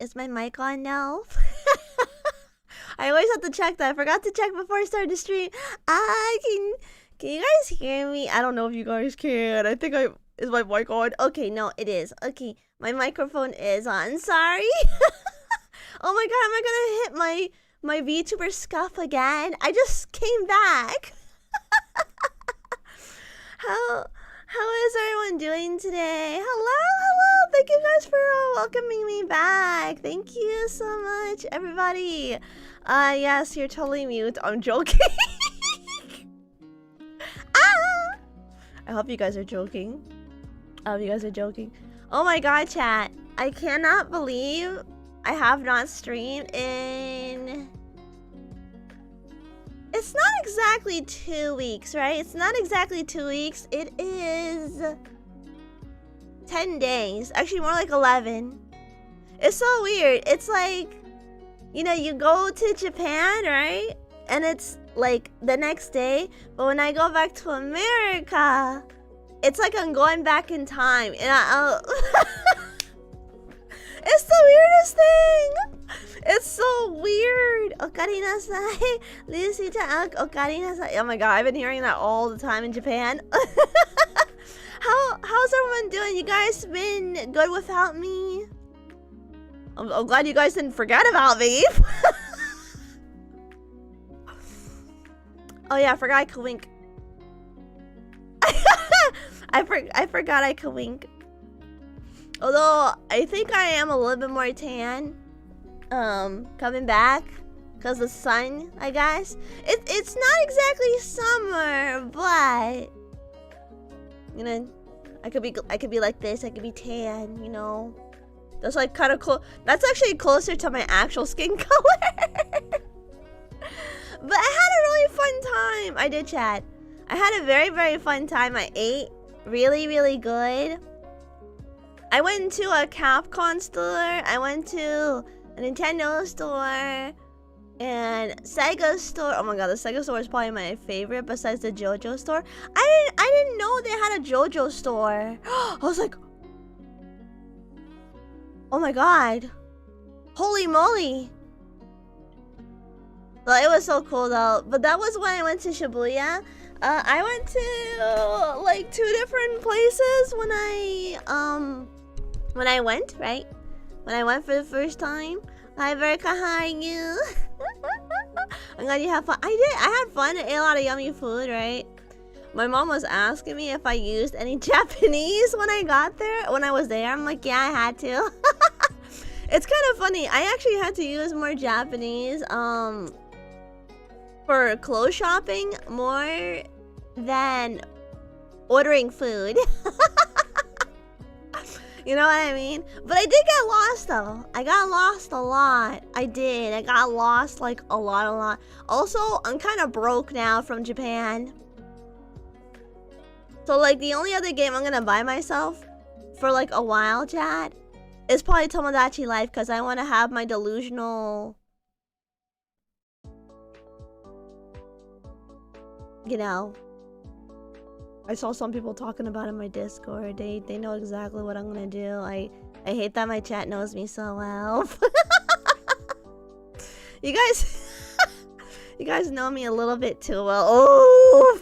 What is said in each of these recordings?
Is my mic on now? I always have to check that. I forgot to check before I started the stream. Can you guys hear me? I don't know if you guys can. I think is my mic on? Okay, no, it is. Okay, my microphone is on. Sorry. Oh my god, am I gonna hit my VTuber scuff again? I just came back. How is everyone doing today? Hello. Thank you guys for welcoming me back. Thank you so much, everybody. Yes, you're totally mute. I'm joking. I hope you guys are joking. Oh my god, chat. I cannot believe I have not streamed in... It's not exactly 2 weeks, right? It's not exactly 2 weeks. It is 10 days. Actually, more like 11. It's so weird. It's like, you know, you go to Japan, right? And it's like the next day. But when I go back to America, it's like I'm going back in time. And it's the weirdest thing. It's so weird. Okarinasai. Luci okarinasai. Oh my god, I've been hearing that all the time in Japan. How's everyone doing? You guys been good without me? I'm glad you guys didn't forget about me. Oh yeah, I forgot I could wink. I forgot I could wink. Although I think I am a little bit more tan. Coming back because the sun, I guess. It's not exactly summer, but you know, I could be like this. I could be tan, you know. That's like kind of cool. That's actually closer to my actual skin color. But I had a really fun time. I did, chat. I had a very, very fun time. I ate really, really good. I went to a Capcom store. I went to a Nintendo store and Sega store. Oh my god, the Sega store is probably my favorite besides the JoJo store. I didn't know they had a JoJo store. I was like, oh my god, holy moly. Well, it was so cool though. But that was when I went to Shibuya. I went to like 2 different places when I went, right? When I went for the first time. Hi Verka, how are you? I'm glad you had fun. I had fun. I ate a lot of yummy food, right? My mom was asking me if I used any Japanese when I got there. When I was there, I'm like, yeah, I had to. It's kind of funny. I actually had to use more Japanese for clothes shopping more than ordering food. You know what I mean? But I did get lost though. I got lost a lot. I did. I got lost like a lot. Also, I'm kind of broke now from Japan. So like the only other game I'm gonna buy myself for like a while, chat, is probably Tomodachi Life because I want to have my delusional, you know. I saw some people talking about it in my Discord. They know exactly what I'm gonna do. I hate that my chat knows me so well. You guys know me a little bit too well. Oh.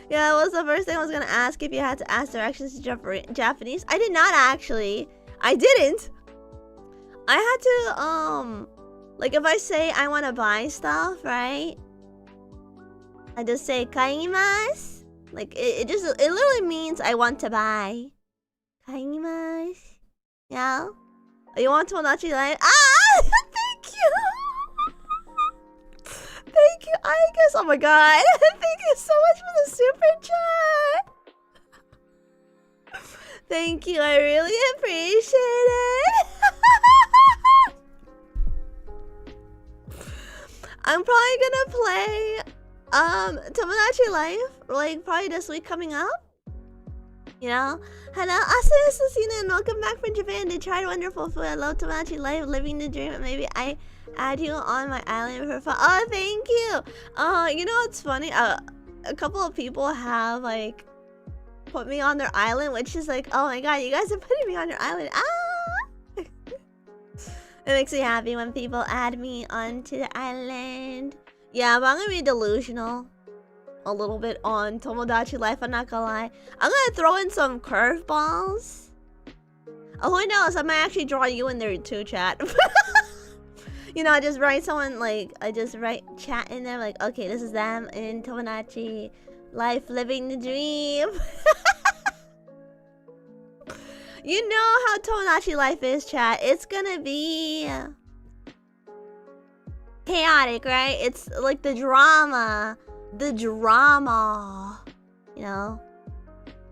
Yeah, that was the first thing I was gonna ask, if you had to ask directions to Japanese. I did not actually. I didn't. I had to like if I say I want to buy stuff, right? I just say "kaimasu." Like it literally means I want to buy. Kaimasu. Yeah. You want Tomodachi Life? Ah! Thank you. Thank you, I guess. Oh my god. Thank you so much for the super chat. Thank you. I really appreciate it. I'm probably gonna play Tomodachi Life, like probably this week coming up. You know? Hello, Asuna Susina, and welcome back from Japan. They tried wonderful food. I love Tomodachi Life, living the dream, and maybe I add you on my island for fun. Oh, thank you. You know what's funny? A couple of people have like put me on their island, which is like, oh my god, you guys are putting me on your island. Ah! It makes me happy when people add me onto the island. Yeah, but I'm gonna be delusional a little bit on Tomodachi Life, I'm not gonna lie. I'm gonna throw in some curveballs. Oh, who knows? I might actually draw you in there too, chat. You know, I just write someone, like, I just write chat in there, like, okay, this is them in Tomodachi Life, living the dream. You know how Tomodachi Life is, chat. It's gonna be chaotic, right? It's like the drama. You know?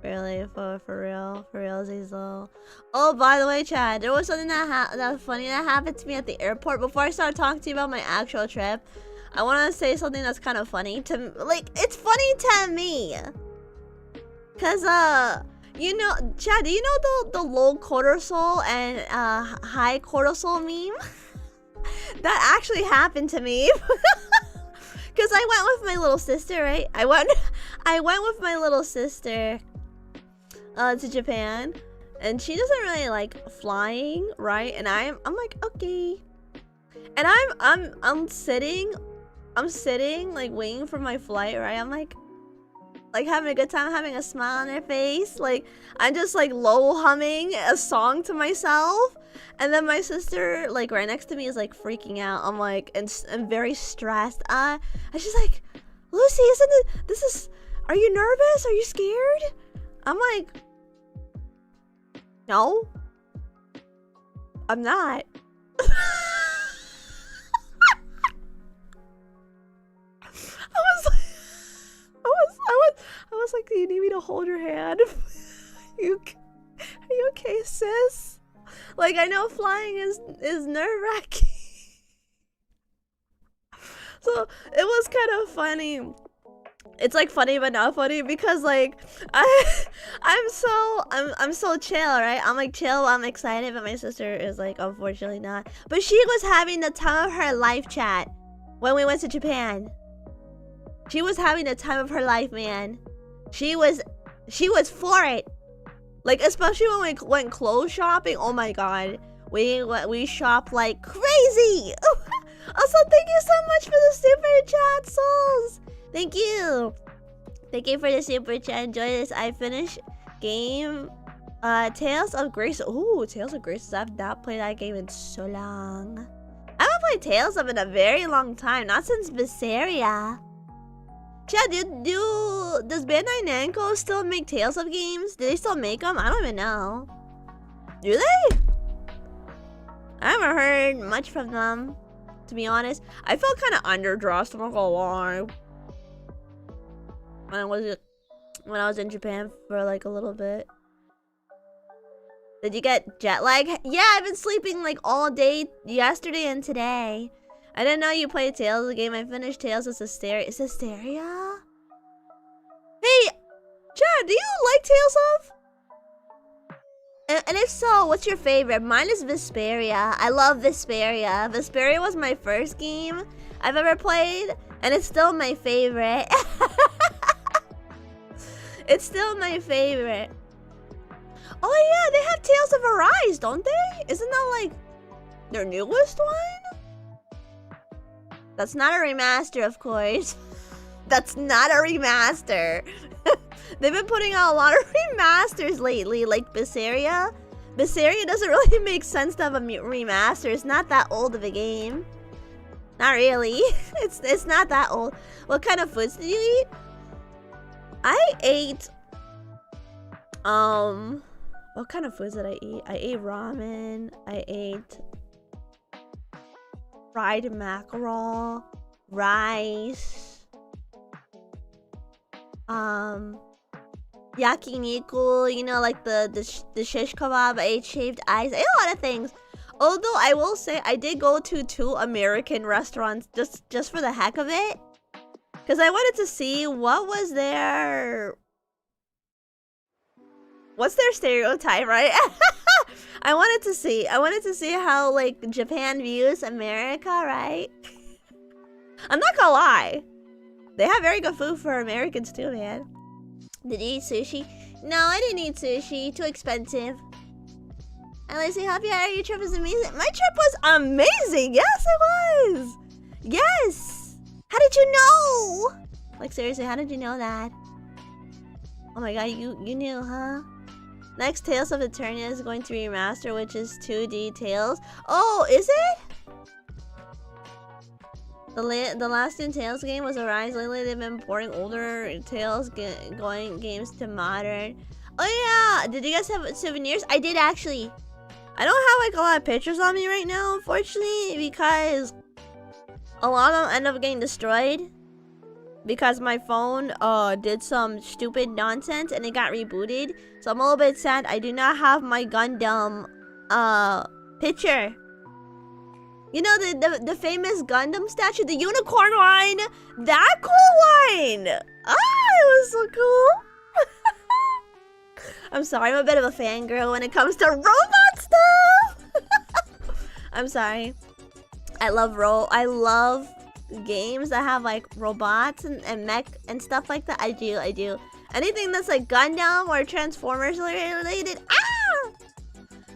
Really, for real, Zizo. Oh, by the way, chat, there was something that was funny that happened to me at the airport. Before I start talking to you about my actual trip, I want to say something that's kind of funny to, like, it's funny to me. Cause, you know, chat, do you know the low cortisol and high cortisol meme? That actually happened to me. Cause I went with my little sister, right? I went with my little sister to Japan, and she doesn't really like flying, right? And I'm like, okay. And I'm sitting like waiting for my flight, right? I'm like having a good time, having a smile on their face. Like, I'm just like low humming a song to myself. And then my sister, like right next to me, is like freaking out. I'm like, and I'm very stressed. And she's like, Lucy, are you nervous? Are you scared? I'm like, no, I'm not. I was like, do you need me to hold your hand? Are you okay, sis? Like, I know flying is nerve-wracking. So it was kind of funny. It's like funny but not funny because like I'm so chill, right? I'm like chill, I'm excited, but my sister is like unfortunately not. But she was having the time of her life, chat, when we went to Japan. She was having the time of her life, man. She was for it. Like, especially when we went clothes shopping. Oh my god, we shop like crazy. Also, thank you so much for the super chat, souls. Thank you for the super chat. Enjoy this. I finished game Tales of Grace. Ooh, Tales of Grace. I've not played that game in so long. I haven't played Tales of in a very long time, not since Berseria. Chat, does Bandai Namco still make Tales of games? Do they still make them? I don't even know. Do they? I haven't heard much from them, to be honest. I felt kind of underdressed, I'm not gonna lie. When I was in Japan for like a little bit. Did you get jet lag? Yeah, I've been sleeping like all day yesterday and today. I didn't know you played Tales of the game. I finished Tales of Hysteria. Is Hysteria? Hey, Chad, do you like Tales of? And if so, what's your favorite? Mine is Vesperia. I love Vesperia. Vesperia was my first game I've ever played, and it's still my favorite. It's still my favorite. Oh yeah, they have Tales of Arise, don't they? Isn't that like their newest one? That's not a remaster, of course. That's not a remaster. They've been putting out a lot of remasters lately, like Berseria. Berseria doesn't really make sense to have a remaster. It's not that old of a game. Not really. It's not that old. What kind of foods did you eat? I ate what kind of foods did I eat? I ate ramen. I ate fried mackerel, rice, yakiniku, you know, like the shish kebab. I ate shaved ice. I ate a lot of things. Although I will say I did go to 2 American restaurants just for the heck of it, because I wanted to see what's their stereotype, right? I wanted to see how like Japan views America, right? I'm not gonna lie, they have very good food for Americans too, man. Did you eat sushi? No, I didn't eat sushi. Too expensive. And Lacey, happy your trip was amazing. My trip was amazing. Yes, it was. Yes. How did you know? Like seriously, how did you know that? Oh my god, you knew, huh? Next, Tales of Eternia is going to remaster, which is 2D Tales. Oh, is it? The last two Tales game was Arise. Lately, they've been porting older Tales games to modern. Oh yeah, did you guys have souvenirs? I did actually. I don't have like a lot of pictures on me right now, unfortunately, because a lot of them end up getting destroyed. Because my phone did some stupid nonsense and it got rebooted. So I'm a little bit sad. I do not have my Gundam picture. You know the famous Gundam statue, the unicorn one? That cool one! Ah, it was so cool. I'm sorry, I'm a bit of a fangirl when it comes to robot stuff. I'm sorry. I love games that have like robots and mech and stuff like that. I do. Anything that's like Gundam or Transformers related. Ah!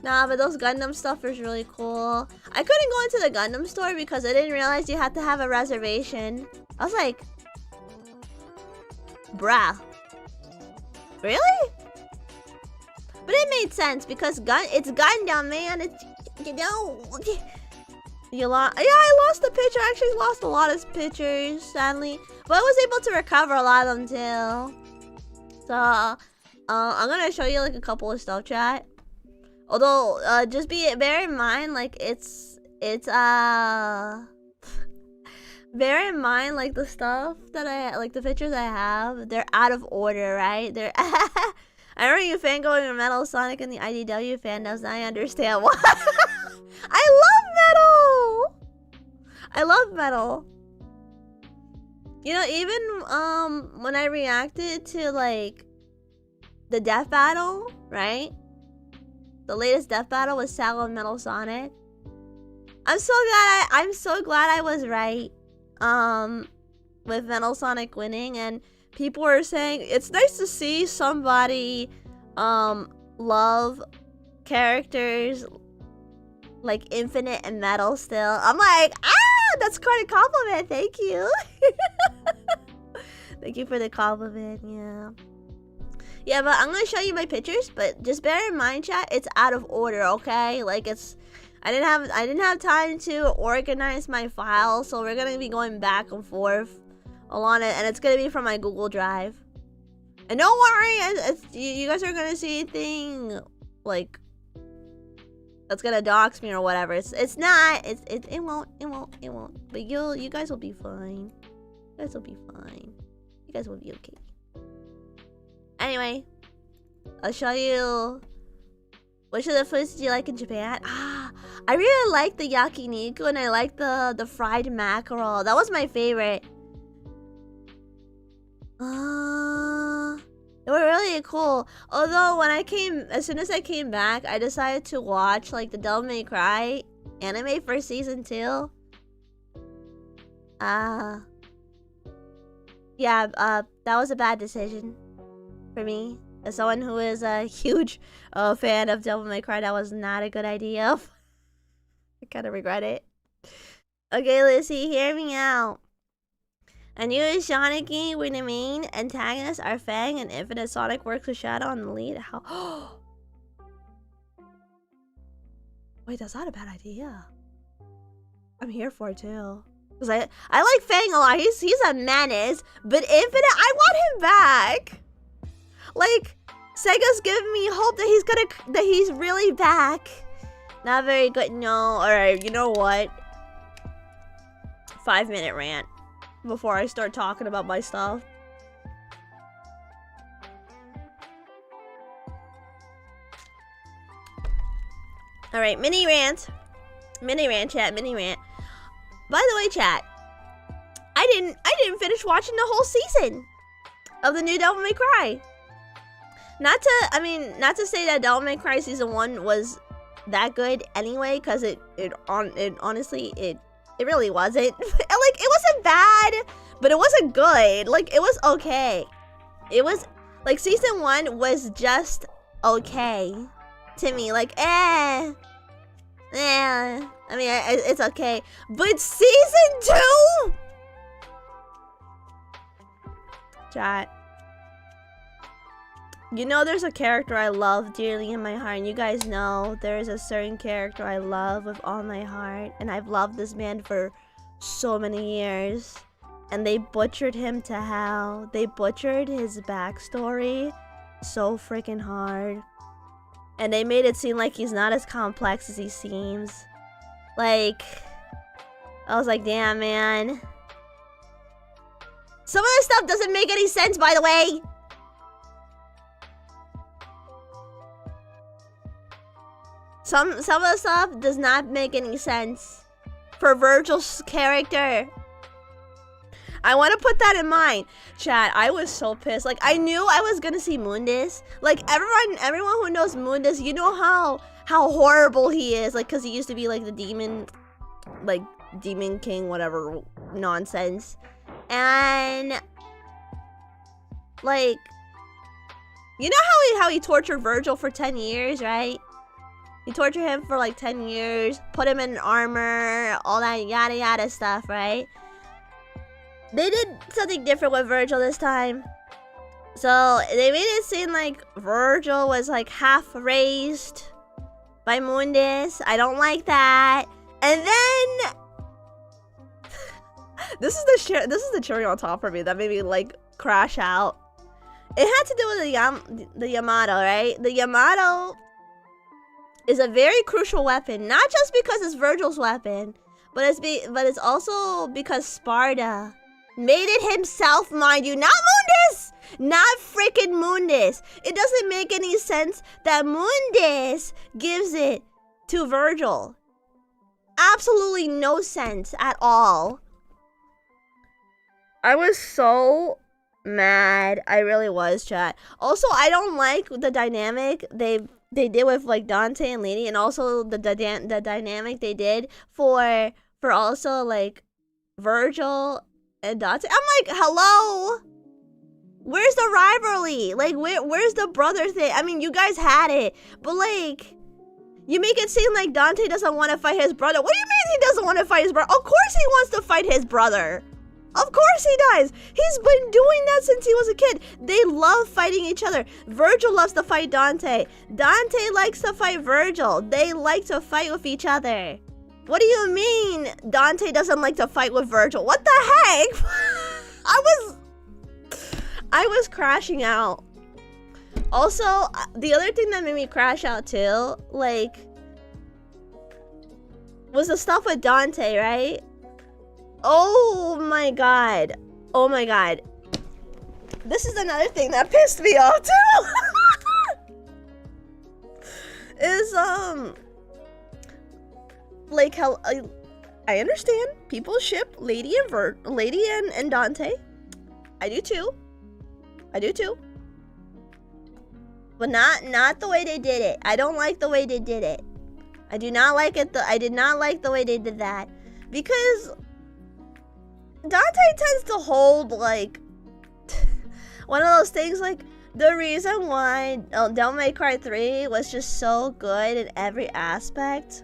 Nah, but those Gundam stuff is really cool. I couldn't go into the Gundam store because I didn't realize you had to have a reservation. I was like, bruh, really? But it made sense because it's Gundam, man. It's, you know. Yeah, I lost the picture. I actually lost a lot of pictures, sadly. But I was able to recover a lot of them too. So, I'm gonna show you like a couple of stuff, chat. Although, just bear in mind, like bear in mind, like the stuff that like the pictures I have, they're out of order, right? They're. I remember you fangirling with Metal Sonic and the IDW fandoms. Now I understand why. I love metal. You know, even when I reacted to like the death battle, right? The latest death battle was Sal and Metal Sonic. I'm so glad I was right. With Metal Sonic winning, and people were saying it's nice to see somebody love characters like Infinite and Metal still. I'm like, that's quite a compliment. Thank you. Thank you for the compliment. Yeah, but I'm gonna show you my pictures, but just bear in mind, chat, it's out of order, okay? Like I didn't have time to organize my files, so we're gonna be going back and forth along it, and it's gonna be from my Google Drive. And don't worry, you guys are gonna see a thing like that's gonna dox me or whatever. It's not. It won't. But you guys will be fine. You guys will be fine. You guys will be okay. Anyway, I'll show you. Which of the foods did you like in Japan? I really like the yakiniku and I like the fried mackerel. That was my favorite. They were really cool. Although as soon as I came back, I decided to watch like the Devil May Cry anime for season 2. Yeah, that was a bad decision for me. As someone who is a huge fan of Devil May Cry, that was not a good idea. I kind of regret it. Okay, Lucy, hear me out. A new Sonic game where the main antagonists are Fang and Infinite Sonic works with Shadow on the lead. How? Wait, that's not a bad idea. I'm here for it too. Cause I like Fang a lot. He's a menace, but Infinite, I want him back. Like, Sega's giving me hope that he's really back. Not very good. No, alright, you know what? 5-minute rant before I start talking about my stuff. Alright, mini rant. Mini rant, chat, mini rant. By the way, chat, I didn't finish watching the whole season of the new Devil May Cry. Not to say that Devil May Cry season 1 was that good anyway, because it honestly really wasn't. Like, it wasn't bad, but it wasn't good. Like, it was okay. It was like season 1 was just okay. to me. Like, I mean, it's okay. But season 2? Chat. You know there's a character I love dearly in my heart. And you guys know there's a certain character I love with all my heart. And I've loved this man for so many years. And they butchered him to hell. They butchered his backstory so freaking hard. And they made it seem like he's not as complex as he seems. Like, I was like, damn, man. Some of this stuff doesn't make any sense, by the way. Some of the stuff does not make any sense for Virgil's character. I want to put that in mind. Chat, I was so pissed. Like, I knew I was gonna see Mundus. Like, everyone who knows Mundus, you know how horrible he is. Like, because he used to be, like, the demon, like, demon king, whatever nonsense. And, like, you know how he tortured Virgil for 10 years, right? He tortured him for like 10 years, put him in armor, all that yada yada stuff, right? They did something different with Virgil this time. So they made it seem like Virgil was like half raised by Mundus. I don't like that. And then this is the cherry on top for me that made me like crash out. It had to do with the Yamato, right? The Yamato is a very crucial weapon, not just because it's Virgil's weapon, but it's also because Sparta made it himself, mind you, not Mundus, not freaking Mundus. It doesn't make any sense that Mundus gives it to Virgil. Absolutely no sense at all. I was so mad. I really was, chat. Also, I don't like the dynamic they did with like Dante and Lady, and also the dynamic they did for also like Virgil and Dante. I'm like, hello, where's the rivalry? Like, where's the brother thing? I mean, you guys had it, but like, you make it seem like Dante doesn't want to fight his brother. What do you mean he doesn't want to fight his brother? Of course he wants to fight his brother. Of course he does. He's been doing that since he was a kid. They love fighting each other. Virgil loves to fight Dante. Dante likes to fight Virgil. They like to fight with each other. What do you mean Dante doesn't like to fight with Virgil? What the heck? I was crashing out. Also, the other thing that made me crash out too, like, was the stuff with Dante, right? Oh my god. Oh my god. This is another thing that pissed me off too. Is like how I understand people ship Lady and Dante. I do too. But not the way they did it. I don't like the way they did it. I do not like it. I did not like the way they did that, because Dante tends to hold like one of those things, like the reason why Devil May Cry 3 was just so good in every aspect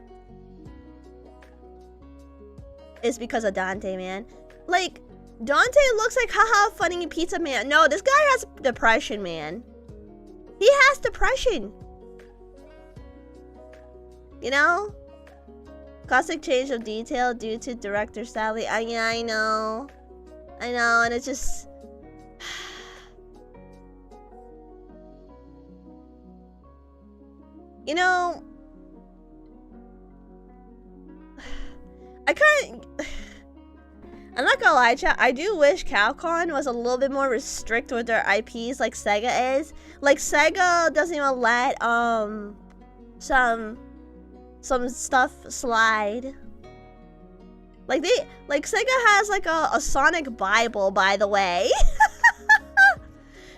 is because of Dante, man. Like, Dante looks like haha funny pizza man. No, this guy has depression, man. He has depression. You know? Caustic change of detail due to director sadly. Yeah, I know, and it's just you know, I'm not gonna lie, chat, I do wish Capcom was a little bit more strict with their IPs like Sega is. Like, Sega doesn't even let some stuff slide. Like Sega has like a Sonic Bible, by the way.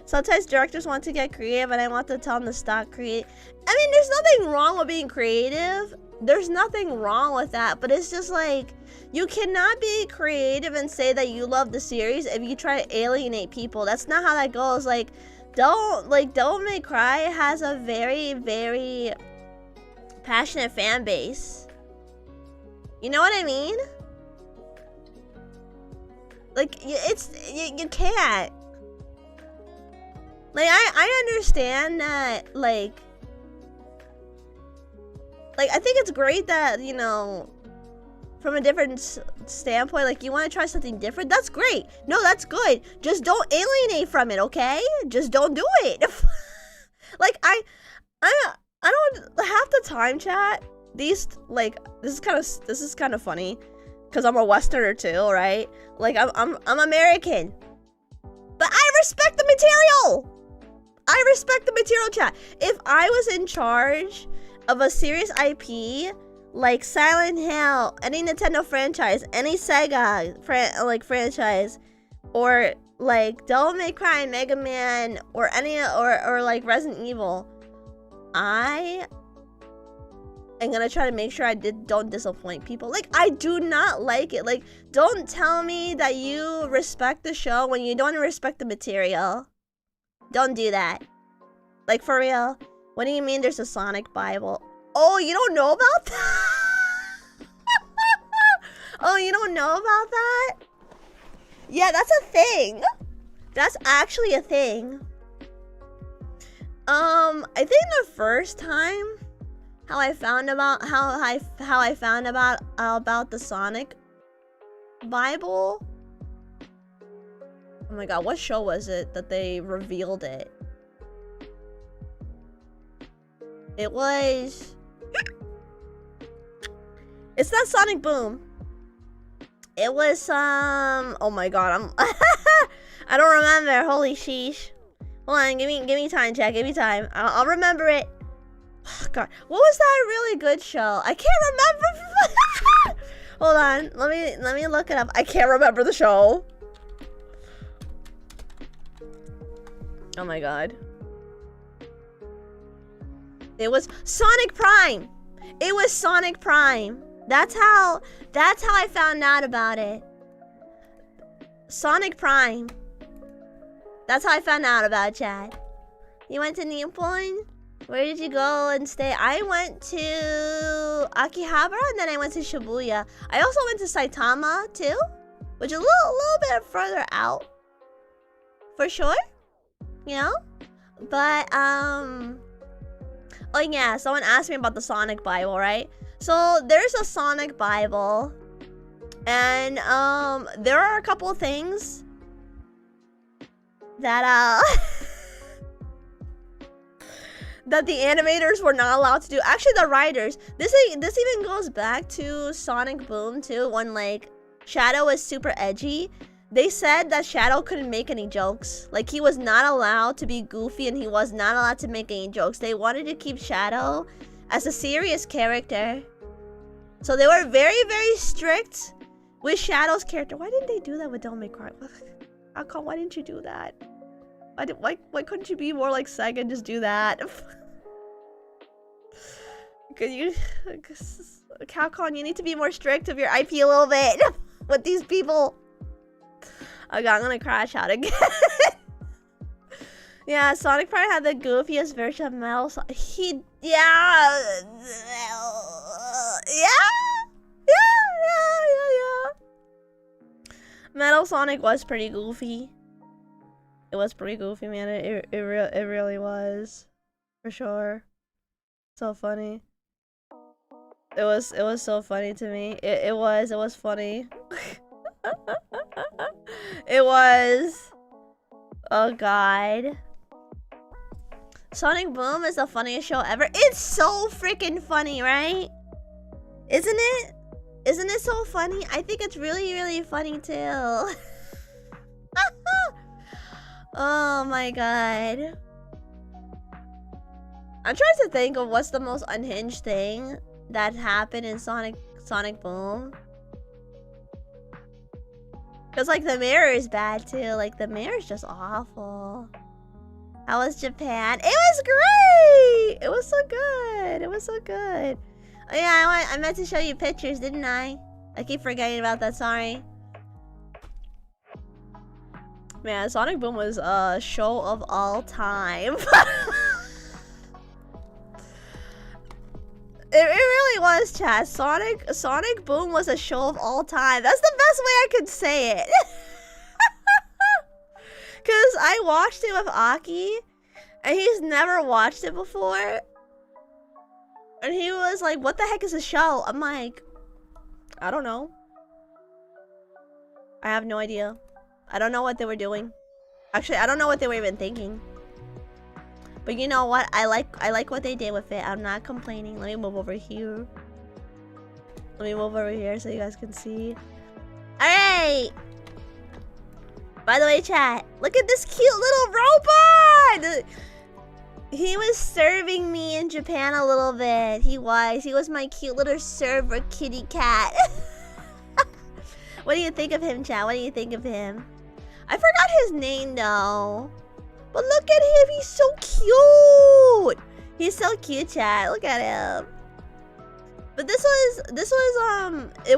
Sometimes directors want to get creative and I want to tell them to stop creating. I mean, there's nothing wrong with being creative. There's nothing wrong with that, but it's just like, you cannot be creative and say that you love the series if you try to alienate people. That's not how that goes. Like, Devil May Cry has a very, very passionate fan base. You know what I mean? Like, you can't. Like, I understand that, like, I think it's great that, you know, from a different standpoint, like, you want to try something different. That's great. No, that's good. Just don't alienate from it, okay? Just don't do it. Like, I don't, half the time, chat, these, like, this is kind of funny, because I'm a Westerner too, right? Like, I'm American, but I respect the material. I respect the material, chat. If I was in charge of a serious IP, like Silent Hill, any Nintendo franchise, any Sega franchise, or like Devil May Cry, Mega Man, or any or like Resident Evil, I am gonna try to make sure I don't disappoint people. Like, I do not like it. Like, don't tell me that you respect the show when you don't respect the material. Don't do that. Like, for real. What do you mean there's a Sonic Bible? Oh, you don't know about that? Oh, you don't know about that? Yeah, that's a thing. That's actually a thing. I think the first time how I found about about the Sonic Bible. Oh my god, what show was it that they revealed it? It was... It's not Sonic Boom. It was, oh my god, I don't remember, holy sheesh. Hold on, give me time, chat, give me time. I'll remember it. Oh, god, what was that really good show? I can't remember. Hold on, let me look it up. I can't remember the show. Oh my god. It was Sonic Prime. It was Sonic Prime. That's how I found out about it. Sonic Prime. That's how I found out about it, Chad. You went to Nippon? Where did you go and stay? I went to Akihabara and then I went to Shibuya. I also went to Saitama too, which is a little bit further out, for sure. You know? But oh yeah, someone asked me about the Sonic Bible, right? So there's a Sonic Bible, and there are a couple of things that that the animators were not allowed to do. Actually, the writers. This even goes back to Sonic Boom too, when like Shadow was super edgy. They said that Shadow couldn't make any jokes. Like, he was not allowed to be goofy and he was not allowed to make any jokes. They wanted to keep Shadow as a serious character. So they were very, very strict with Shadow's character. Why didn't they do that with Devil May Cry? How come? Why didn't you do that? Why couldn't you be more like Sega and just do that? Could you... Capcom, you need to be more strict of your IP a little bit with these people. Oh god, I'm gonna crash out again. Yeah, Sonic probably had the goofiest version of Metal Sonic. Yeah. Metal Sonic was pretty goofy. It was pretty goofy, man. It really was, for sure. So funny. It was so funny to me. It was funny. It was. Oh god. Sonic Boom is the funniest show ever. It's so freaking funny, right? Isn't it? Isn't it so funny? I think it's really, really funny too. Oh my god. I'm trying to think of what's the most unhinged thing that happened in Sonic Boom. Cause like the mirror is bad too. Like the mirror is just awful. How was Japan? It was great. It was so good. It was so good. Oh yeah, I meant to show you pictures, didn't I? I keep forgetting about that. Sorry. Man, Sonic Boom was a show of all time. It was, chat. Sonic Boom was a show of all time. That's the best way I could say it. Cause I watched it with Aki, and he's never watched it before. And he was like, "What the heck is a show?" I'm like, "I don't know. I have no idea. I don't know what they were doing. Actually, I don't know what they were even thinking. But you know what? I like what they did with it. I'm not complaining. Let me move over here. Let me move over here so you guys can see. Alright! By the way, chat, look at this cute little robot! He was serving me in Japan a little bit. He was my cute little server kitty cat. What do you think of him, chat? What do you think of him? I forgot his name though. But look at him, he's so cute. He's so cute, chat. Look at him. But it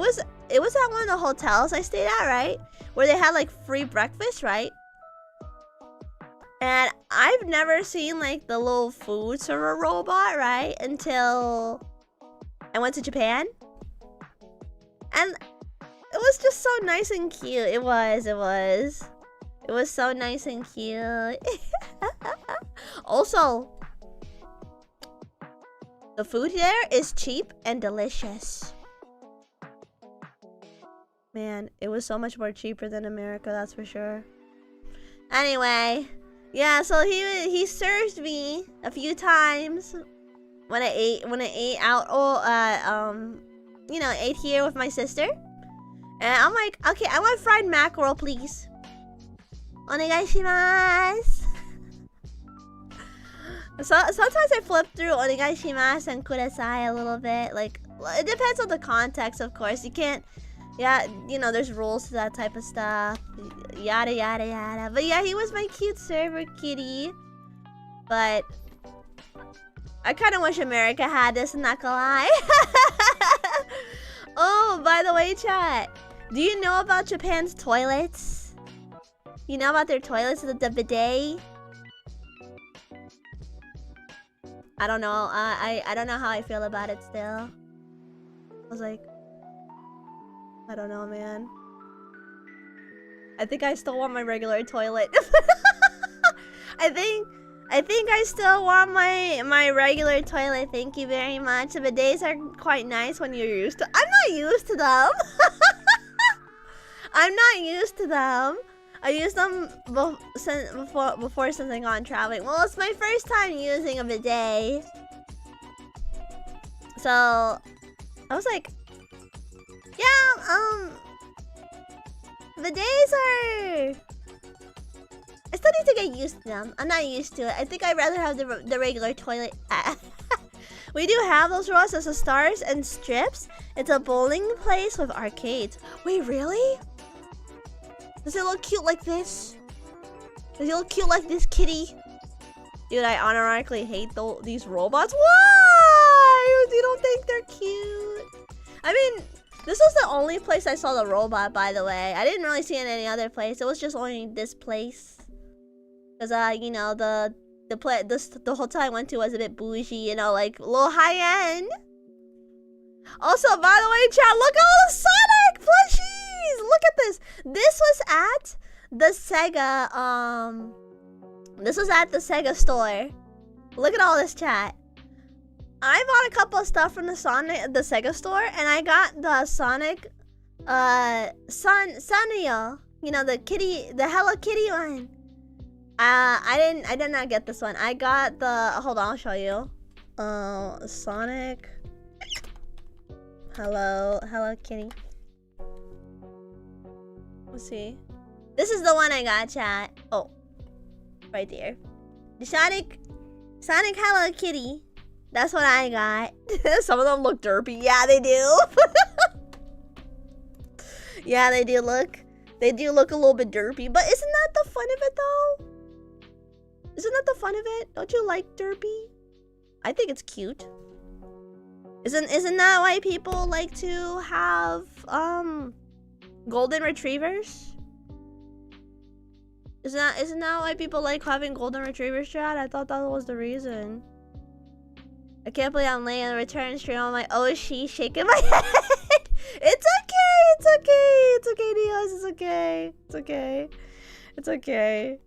was at one of the hotels I stayed at, right? Where they had like free breakfast, right? And I've never seen like the little food server robot, right? Until I went to Japan. And it was just so nice and cute. It was so nice and cute. Also, the food there is cheap and delicious. Man, it was so much more cheaper than America, that's for sure. Anyway, yeah, so he served me a few times when I ate out you know, ate here with my sister. And I'm like, okay, I want fried mackerel, please. Onegaishimasu. So sometimes I flip through onegaishimasu and kudasai a little bit. Like, it depends on the context, of course. You can't, yeah, you know, there's rules to that type of stuff. Yada yada yada. But yeah, he was my cute server kitty. But I kind of wish America had this, I'm not gonna lie. Oh, by the way, chat, do you know about Japan's toilets? You know about their toilets, the bidet? I don't know. I don't know how I feel about it still. I was like, I don't know, man. I think I still want my regular toilet. I think I still want my regular toilet. Thank you very much. The bidets are quite nice when you're used to. I'm not used to them. I'm not used to them. I used them before since I gone traveling. Well, it's my first time using a bidet. So I was like, yeah, bidets are. I still need to get used to them. I'm not used to it. I think I'd rather have the regular toilet. We do have those rows as a stars and strips. It's a bowling place with arcades. Wait, really? Does it look cute like this? Does it look cute like this, kitty? Dude, I unironically hate these robots. Why? You don't think they're cute? I mean, this was the only place I saw the robot, by the way. I didn't really see it in any other place. It was just only this place. Cause you know, the hotel I went to was a bit bougie, you know, like a little high end. Also, by the way, chat, look at all the Sonic plushies. Look at this. This was at the Sega This was at the Sega store. Look at all this, chat. I bought a couple of stuff from the Sega store, and I got the Sonic Sanrio. You know, the Hello Kitty one. I did not get this one. I got the, hold on, I'll show you. Sonic Hello Kitty. Let's see. This is the one I got, chat. Oh, right there. The Sonic Hello Kitty. That's what I got. Some of them look derpy. Yeah, they do. Yeah, they do look. They do look a little bit derpy. But isn't that the fun of it, though? Isn't that the fun of it? Don't you like derpy? I think it's cute. Isn't that why people like to have golden retrievers? Isn't that why people like having golden retrievers, chat? I thought that was the reason. I can't believe I'm late on the return stream. I'm like, oh, she's shaking my head. It's okay. It's okay. It's okay, Dios. It's okay. It's okay. It's okay.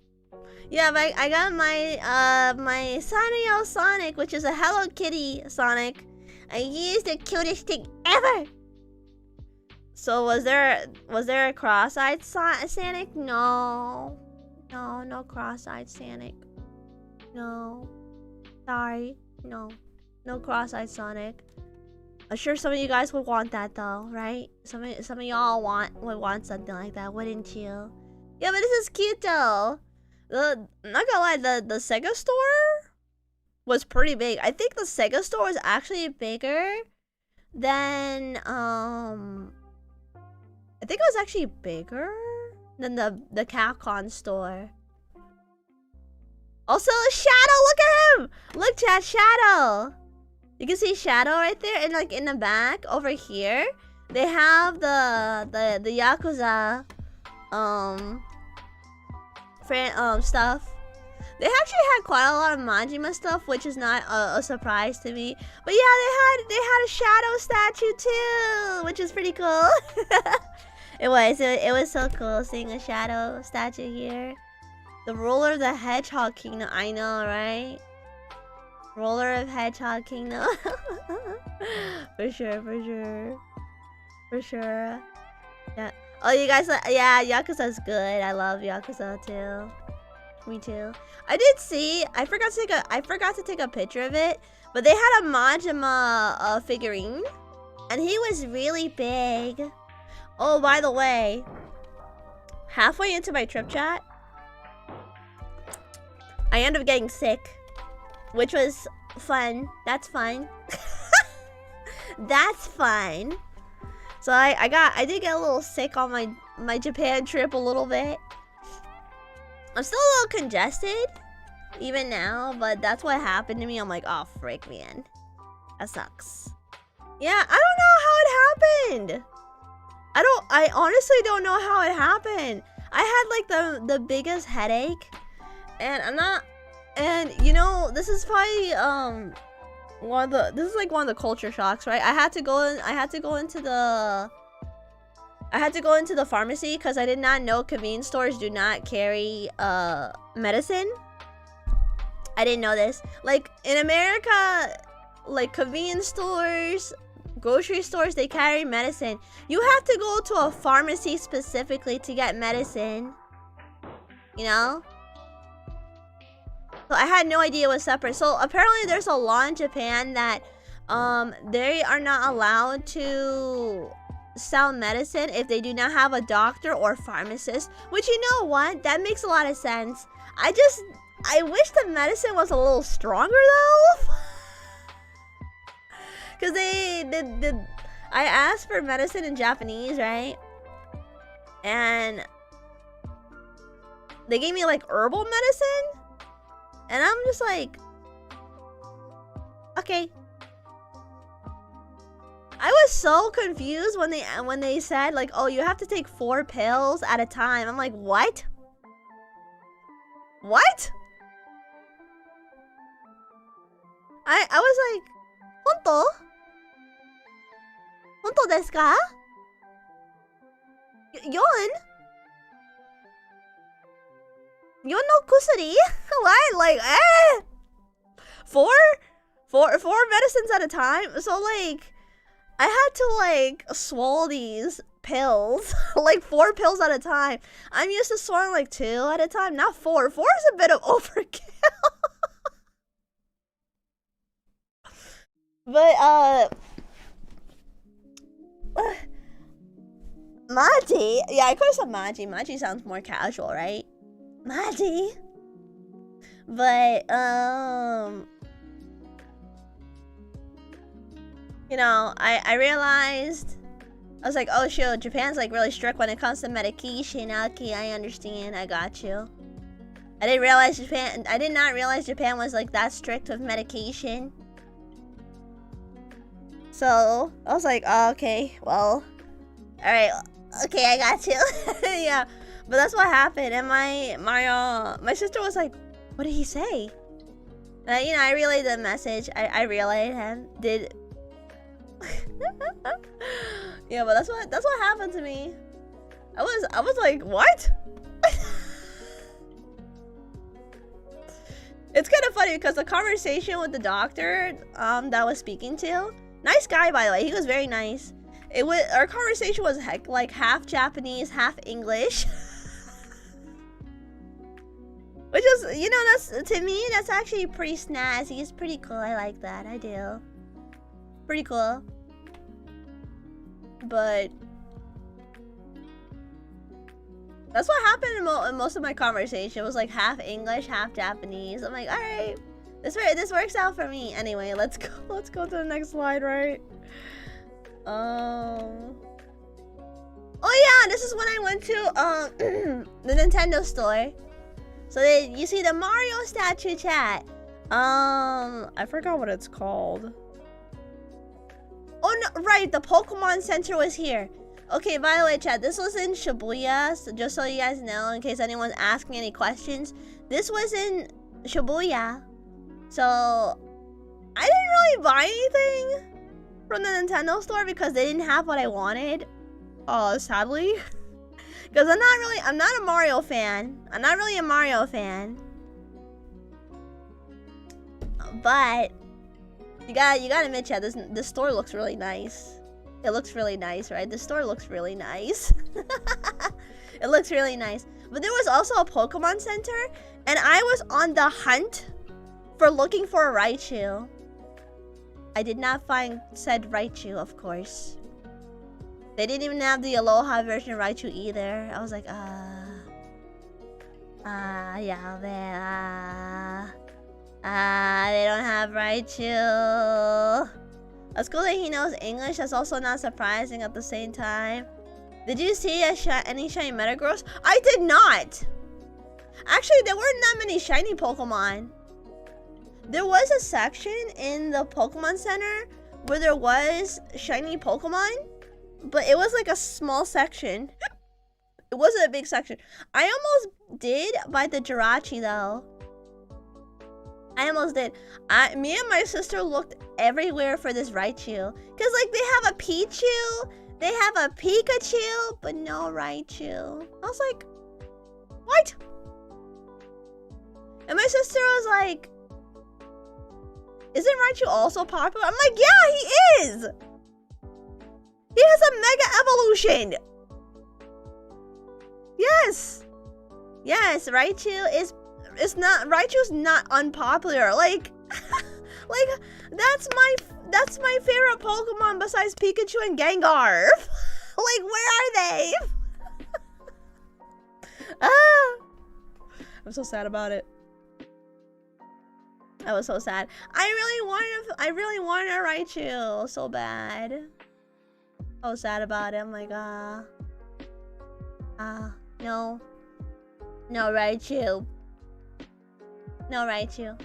Yeah, but I got my my Sanrio Sonic, which is a Hello Kitty Sonic. I used the cutest thing ever. So was there a cross-eyed Sonic? No, no cross-eyed Sonic. No, sorry, no cross-eyed Sonic. I'm sure some of you guys would want that though, right? Some of y'all would want something like that, wouldn't you? Yeah, but this is cute though. I'm not gonna lie, the Sega store was pretty big. I think the Sega store was actually bigger than I think it was actually bigger than the Capcom store. Also, Shadow, look at him! Look, chat, Shadow. You can see Shadow right there, and like in the back over here, they have the Yakuza stuff. They actually had quite a lot of Majima stuff, which is not a surprise to me. But yeah, they had a Shadow statue too, which is pretty cool. It was so cool seeing a Shadow statue here. The Ruler of the Hedgehog Kingdom, I know, right? Ruler of Hedgehog Kingdom. For sure. Yeah. Oh, you guys, yeah, Yakuza's good. I love Yakuza too. Me too. I did see. I forgot to take a picture of it, but they had a Majima figurine, and he was really big. Oh, by the way, halfway into my trip chat, I ended up getting sick, which was fun. That's fun. That's fun. So I did get a little sick on my Japan trip a little bit. I'm still a little congested, even now, but that's what happened to me. I'm like, oh, frick, man. That sucks. Yeah, I don't know how it happened. I honestly don't know how it happened. I had like the biggest headache, and you know, this is probably this is like one of the culture shocks, right? I had to go into the pharmacy because I did not know convenience stores do not carry medicine. I didn't know this. Like in America, like convenience stores, grocery stores, they carry medicine. You have to go to a pharmacy specifically to get medicine. You know? So I had no idea it was separate. So apparently there's a law in Japan that they are not allowed to sell medicine if they do not have a doctor or pharmacist, which, you know what, that makes a lot of sense. I wish the medicine was a little stronger though. Because I asked for medicine in Japanese, right? And they gave me like herbal medicine, and I'm just like, okay. I was so confused when they said like, oh, you have to take 4 pills at a time. I'm like, what? What? I was like, honto? Honto desu ka? Yon? Yon no kusuri? What? Like, Four medicines at a time? So like, I had to like swallow these pills, like 4 pills at a time. I'm used to swallowing like 2 at a time, not 4. 4 is a bit of overkill. But Maji, yeah, I could have said Maji. Maji sounds more casual, right? Maji. But you know, I realized, I was like, oh shoot, Japan's like really strict when it comes to medication. Okay, I understand, I got you. I did not realize Japan was like that strict with medication. So I was like, oh, okay, well, alright, okay, I got you. Yeah, but that's what happened. And my sister was like, what did he say? You know, I relayed the message. I relayed him. Did yeah, but that's what happened to me. I was like, what? It's kind of funny because the conversation with the doctor that I was speaking to, nice guy by the way, he was very nice. Our conversation was like half Japanese, half English. Which is, you know, that's, to me, that's actually pretty snazzy. It's pretty cool. I like that. I do. Pretty cool. But that's what happened in most of my conversation. It was like half English, half Japanese. I'm like, all right, this works out for me. Anyway, let's go. Let's go to the next slide, right? Oh yeah, this is when I went to the Nintendo store. So you see the Mario statue, chat. I forgot what it's called. Oh no, right, the Pokemon Center was here. Okay, by the way, chat, this was in Shibuya, so just so you guys know, in case anyone's asking any questions, this was in Shibuya. So I didn't really buy anything from the Nintendo store because they didn't have what I wanted. Sadly. Because I'm not a Mario fan. I'm not really a Mario fan. But you gotta admit, chat, this store looks really nice. It looks really nice, right? The store looks really nice. It looks really nice. But there was also a Pokemon Center, and I was on the hunt for looking for a Raichu. I did not find said Raichu, of course. They didn't even have the Aloha version of Raichu either. I was like, yeah, they don't have Raichu. It's cool that he knows English. That's also not surprising at the same time. Did you see any shiny Metagross? I did not. Actually, there weren't that many shiny Pokemon. There was a section in the Pokemon Center where there was shiny Pokemon, but it was like a small section. It wasn't a big section. I almost did buy the Jirachi though. I almost did. Me and my sister looked everywhere for this Raichu. Because, like, they have a Pichu, they have a Pikachu, but no Raichu. I was like, what? And my sister was like, isn't Raichu also popular? I'm like, yeah, he is! He has a Mega Evolution! Yes! Yes, Raichu is... Raichu's not unpopular. Like, that's my favorite Pokemon besides Pikachu and Gengar. Like, where are they? I'm so sad about it. I was so sad. I really wanted a Raichu so bad. So sad about it. I'm like, no Raichu. No Raichu.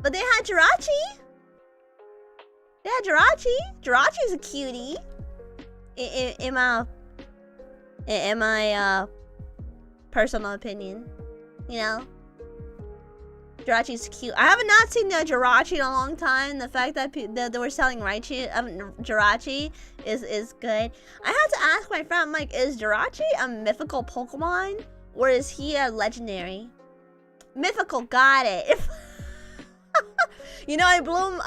But they had Jirachi. They had Jirachi. Jirachi's a cutie. In my personal opinion. You know? Jirachi's cute. I have not seen the Jirachi in a long time. The fact that they were selling Jirachi is good. I had to ask my friend, I'm like, is Jirachi a mythical Pokemon? Or is he a legendary? Mythical, got it. You know, I blew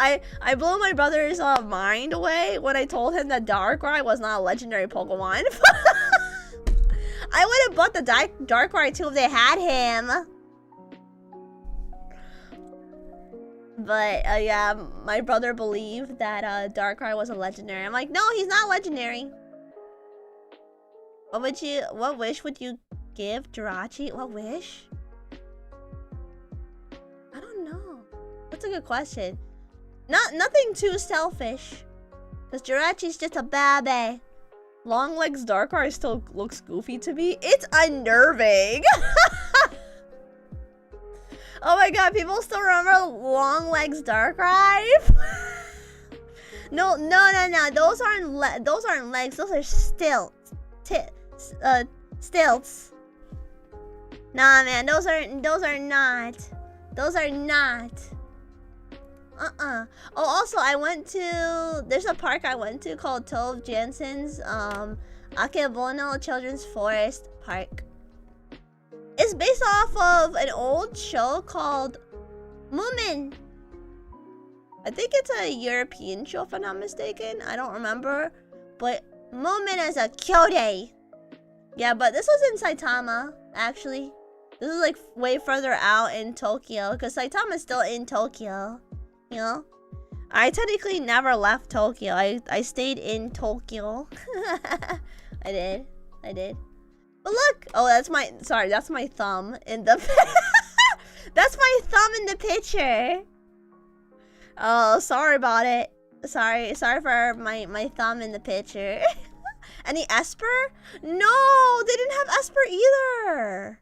my brother's mind away when I told him that Darkrai was not a legendary Pokemon. I would have bought the Darkrai too if they had him. But yeah, my brother believed that Darkrai was a legendary. I'm like, no, he's not legendary. What wish would you give Jirachi? What wish? I don't know. That's a good question. Nothing too selfish. Because Jirachi's just a baby. Long Legs Darkrai still looks goofy to me. It's unnerving. Oh my god, people still remember Long Legs Darkrai? No. Those aren't legs. Those are stilts. Stilts. Nah, man, those are not. Those are not. Oh, also, I went to... There's a park I went to called Tove Janssen's, Akebono Children's Forest Park. It's based off of an old show called Moomin. I think it's a European show, if I'm not mistaken. I don't remember. But Moomin is a kyode. Yeah, but this was in Saitama, actually. This is like way further out in Tokyo, because Saitama is still in Tokyo. You know? I technically never left Tokyo. I stayed in Tokyo. I did. But look! Oh, that's my... Sorry, that's my thumb in the... That's my thumb in the picture! Oh, sorry about it. Sorry for my thumb in the picture. Any Esper? No! They didn't have Esper either!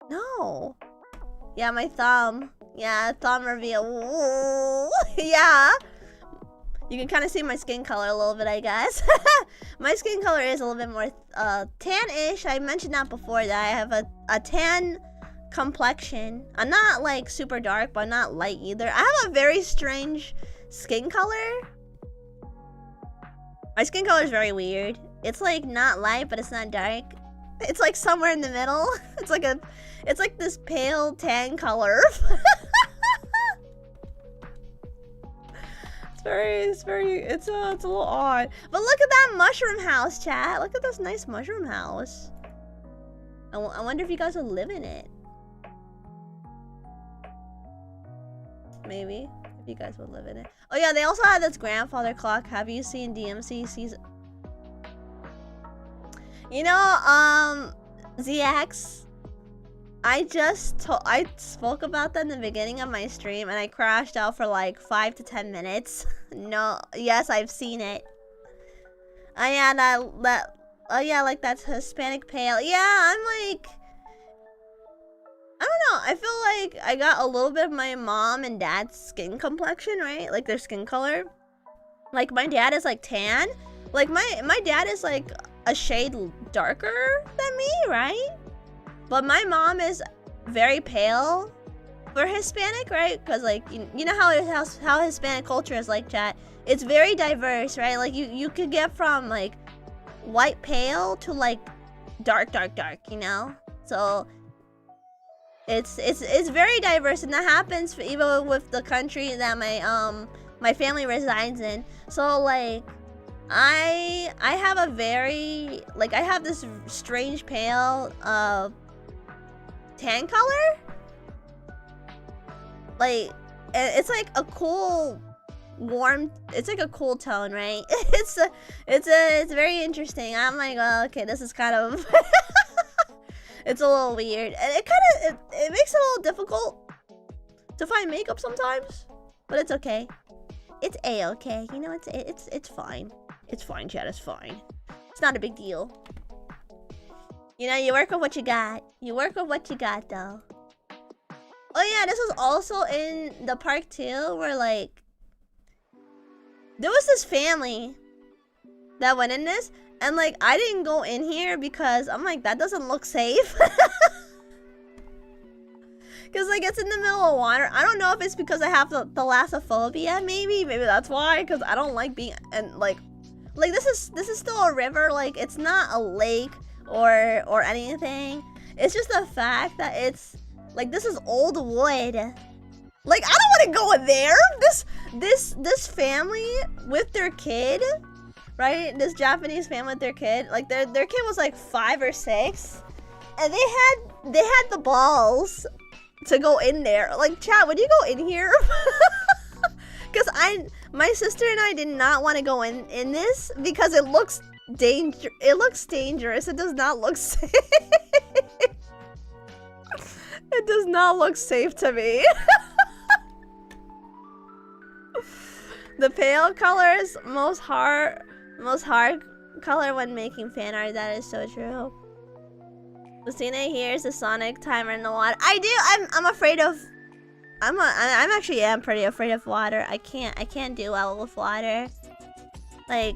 No. Yeah, my thumb. Yeah, thumb reveal. Ooh. Yeah. You can kind of see my skin color a little bit, I guess. My skin color is a little bit more tan-ish. I mentioned that before, that I have a tan complexion. I'm not like super dark, but I'm not light either. I have a very strange skin color. My skin color is very weird. It's like not light, but it's not dark. It's like somewhere in the middle. It's like this pale tan color. It's a little odd. But look at that mushroom house, chat. Look at this nice mushroom house. I wonder if you guys will live in it. Maybe. If you guys would live in it. Oh yeah, they also had this grandfather clock. Have you seen DMC season? You know, ZX, I spoke about that in the beginning of my stream and I crashed out for like 5 to 10 minutes. No, yes, I've seen it. Oh yeah, oh yeah, like that's Hispanic pale. Yeah, I'm like, I don't know. I feel like I got a little bit of my mom and dad's skin complexion, right? Like their skin color. Like my dad is like tan. Like my dad is like a shade darker than me, right? But my mom is very pale for Hispanic, right? Because like you know how Hispanic culture is, like, chat. It's very diverse, right? Like you could get from like white pale to like dark, you know? So it's very diverse, and that happens even with the country that my family resides in. So like I have a very, like, I have this strange pale tan color. Like it's like a cool warm, it's like a cool tone, right? It's very interesting. I'm like, oh, okay, this is kind of it's a little weird, and it makes it a little difficult to find makeup sometimes, but it's okay. It's a-okay, you know. It's fine. It's fine, chat. It's fine. It's not a big deal. You know, you work with what you got. You work with what you got, though. Oh yeah, this was also in the park too, where like there was this family that went in this, and like I didn't go in here because I'm like, that doesn't look safe. Because like it's in the middle of water. I don't know if it's because I have the thalassophobia, maybe that's why, because I don't like being, and like this is still a river. Like it's not a lake or anything. It's just the fact that it's like, this is old wood. Like, I don't want to go in there. This family with their kid, right? This Japanese family with their kid, like their kid was like 5 or 6, and they had the balls to go in there. Like, chat, would you go in here? Because my sister and I did not want to go in this because it looks dangerous. It does not look safe. It does not look safe to me. The pale colors, most hard color when making fan art. That is so true. Lucina hears the Sonic timer in the water. I do. I'm afraid of. I'm actually pretty afraid of water. I can't do well with water. Like,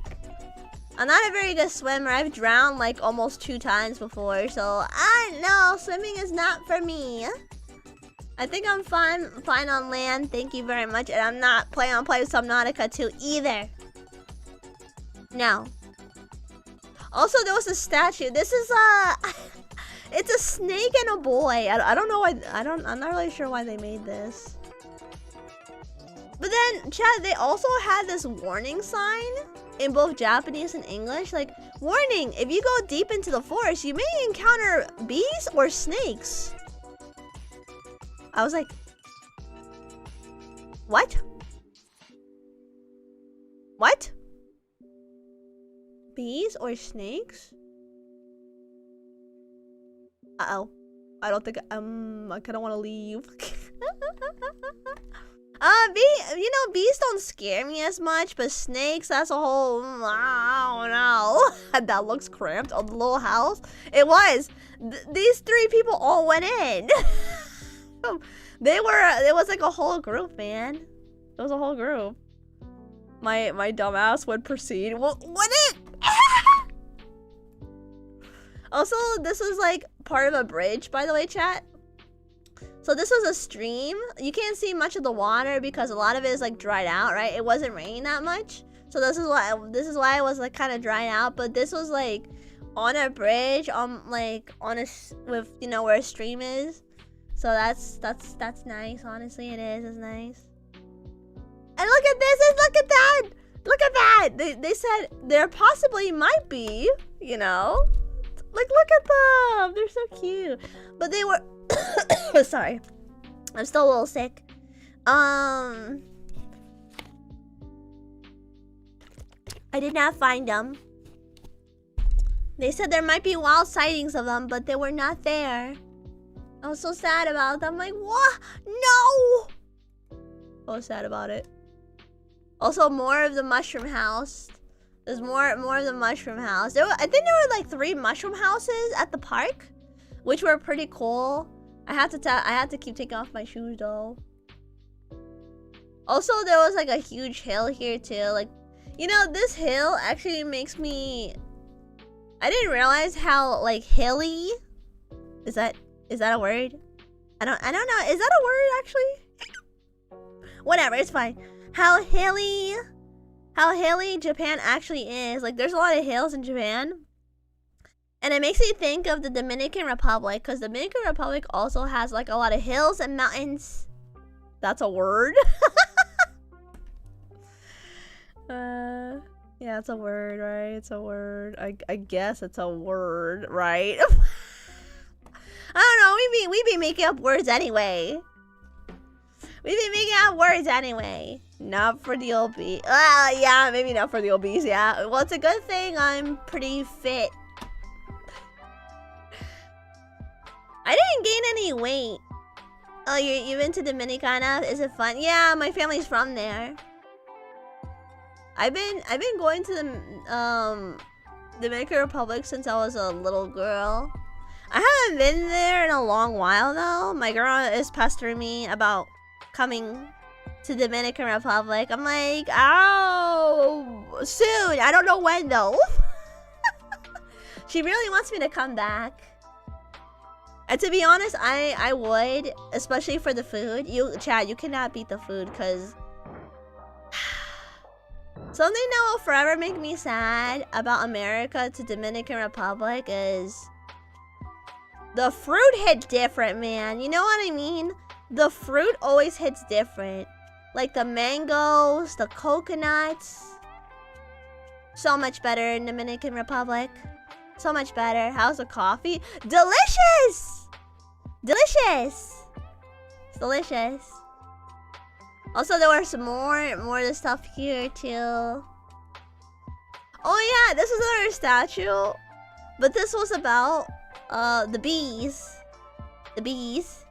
I'm not a very good swimmer. I've drowned like almost 2 times before, so I know swimming is not for me. I think I'm fine on land. Thank you very much. And I'm not planning on playing Subnautica 2 either. No. Also, there was a statue. This is it's a snake and a boy. I don't know why. I'm not really sure why they made this. But then, Chad, they also had this warning sign in both Japanese and English. Like, warning, if you go deep into the forest, you may encounter bees or snakes. I was like, what? What? Bees or snakes? Uh-oh. I don't think, I kinda wanna leave. Bees don't scare me as much, but snakes, that's a whole, I don't know. That looks cramped on the little house. It was. These 3 people all went in. It was like a whole group, man. It was a whole group. My dumbass would proceed. What it? Also, this was like part of a bridge, by the way, chat. So this was a stream. You can't see much of the water because a lot of it is like dried out, right? It wasn't raining that much. So this is why it was like kind of dried out. But this was like on a bridge, with where a stream is. So that's nice. Honestly, it is. It's nice. And look at this! And look at that! Look at that! They said there possibly might be, Like, look at them! They're so cute. But they were... Sorry. I'm still a little sick. I did not find them. They said there might be wild sightings of them, but they were not there. I was so sad about them. Like, what? No! I was sad about it. Also, more of the mushroom house. There's more of the mushroom house. I think there were like 3 mushroom houses at the park, which were pretty cool. I had to keep taking off my shoes though. Also, there was like a huge hill here too. Like, this hill actually makes me. I didn't realize how like hilly. Is that a word? I don't know. Is that a word actually? Whatever, it's fine. How hilly Japan actually is. Like, there's a lot of hills in Japan. And it makes me think of the Dominican Republic, because the Dominican Republic also has like a lot of hills and mountains. That's a word. Yeah, it's a word, right? It's a word. I guess it's a word, right? I don't know. We be making up words anyway. Not for the obese. Yeah, maybe not for the obese, yeah. Well, it's a good thing I'm pretty fit. I didn't gain any weight. Oh, you've been to Dominicana? Is it fun? Yeah, my family's from there. I've been going to the Dominican Republic since I was a little girl. I haven't been there in a long while though. My girl is pestering me about coming to Dominican Republic. I'm like, oh, soon. I don't know when though. She really wants me to come back. And to be honest, I would, especially for the food. Chad, you cannot beat the food, because something that will forever make me sad about America to Dominican Republic is the fruit hit different, man. You know what I mean? The fruit always hits different. Like the mangoes, the coconuts. So much better in Dominican Republic. So much better. How's the coffee? Delicious! Delicious! It's delicious. Also, there were some more of the stuff here too. Oh yeah, this was another statue. But this was about the bees. The bees.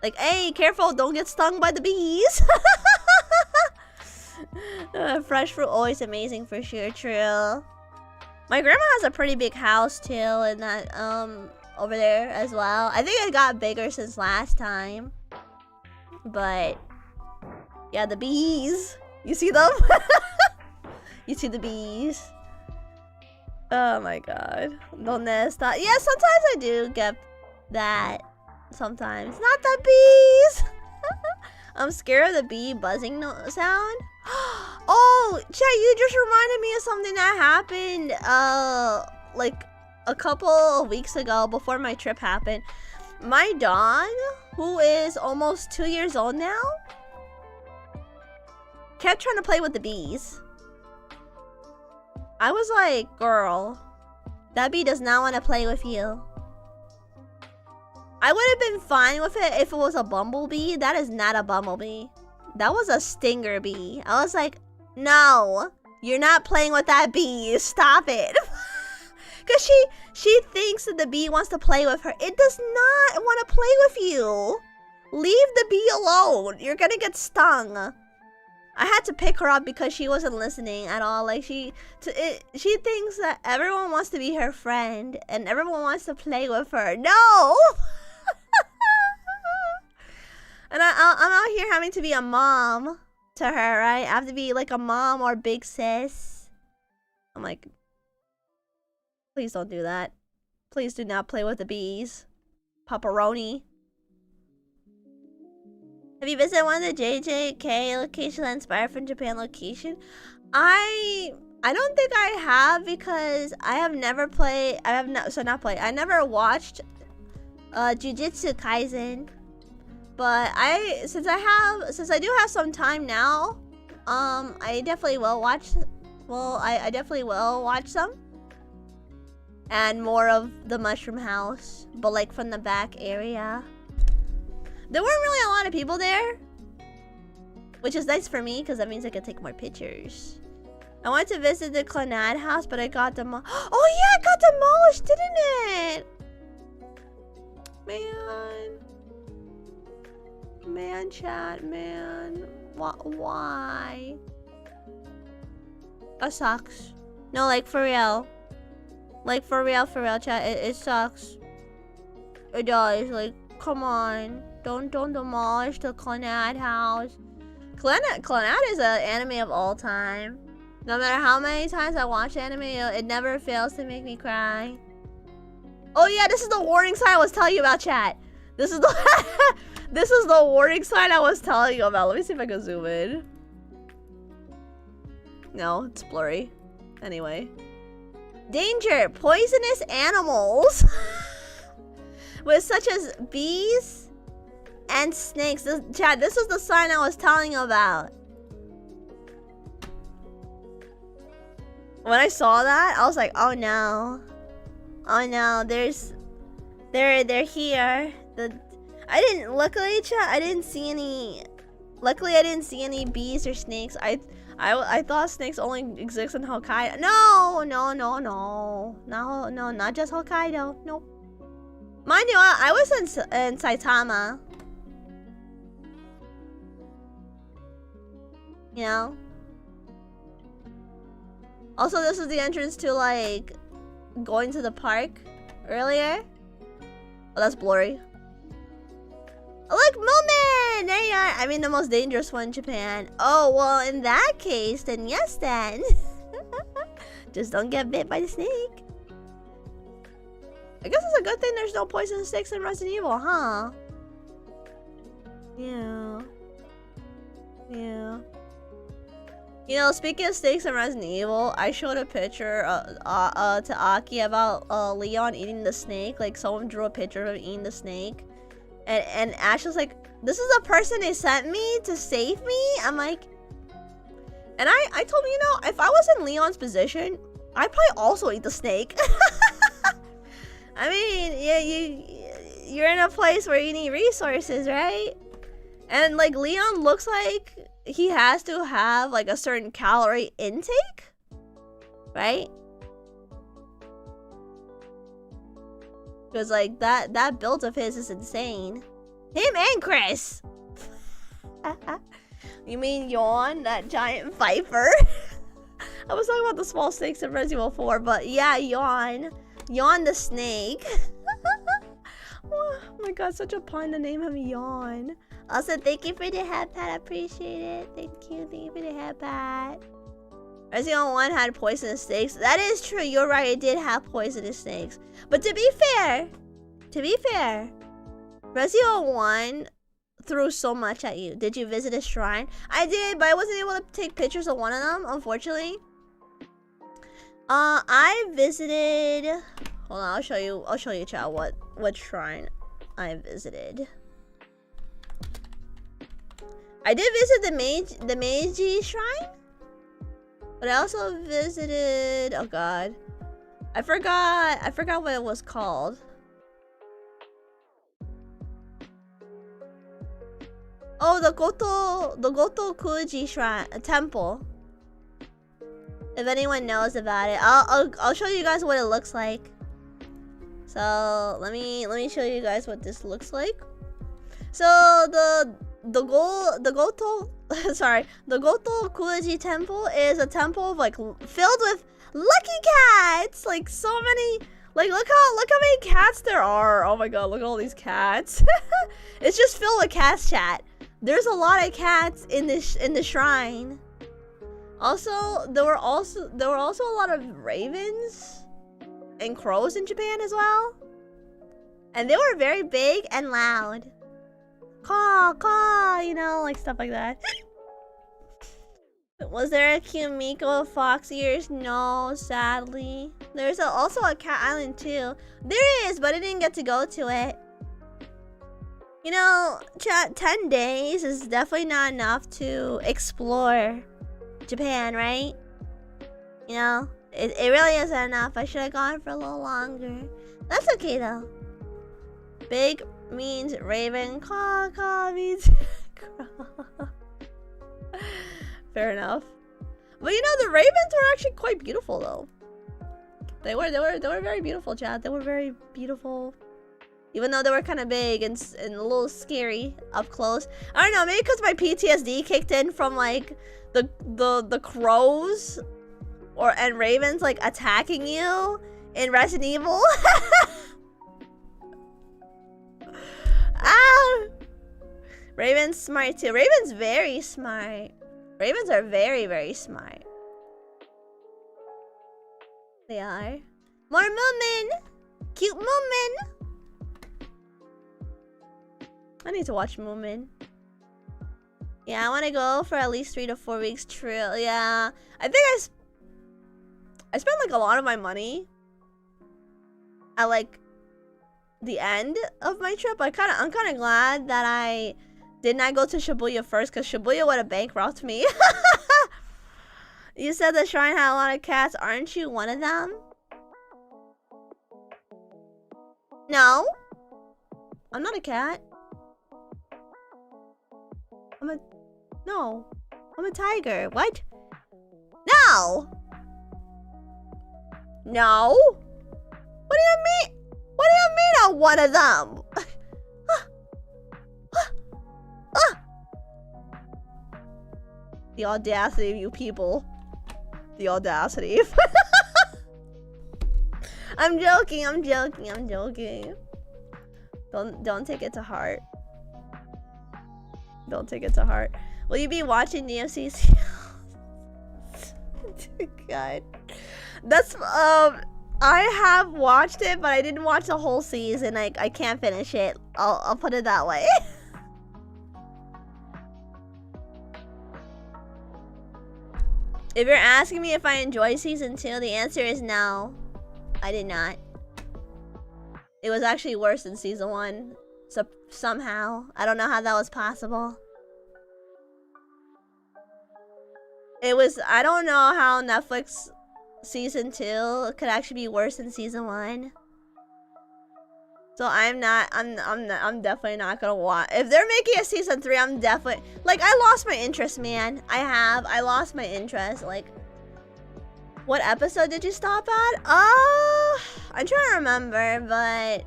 Like, hey, careful, don't get stung by the bees. Fresh fruit, always amazing for sure, true. My grandma has a pretty big house too, and that over there as well. I think it got bigger since last time. But yeah, the bees. You see them? You see the bees? Oh my god. ¿Dónde está? Yeah, sometimes I do get that. sometimes. Not the bees! I'm scared of the bee buzzing sound. Oh, chat, you just reminded me of something that happened, like a couple of weeks ago before my trip happened. My dog, who is almost 2 years old now, kept trying to play with the bees. I was like, girl, that bee does not want to play with you. I would have been fine with it if it was a bumblebee. That is not a bumblebee. That was a stinger bee. I was like, no, you're not playing with that bee. Stop it. Because she thinks that the bee wants to play with her. It does not want to play with you. Leave the bee alone. You're going to get stung. I had to pick her up because she wasn't listening at all. Like, she thinks that everyone wants to be her friend and everyone wants to play with her. No! And I'm out here having to be a mom to her, right? I have to be like a mom or big sis. I'm like, please don't do that. Please do not play with the bees. Pepperoni. Have you visited one of the JJK locations that inspired from Japan location? I don't think I have because I have never played. I never watched Jujutsu Kaisen. But since I do have some time now, I definitely will watch. Well, I definitely will watch some. And more of the Mushroom House, but like from the back area. There weren't really a lot of people there, which is nice for me because that means I can take more pictures. I wanted to visit the Clannad house, but I got demolished. Oh yeah, it got demolished, didn't it? Man, chat, man. Why? That sucks. No, like for real. Like for real, chat. It sucks. It does. Like, come on. Don't demolish the Clannad house. Clannad is an anime of all time. No matter how many times I watch anime, it never fails to make me cry. Oh yeah, this is the warning sign I was telling you about, chat. This is the this is the warning sign I was telling you about. Let me see if I can zoom in. No, it's blurry. Anyway. Danger! Poisonous animals! With such as bees and snakes. Chad, this is the sign I was telling you about. When I saw that, I was like, oh no. Oh no, they're here. Luckily, chat, I didn't see any. Luckily, I didn't see any bees or snakes. I thought snakes only exist in Hokkaido. No, not just Hokkaido. Nope. Mind you, I was in Saitama. You know? Also, this is the entrance to, like, going to the park earlier. Oh, that's blurry. Look, Moomin! There you are. I mean, the most dangerous one in Japan. Oh, well, in that case, then yes, then. Just don't get bit by the snake. I guess it's a good thing there's no poisonous snakes in Resident Evil, huh? Yeah. Yeah. You know, speaking of snakes in Resident Evil, I showed a picture to Aki about Leon eating the snake. Like, someone drew a picture of him eating the snake. And Ash was like, this is the person they sent me to save me? I'm like... And I told him, you know, if I was in Leon's position, I'd probably also eat the snake. I mean, yeah, you're in a place where you need resources, right? And, like, Leon looks like he has to have, like, a certain calorie intake, right? Because, like, that build of his is insane. Him and Chris! You mean Yawn, that giant viper? I was talking about the small snakes in Resident Evil 4, but yeah, Yawn. Yawn the snake. Oh my god, such a pun to name him Yawn. Also, thank you for the hat pat. I appreciate it. Thank you for the hat pat. Resident Evil 1 had poisonous snakes. That is true. You're right. It did have poisonous snakes. But to be fair, Resident 1 threw so much at you. Did you visit a shrine? I did, but I wasn't able to take pictures of one of them, unfortunately. I visited. Hold on, I'll show you, chat, what shrine I visited. I did visit the Meiji shrine, but I also visited. Oh God, I forgot what it was called. Oh, the Goto Kuji shrine, a temple. If anyone knows about it, I'll show you guys what it looks like. So let me show you guys what this looks like. So the Goto Kuji temple is a temple of, like, filled with lucky cats. Like, so many. Like, look how many cats there are. Oh my God, look at all these cats. It's just filled with cats, chat. There's a lot of cats in the shrine. Also, there were also a lot of ravens and crows in Japan as well. And they were very big and loud. Caw, caw, you know, like stuff like that. Was there a Kumiko with fox ears? No, sadly. There's also a cat island too. There is, but I didn't get to go to it. You know, chat, 10 days is definitely not enough to explore Japan, right? You know, it really isn't enough. I should have gone for a little longer. That's okay though. Big means raven, caw, caw means crow. Fair enough. But you know, the ravens were actually quite beautiful though. They were very beautiful, chat. They were very beautiful. Even though they were kind of big and a little scary up close. I don't know, maybe because my PTSD kicked in from, like, the crows and ravens, like, attacking you in Resident Evil. Ah! Raven's smart too. Raven's very smart. Ravens are very, very smart. They are. More Moomin! Cute Moomin! I need to watch Moomin. Yeah, I want to go for at least 3 to 4 weeks trip. Yeah, I think I spent, like, a lot of my money at, like, the end of my trip. I'm kind of glad that I did not go to Shibuya first, because Shibuya would have bankrupted me. You said the shrine had a lot of cats. Aren't you one of them? No, I'm not a cat. I'm a tiger. What? No! No? What do you mean? What do you mean I'm one of them? The audacity of you people. The audacity. I'm joking. Don't take it to heart. Don't take it to heart. Will you be watching DMCC? God. That's I have watched it, but I didn't watch the whole season. I can't finish it. I'll put it that way. If you're asking me if I enjoyed season 2, the answer is no. I did not. It was actually worse than season 1. So somehow. I don't know how that was possible. I don't know how Netflix season 2 could actually be worse than season 1. So I'm definitely not gonna watch. If they're making a season 3, I'm definitely, like, I lost my interest, man. I lost my interest. Like, what episode did you stop at? I'm trying to remember, but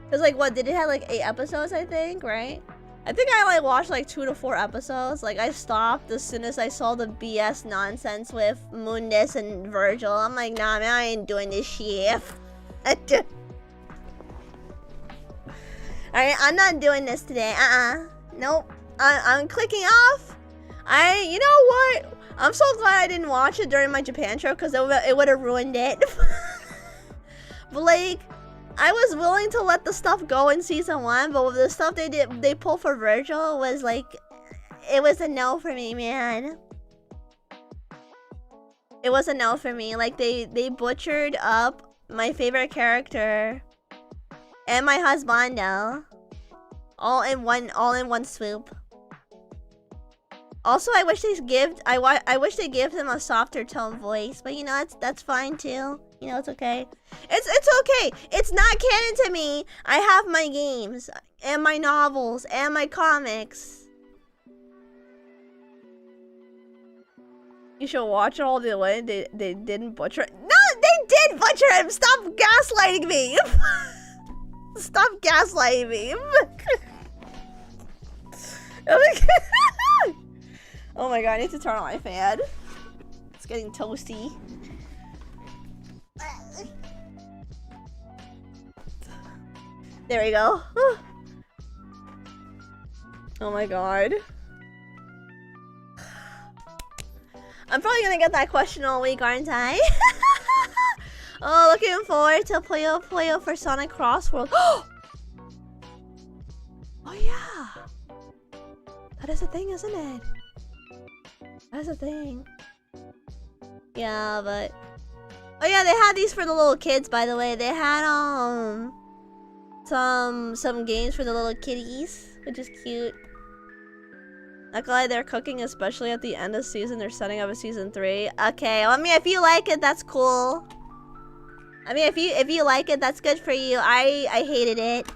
because, like, what did it have, like 8 episodes, I think, right? I think I, like, watched like 2 to 4 episodes. Like, I stopped as soon as I saw the BS nonsense with Mundus and Virgil. I'm like, nah, man, I ain't doing this shit. Alright, I'm not doing this today. Nope. I'm clicking off. You know what? I'm so glad I didn't watch it during my Japan trip, because it would have ruined it. But, like, I was willing to let the stuff go in season 1, but the stuff they pulled for Virgil was like, it was a no for me, man. It was a no for me. Like they butchered up my favorite character and my husbando all in one swoop. Also, I wish they give him a softer tone voice, but you know that's fine too. You know, it's okay. It's okay. It's not canon to me. I have my games and my novels and my comics. You should watch it all the way. They didn't butcher it. No, they did butcher him. Stop gaslighting me. Stop gaslighting me. Oh my god, I need to turn on my fan. It's getting toasty. There we go. Oh my god. I'm probably gonna get that question all week, aren't I? Oh, looking forward to Puyo for Sonic Crossworld. Oh yeah. That is a thing, isn't it? That's a thing. Yeah, but oh yeah, they had these for the little kids, by the way. They had some games for the little kitties, which is cute. Not gonna lie, they're cooking, especially at the end of season. They're setting up a season 3. Okay, well, I mean, if you like it, that's cool. I mean, if you like it, that's good for you. I hated it.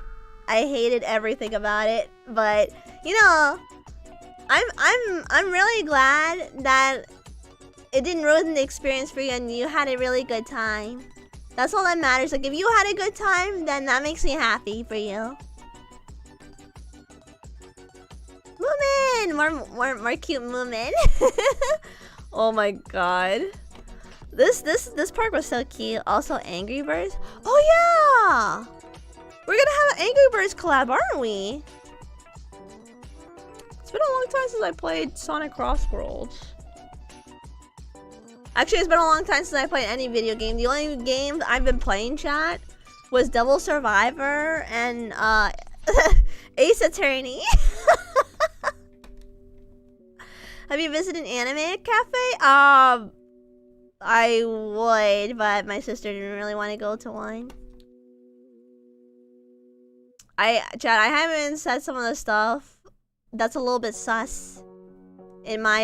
I hated everything about it. But you know, I'm really glad that it didn't ruin the experience for you and you had a really good time. That's all that matters. Like, if you had a good time, then that makes me happy for you. Moomin! More cute Moomin. Oh my god. This park was so cute. Also, Angry Birds. Oh yeah! We're gonna have an Angry Birds collab, aren't we? It's been a long time since I played Sonic Crossworld. Actually, it's been a long time since I played any video game. The only game I've been playing, chat, was Devil Survivor and Ace Attorney. Have you visited an anime cafe? I would, but my sister didn't really want to go to one. Chad, I haven't said some of the stuff that's a little bit sus in my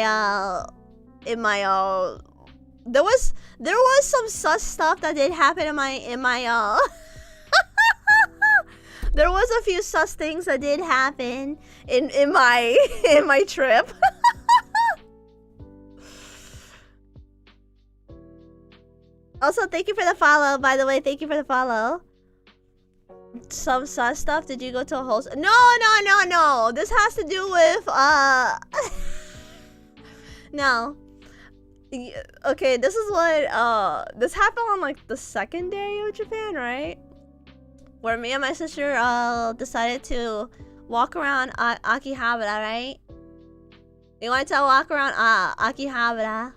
there was some sus stuff that did happen in my there was a few sus things that did happen in my trip. Also, thank you for the follow, by the way. Thank you for the follow. Some sus stuff. Did you go to a host? No. This has to do with no. Okay, this is what this happened on like the second day of Japan, right? Where me and my sister decided to walk around Akihabara, right? We wanted to walk around Akihabara.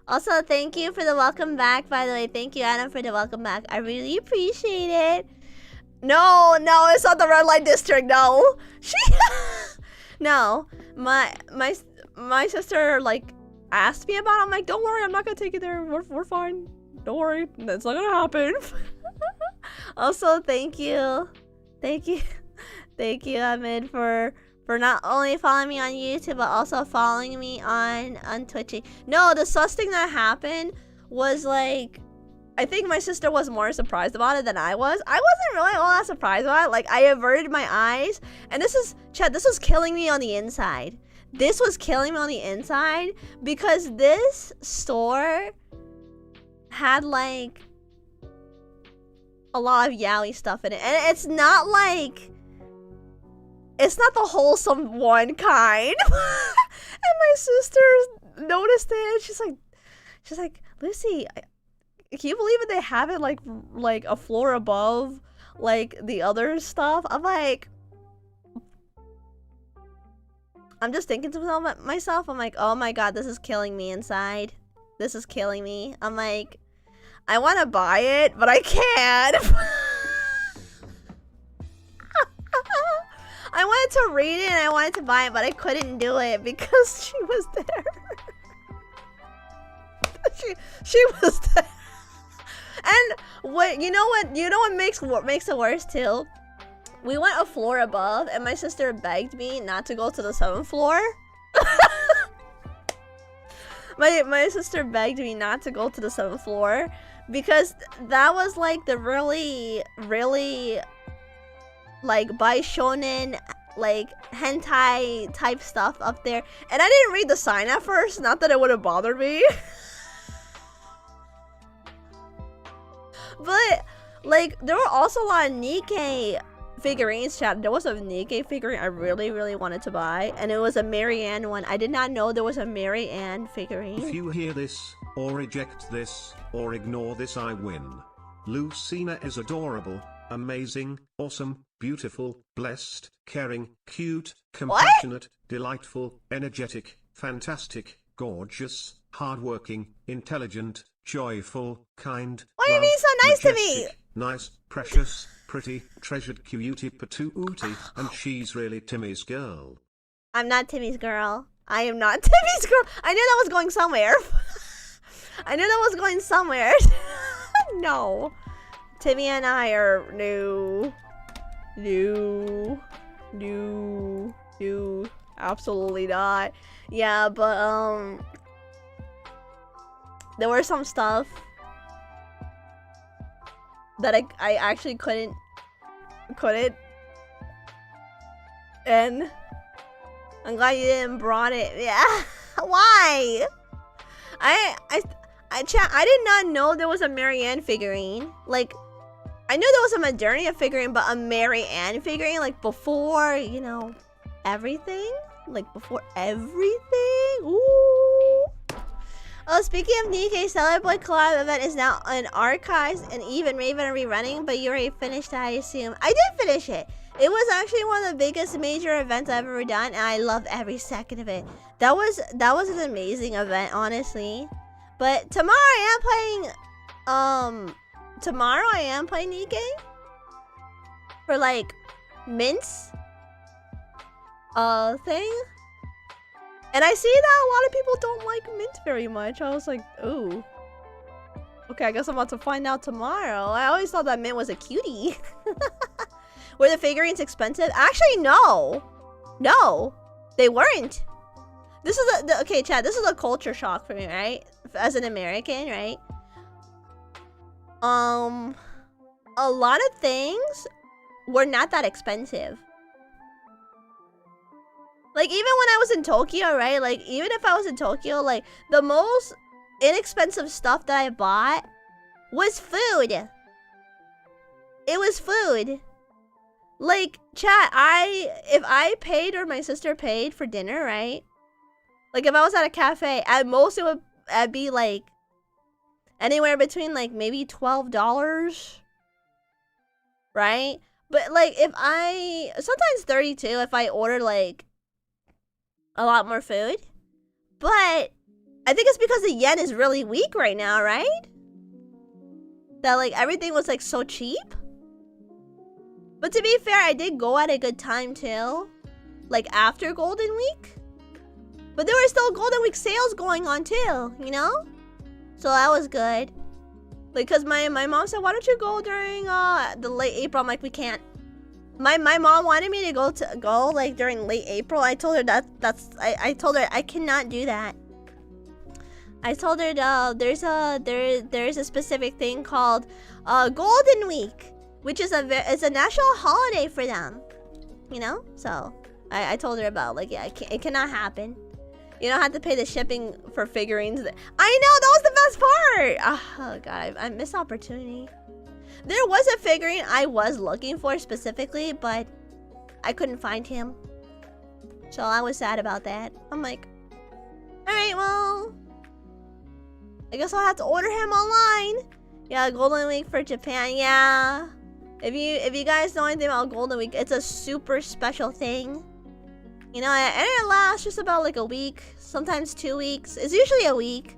Also, thank you for the welcome back, by the way. Thank you, Adam, for the welcome back. I really appreciate it. No, it's not the red light district. No, no. My sister like asked me about it. I'm like, don't worry, I'm not gonna take you there. We're fine. Don't worry, that's not gonna happen. Also, thank you, Ahmed, for not only following me on YouTube but also following me on Twitch. No, the sus thing that happened was like, I think my sister was more surprised about it than I was. I wasn't really all that surprised about it. Like, I averted my eyes, and this was killing me on the inside. This was killing me on the inside because this store had like a lot of yaoi stuff in it, and it's not like, it's not the wholesome one kind. And my sister noticed it. She's like, Lucy, can you believe it? They have it like a floor above like the other stuff. I'm like, I'm just thinking to myself, I'm like, oh my god, this is killing me inside. This is killing me. I'm like, I want to buy it, but I can't. wanted to read it and I wanted to buy it, but I couldn't do it because she was there. she was there. And what makes it worse too? We went a floor above and my sister begged me not to go to the 7th floor. My sister begged me not to go to the 7th floor because that was like the really like by shonen like hentai type stuff up there, and I didn't read the sign at first, not that it would have bothered me. But like there were also a lot of Nikkei figurines, chat. There was a Nikkei figurine I really wanted to buy, and it was a Marianne one. I did not know there was a Marianne figurine. If you hear this, or reject this, or ignore this, I win. Lucina is adorable, amazing, awesome, beautiful, blessed, caring, cute, compassionate, delightful, energetic, fantastic, gorgeous, hardworking, intelligent, joyful, kind. Why are you being so nice to me? Nice, precious, pretty, treasured, cutie, patootie, and she's really Timmy's girl. I'm not Timmy's girl. I am not Timmy's girl. I knew that was going somewhere. I knew that was going somewhere. No. Timmy and I are no. Absolutely not. Yeah, but there were some stuff that I actually couldn't, and I'm glad you didn't brought it. Yeah. Why? I did not know there was a Marianne figurine. Like, I knew there was a Modernia figurine, but a Marianne figurine, like, before, you know, everything? Like, before everything? Ooh. Oh, speaking of Nikkei, Stellar Boy collab event is now in archives, and even Raven are rerunning, but you already finished it, I assume. I did finish it. It was actually one of the biggest major events I've ever done, and I loved every second of it. That was an amazing event, honestly. But tomorrow I am playing Nikkei for like Mint's thing. And I see that a lot of people don't like Mint very much. I was like, ooh. Okay, I guess I'm about to find out tomorrow. I always thought that Mint was a cutie. Were the figurines expensive? Actually, no. No, they weren't. This is okay, Chad, this is a culture shock for me, right? As an American, right? A lot of things were not that expensive. Like, even when I was in Tokyo, right? Like, even if I was in Tokyo, like, the most inexpensive stuff that I bought was food. It was food. Like, chat, if I paid or my sister paid for dinner, right? Like, if I was at a cafe, at most I'd be, like, anywhere between, like, maybe $12, right? But, like, sometimes 32 if I order, like, a lot more food. But I think it's because the yen is really weak right now, right? That, like, everything was, like, so cheap. But to be fair, I did go at a good time, too. Like, after Golden Week. But there were still Golden Week sales going on, too, you know? So that was good. Like, because my mom said, why don't you go during the late April? I'm like, we can't. My mom wanted me to go like during late April. I told her I told her I cannot do that. I told her there's a specific thing called Golden Week, which is it's a national holiday for them, you know. So I told her about, like, yeah, it cannot happen. You don't have to pay the shipping for figurines. I know, that was the best part. Oh god, I missed opportunity. There was a figurine I was looking for specifically, but I couldn't find him. So I was sad about that. I'm like, alright, well, I guess I'll have to order him online. Yeah, Golden Week for Japan, yeah. If you guys know anything about Golden Week, it's a super special thing. You know, and it lasts just about like a week, sometimes 2 weeks. It's usually a week,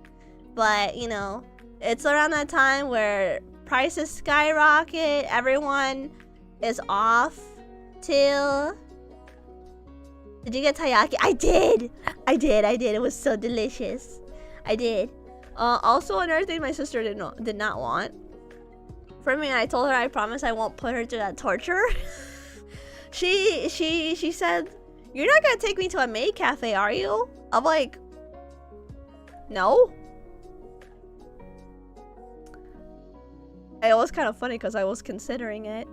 but you know, it's around that time where prices skyrocket, everyone is off till Did you get taiyaki? I did. It was so delicious. I did. Also, another thing my sister did not want. For me, I told her I promise I won't put her through that torture. she said, "You're not gonna take me to a maid cafe, are you?" I'm like, "No." It was kind of funny because I was considering it.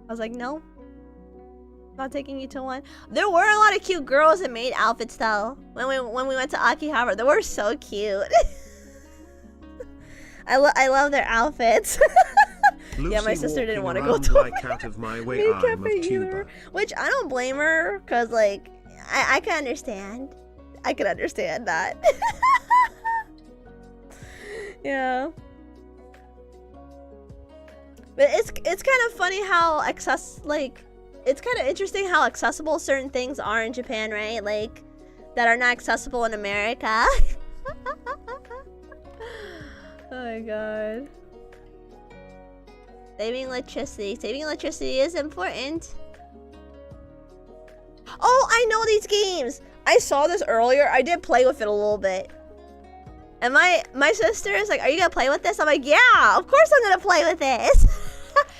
I was like, "No, not taking you to one." There were a lot of cute girls in maid outfits though. When we went to Akihabara, they were so cute. I love their outfits. Luci yeah, my sister didn't want to go around to like out of my way. maid I'm cafe a either. vtuber. Which I don't blame her, cause like I can understand. I can understand that. yeah. But it's kind of funny how it's kind of interesting how accessible certain things are in Japan, right? Like that are not accessible in America. Oh my god. Saving electricity. Saving electricity is important. Oh, I know these games. I saw this earlier. I did play with it a little bit. And my sister is like, "Are you gonna play with this?" I'm like, "Yeah, of course I'm gonna play with this."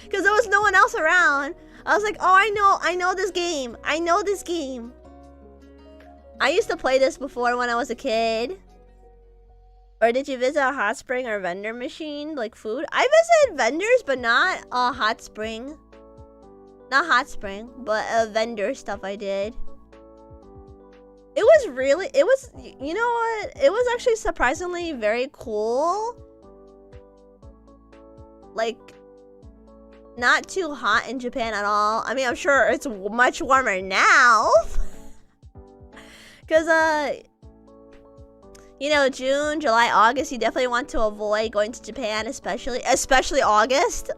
Because there was no one else around. I was like, "Oh, I know this game. I know this game." I used to play this before when I was a kid. Or did you visit a hot spring or vendor machine, like food? I visited vendors, but not a hot spring. Not hot spring, but vendor stuff I did. You know what? It was actually surprisingly very cool. Like, not too hot in Japan at all. I mean, I'm sure it's much warmer now. Because, you know, June, July, August, you definitely want to avoid going to Japan, especially August.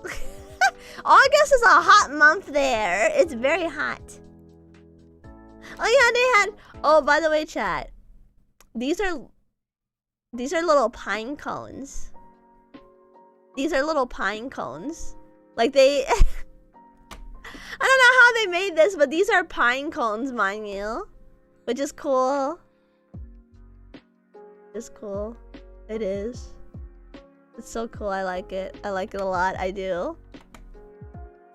August is a hot month there. It's very hot. Oh yeah, they had. Oh, by the way, chat. These are little pine cones. These are little pine cones. Like they. I don't know how they made this, but these are pine cones, mind you, which is cool. It's cool. It is. It's so cool. I like it. I like it a lot. I do.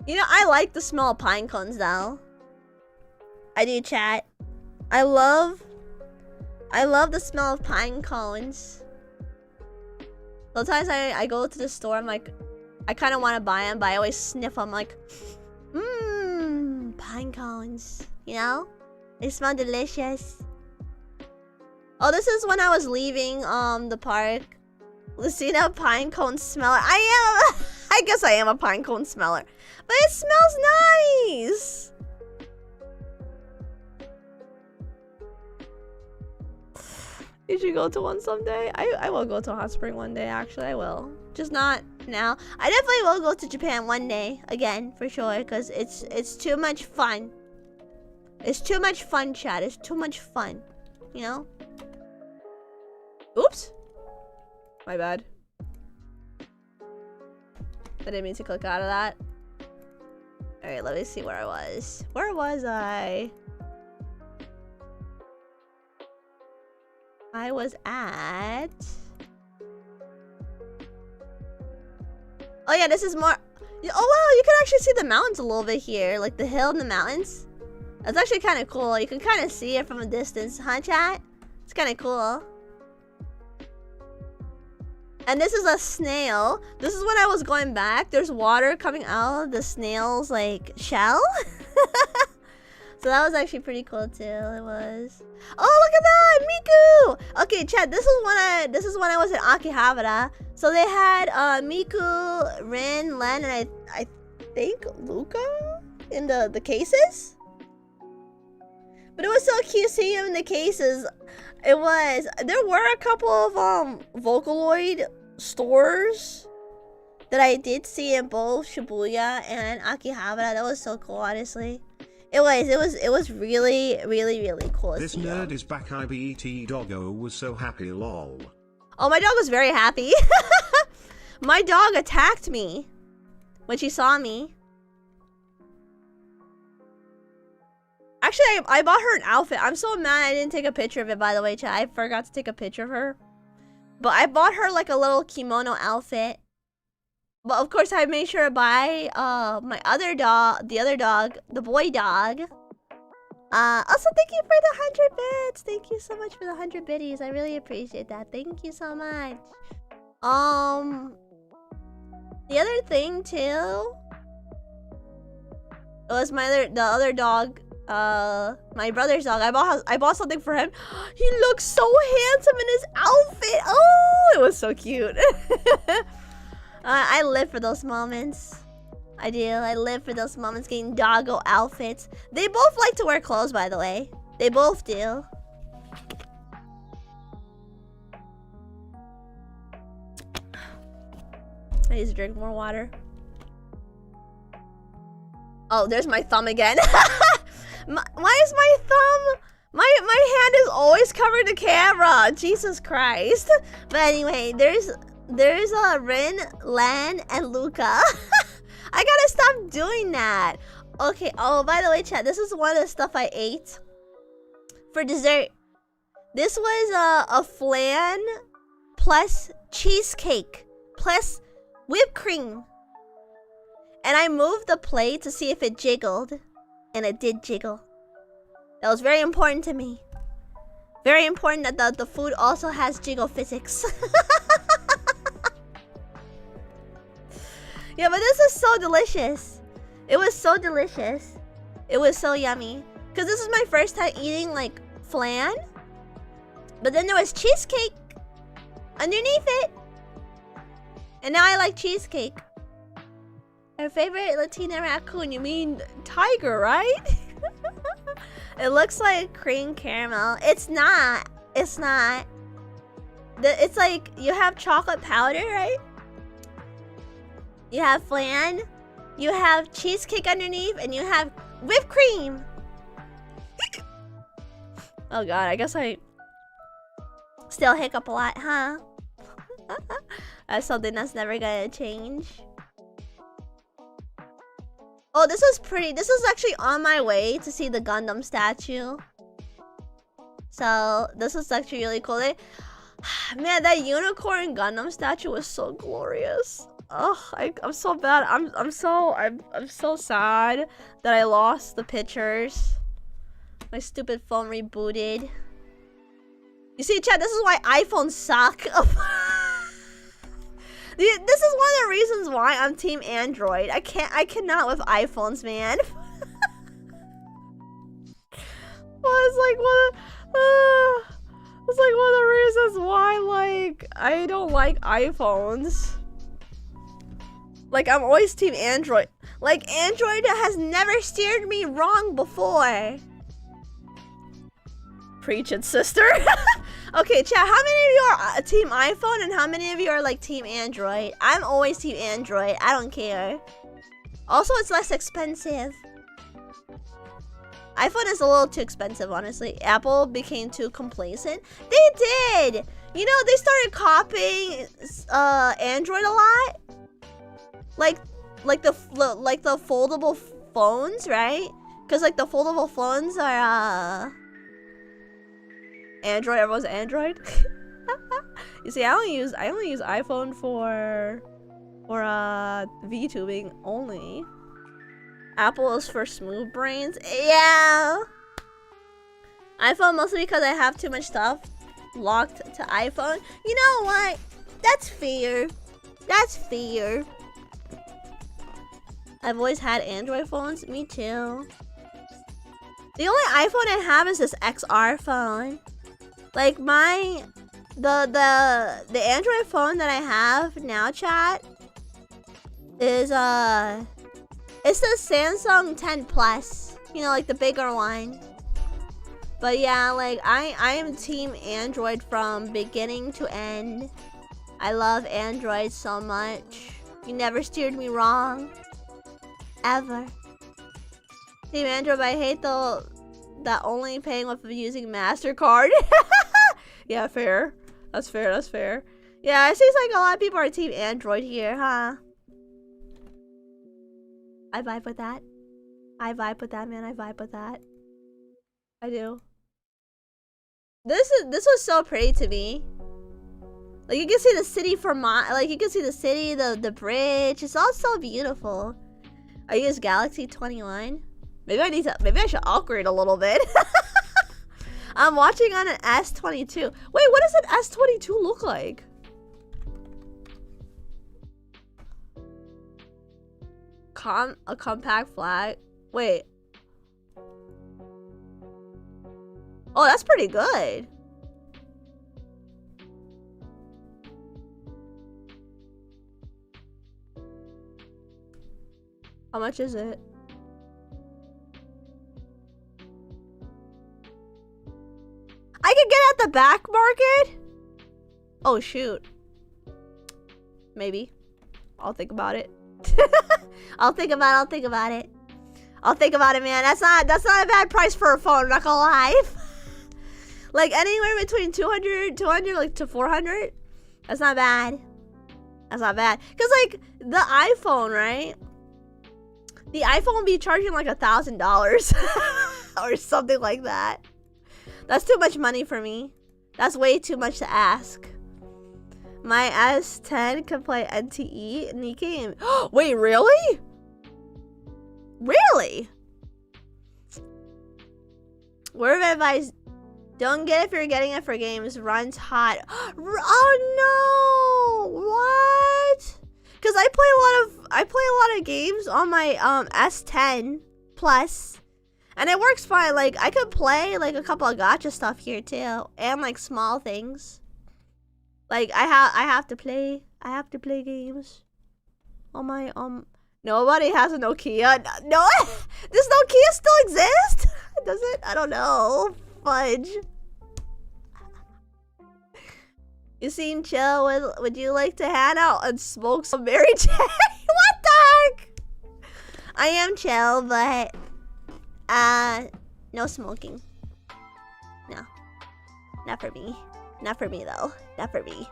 You know, I like the smell of pine cones though. I do, chat. I love the smell of pine cones. Sometimes I go to the store, I'm like, I kind of want to buy them, but I always sniff them like, pine cones. You know? They smell delicious. Oh, this is when I was leaving the park. Lucina, pine cone smeller. I guess I am a pine cone smeller. But it smells nice. You should go to one someday. I will go to a hot spring one day, actually. I will. Just not now. I definitely will go to Japan one day. Again, for sure. Because it's too much fun. It's too much fun, chat. It's too much fun. You know? Oops. My bad. I didn't mean to click out of that. Alright, let me see where I was. Where was I? I was at... Oh yeah, this is more... Oh wow, you can actually see the mountains a little bit here. Like the hill and the mountains. That's actually kind of cool. You can kind of see it from a distance, huh, chat? It's kind of cool. And this is a snail. This is when I was going back. There's water coming out of the snail's like shell. So that was actually pretty cool too. It was. Oh, look at that, Miku. Okay, chat. This is when I was in Akihabara. So they had Miku, Rin, Len, and I think Luca in the cases. But it was so cute seeing him in the cases. It was. There were a couple of Vocaloid stores that I did see in both Shibuya and Akihabara. That was so cool, honestly. It was really, really, really cool. This nerd is back. IBET doggo was so happy, lol. Oh, my dog was very happy. My dog attacked me when she saw me. Actually, I bought her an outfit. I'm so mad I didn't take a picture of it, by the way, chat. I forgot to take a picture of her. But I bought her like a little kimono outfit. But of course, I made sure to buy my other dog, the boy dog. Also, thank you for the 100 bits. Thank you so much for the 100 biddies. I really appreciate that. Thank you so much. The other thing too was the other dog, my brother's dog. I bought something for him. He looks so handsome in his outfit. Oh, it was so cute. I live for those moments. I do. I live for those moments getting doggo outfits. They both like to wear clothes, by the way. They both do. I need to drink more water. Oh, there's my thumb again. Why is my thumb? My hand is always covering the camera. Jesus Christ. But anyway, there's Rin, Lan, and Luca. I gotta stop doing that. Okay. Oh, by the way, chat. This is one of the stuff I ate for dessert. This was a flan plus cheesecake plus whipped cream. And I moved the plate to see if it jiggled. And it did jiggle. That was very important to me. Very important that the food also has jiggle physics. Yeah, but this is so delicious. It was so delicious. It was so yummy. Because this is my first time eating, like, flan. But then there was cheesecake underneath it. And now I like cheesecake. Our favorite Latina raccoon. You mean tiger, right? It looks like cream caramel. It's not. It's not. It's like you have chocolate powder, right? You have flan. You have cheesecake underneath. And you have whipped cream. Oh god, I guess I still hiccup a lot, huh? That's something that's never gonna change. Oh, this is pretty. This is actually on my way to see the Gundam statue. So, this is actually really cool. Man, that unicorn Gundam statue was so glorious. Oh, I'm so bad. I'm so sad that I lost the pictures. My stupid phone rebooted. You see, chat, this is why iPhones suck. This is one of the reasons why I'm team Android. I cannot with iPhones, man. Well, it's like one of the reasons why, like, I don't like iPhones. Like, I'm always team Android. Like, Android has never steered me wrong before. Preach it, sister. Okay, chat, how many of you are team iPhone and how many of you are, like, team Android? I'm always team Android. I don't care. Also, it's less expensive. iPhone is a little too expensive, honestly. Apple became too complacent. They did! You know, they started copying Android a lot. Like the foldable phones, right? Because like the foldable phones are Android. Everyone's Android. You see, I only use iPhone for VTubing only. Apple is for smooth brains. Yeah. iPhone mostly because I have too much stuff locked to iPhone. You know what? That's fair. That's fair. I've always had Android phones. Me too. The only iPhone I have is this XR phone. Like the Android phone that I have now, chat, is it's the Samsung 10 Plus. You know, like the bigger one. But yeah, like I am team Android from beginning to end. I love Android so much. You never steered me wrong. Ever. Team Android, but I hate that only paying with using MasterCard. Yeah, fair. That's fair, that's fair. Yeah, it seems like a lot of people are team Android here, huh? I vibe with that. I vibe with that, man. I vibe with that. I do. This was so pretty to me. Like you can see the city from you can see the city, the bridge. It's all so beautiful. I use Galaxy 21. Maybe I should upgrade a little bit. I'm watching on an S22. Wait, what does an S22 look like? A compact flag. Wait. Oh, that's pretty good. How much is it? I could get at the back market? Oh, shoot. Maybe. I'll think about it. I'll think about it. I'll think about it, man. That's not a bad price for a phone, I'm not gonna lie. Like anywhere between 200 like to 400. That's not bad. That's not bad. Cause like the iPhone, right? The iPhone will be charging like $1,000 or something like that. That's too much money for me. That's way too much to ask. My S10 can play NTE in the game. Wait, really? Really? Word of advice: don't get it if you're getting it for games. Runs hot. Oh no! What? Because I play a lot of games on my S10 Plus, and it works fine. Like I could play like a couple of gacha stuff here too, and like small things. Like I have to play games on my Nobody has a Nokia. No, does Nokia still exist? Does it? I don't know. Fudge. You seem chill. Would you like to hang out and smoke some Mary Jane? What the heck? I am chill, but no smoking. No, not for me. Not for me though. Not for me.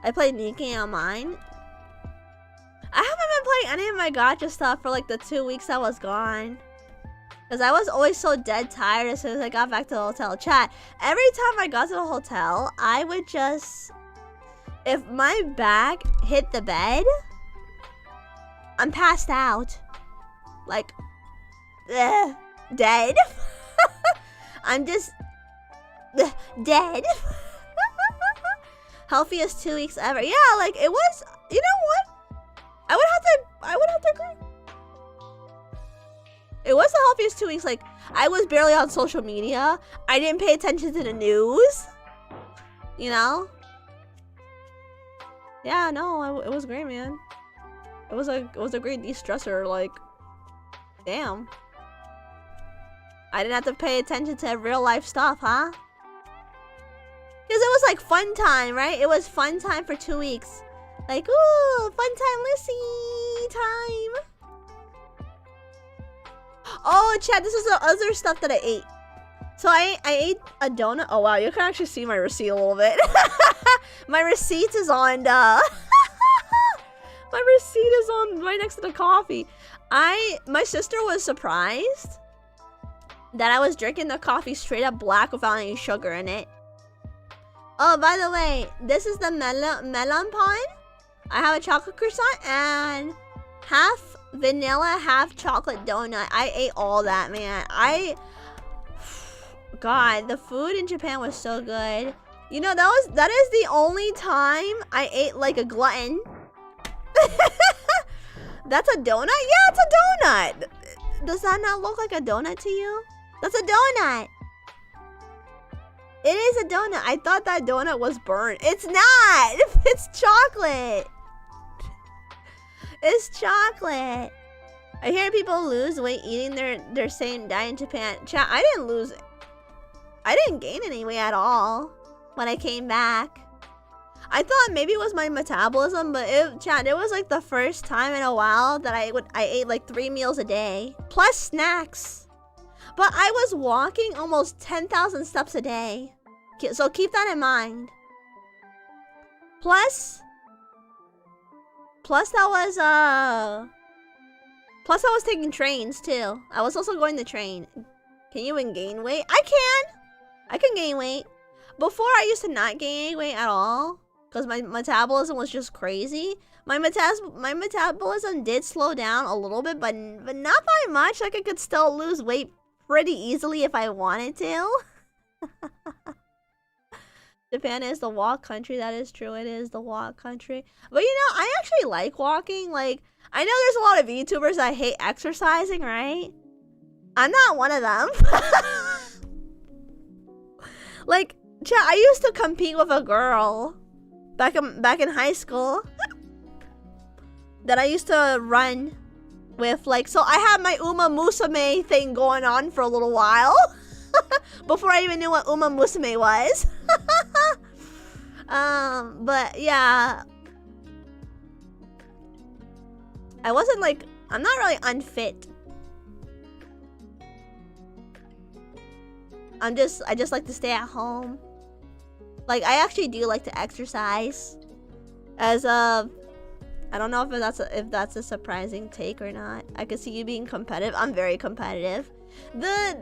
I played Nikki on mine. I haven't been playing any of my gacha stuff for like the 2 weeks I was gone. Because I was always so dead tired as soon as I got back to the hotel. Chat, every time I got to the hotel, I would just... If my back hit the bed, I'm passed out. Like, dead. I'm just... dead. Healthiest 2 weeks ever. Yeah, like, it was... You know what? I would have to agree. It was the healthiest 2 weeks. Like, I was barely on social media. I didn't pay attention to the news. You know? Yeah, no, it was great, man. It was a great de-stressor. Like, damn. I didn't have to pay attention to real life stuff, huh? Because it was like fun time, right? It was fun time for 2 weeks. Like, ooh, fun time, Lucy time. Oh, chat, this is the other stuff that I ate. So I ate a donut. Oh, wow, you can actually see my receipt a little bit. My receipt is on, my receipt is on right next to the coffee. My sister was surprised that I was drinking the coffee straight up black without any sugar in it. Oh, by the way, this is the melon pie. I have a chocolate croissant and half vanilla, half chocolate donut. I ate all that, man. God, the food in Japan was so good. You know, that is the only time I ate like a glutton. That's a donut? Yeah, it's a donut. Does that not look like a donut to you? That's a donut. It is a donut. I thought that donut was burnt. It's not. It's chocolate. It's chocolate. I hear people lose weight eating their same diet in Japan. Chat, I didn't gain any weight at all when I came back. I thought maybe it was my metabolism, but it was like the first time in a while that I ate like 3 meals a day plus snacks. But I was walking almost 10,000 steps a day. So keep that in mind. Plus I was taking trains too. I was also going to train. Can you even gain weight? I can! I can gain weight. Before, I used to not gain any weight at all. Because my metabolism was just crazy. My metabolism did slow down a little bit, but not by much. Like, I could still lose weight pretty easily if I wanted to. Japan is the walk country. That is true. It is the walk country. But you know, I actually like walking. Like, I know there's a lot of VTubers that hate exercising, right? I'm not one of them. Like, chat, I used to compete with a girl back in high school that I used to run with. Like, so I had my Uma Musume thing going on for a little while before I even knew what Uma Musume was. But yeah, I wasn't like, I'm not really unfit. I just like to stay at home. Like, I actually do like to exercise. As I don't know if that's a surprising take or not. I could see you being competitive. I'm very competitive. The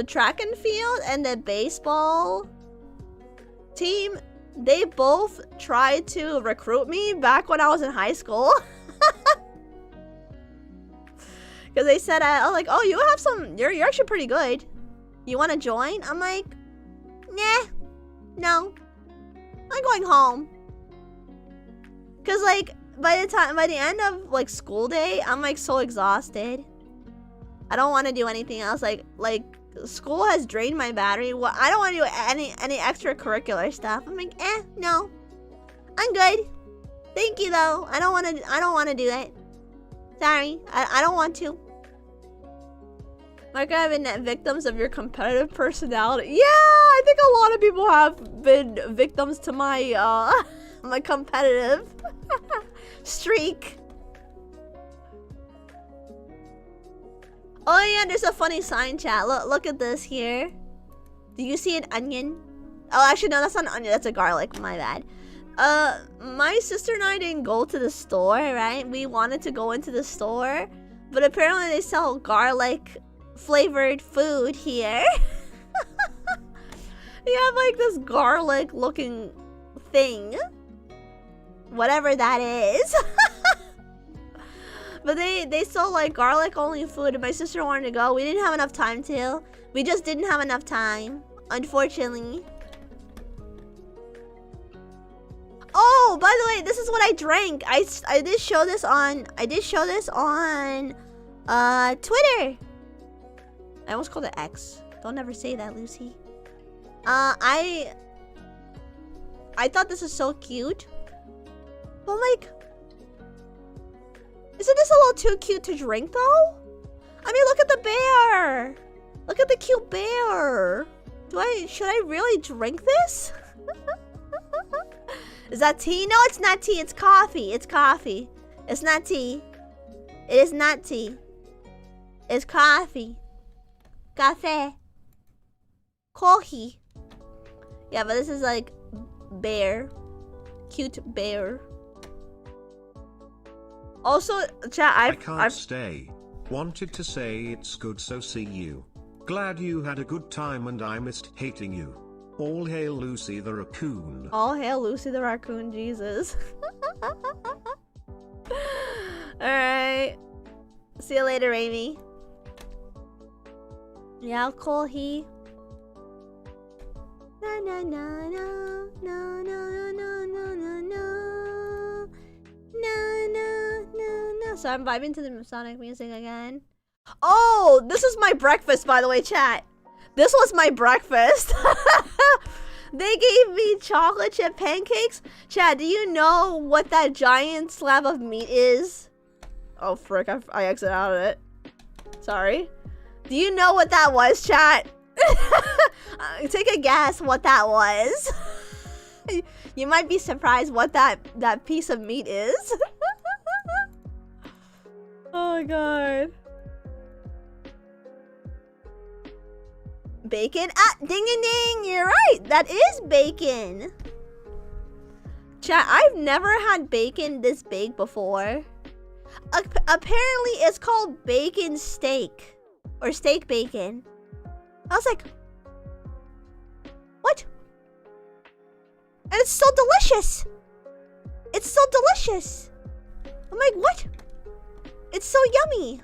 track and field and the baseball team, they both tried to recruit me back when I was in high school. Because they said, I was like, oh, you have some, you're actually pretty good. You want to join? I'm like, nah, no, I'm going home. Because like, by the end of like school day, I'm like so exhausted. I don't want to do anything else. Like school has drained my battery. Well, I don't want to do any extracurricular stuff. I'm like, no, I'm good. Thank you though. I don't want to do it. Sorry, I don't want to. Like, I've been victims of your competitive personality. Yeah, I think a lot of people have been victims to my my competitive streak. Oh yeah, there's a funny sign, chat. Look at this here. Do you see an onion? Oh, actually no, that's not an onion. That's a garlic. My bad. My sister and I didn't go to the store, right? We wanted to go into the store, but apparently they sell garlic flavored food here. You have like this garlic looking thing, whatever that is. But they sell like garlic only food, and my sister wanted to go. We didn't have enough time to. We just didn't have enough time, unfortunately. Oh, by the way, this is what I drank. I did show this on Twitter. I almost called it X. Don't ever say that, Lucy. I thought this is so cute. But like, isn't this a little too cute to drink though? I mean, look at the bear. Look at the cute bear. Should I really drink this? Is that tea? No, it's not tea. It's coffee. It's coffee. It's not tea. It is not tea. It's coffee. Cafe. Coffee. Yeah, but this is like bear. Cute bear. Also, chat, I can't stay. Wanted to say it's good, so see you. Glad you had a good time and I missed hating you. All hail Lucy the raccoon. All hail Lucy the raccoon, Jesus. Alright. See you later, Amy. Yeah, I'll call he. Na na na na na na na na na na na na na. So I'm vibing to the Sonic music again. Oh, this is my breakfast, by the way, chat. This was my breakfast. They gave me chocolate chip pancakes. Chad, do you know what that giant slab of meat is? Oh, frick, I exited out of it. Sorry. Do you know what that was, chat? Take a guess what that was. You might be surprised what that piece of meat is. Oh my god. Bacon? Ah, ding ding ding! You're right! That is bacon! Chat, I've never had bacon this big before. Apparently, it's called bacon steak. or steak bacon. I was like, what? And it's so delicious. It's so delicious. I'm like, what? It's so yummy.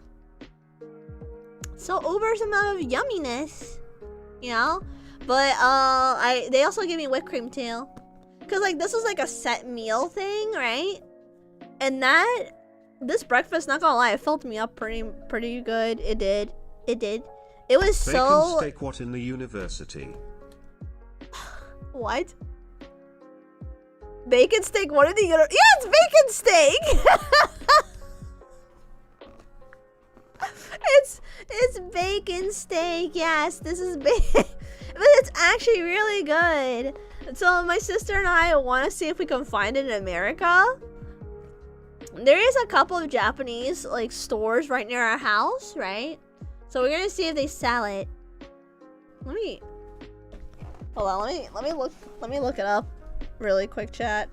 So uber's amount of yumminess, you know? But they also give me whipped cream too. Cause like this was like a set meal thing, right? And this breakfast, not gonna lie, it filled me up pretty good. It did. It was so. Bacon steak what in the university? What? Bacon steak what in the university? Yeah, it's bacon steak. It's bacon steak. Yes, this is bacon. But it's actually really good. So my sister and I want to see if we can find it in America. There is a couple of Japanese like stores right near our house, right? So we're gonna see if they sell it. Hold on, let me look it up really quick, chat.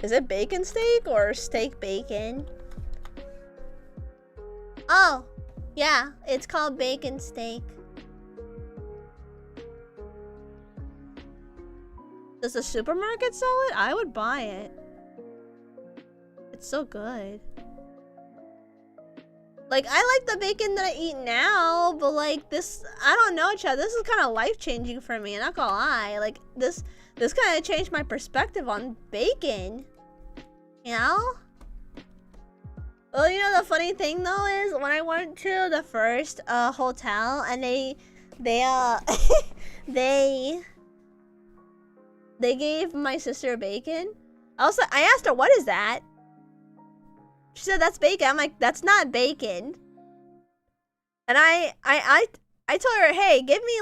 Is it bacon steak or steak bacon? Oh, yeah, it's called bacon steak. Does the supermarket sell it? I would buy it. It's so good. Like, I like the bacon that I eat now, but like this, I don't know, Chad. This is kind of life-changing for me, not gonna lie. Like, this kind of changed my perspective on bacon. You know? Well, you know the funny thing though is when I went to the first hotel and they gave my sister bacon. I asked her, what is that? She said, that's bacon. I'm like, that's not bacon. And I told her, hey, give me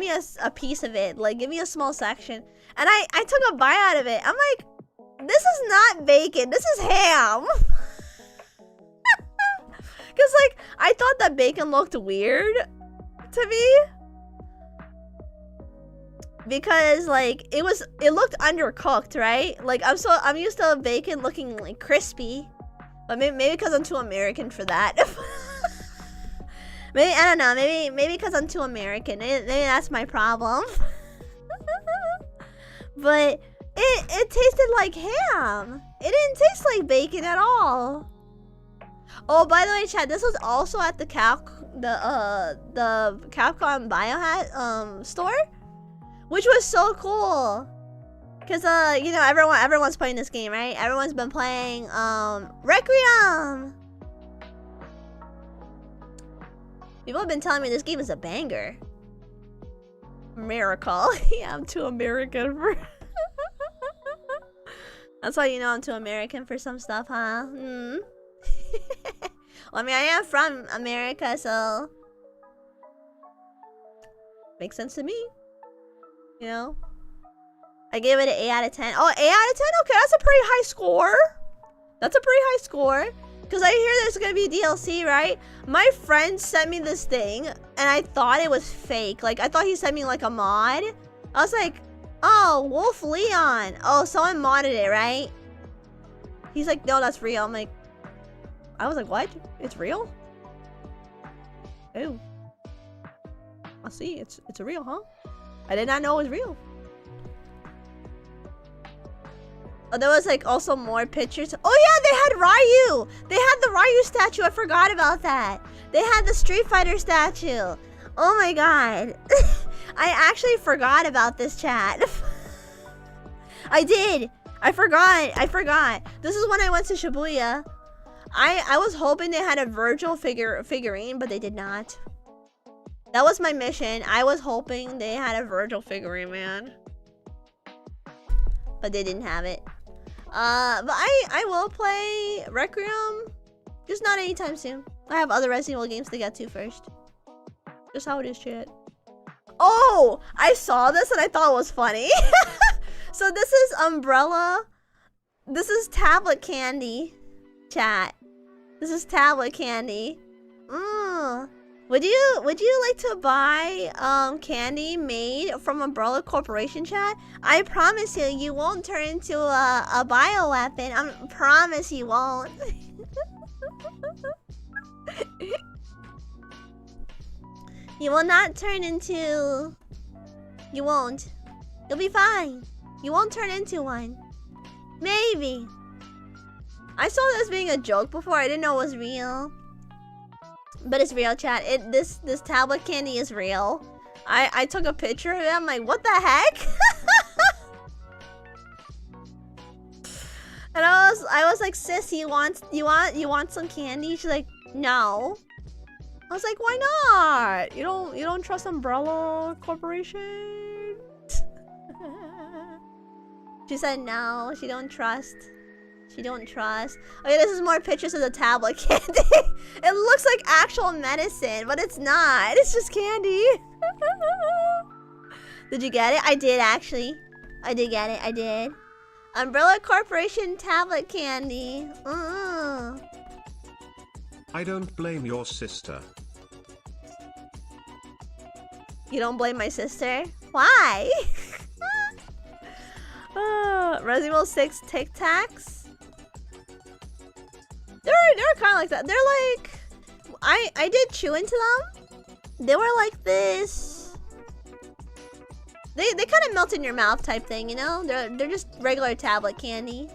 a piece of it. Like, give me a small section. And I took a bite out of it. I'm like, this is not bacon. This is ham. Because, like, I thought that bacon looked weird to me. Because like it looked undercooked, right? Like I'm used to bacon looking like crispy, but maybe because I'm too American for that. Maybe I don't know. Maybe because I'm too American. Maybe that's my problem. But it tasted like ham. It didn't taste like bacon at all. Oh, by the way, Chad, this was also at the Capcom Biohazard store. Which was so cool. Cause you know, everyone's playing this game, right? Everyone's been playing Requiem. People have been telling me this game is a banger. Miracle. Yeah, I'm too American for That's why you know I'm too American for some stuff, huh? Well, I mean, I am from America, so makes sense to me. You know, I gave it an 8 out of 10. Oh, 8 out of 10? Okay, that's a pretty high score. That's a pretty high score. Because I hear there's going to be DLC, right? My friend sent me this thing, and I thought it was fake. Like, I thought he sent me, like, a mod. I was like, oh, Wolf Leon. Oh, someone modded it, right? He's like, no, that's real. I was like, what? It's real? Oh. I see. It's real, huh? I did not know it was real. Oh, there was like also more pictures. Oh yeah, they had Ryu. They had the Ryu statue. I forgot about that. They had the Street Fighter statue. Oh my god. I actually forgot about this, chat. I did. I forgot. This is when I went to Shibuya. I was hoping they had a Virgil figurine, but they did not. That was my mission. I was hoping they had a Virgil figurine, man. But they didn't have it. But I will play Requiem. Just not anytime soon. I have other Resident Evil games to get to first. Just how it is, chat. Oh! I saw this and I thought it was funny. So this is Umbrella. This is tablet candy. Chat. This is tablet candy. Would you like to buy candy made from Umbrella Corporation, chat? I promise you won't turn into a bioweapon. I promise you won't. You will not turn into... You won't. You'll be fine. You won't turn into one. Maybe. I saw this being a joke before. I didn't know it was real. But it's real, chat. This tablet candy is real. I took a picture of it. I'm like, what the heck? And I was like, sis, you want some candy? She's like, no. I was like, why not? You don't trust Umbrella Corporation? She said no, she don't trust. She don't trust. Okay, this is more pictures of the tablet candy. It looks like actual medicine, but it's not. It's just candy. Did you get it? I did, actually. I did get it. I did. Umbrella Corporation tablet candy. I don't blame your sister. You don't blame my sister? Why? Resident Evil 6 Tic Tacs. They're kind of like that. They're like, I did chew into them. They were like this. They kind of melt in your mouth type thing, you know? They're just regular tablet candy.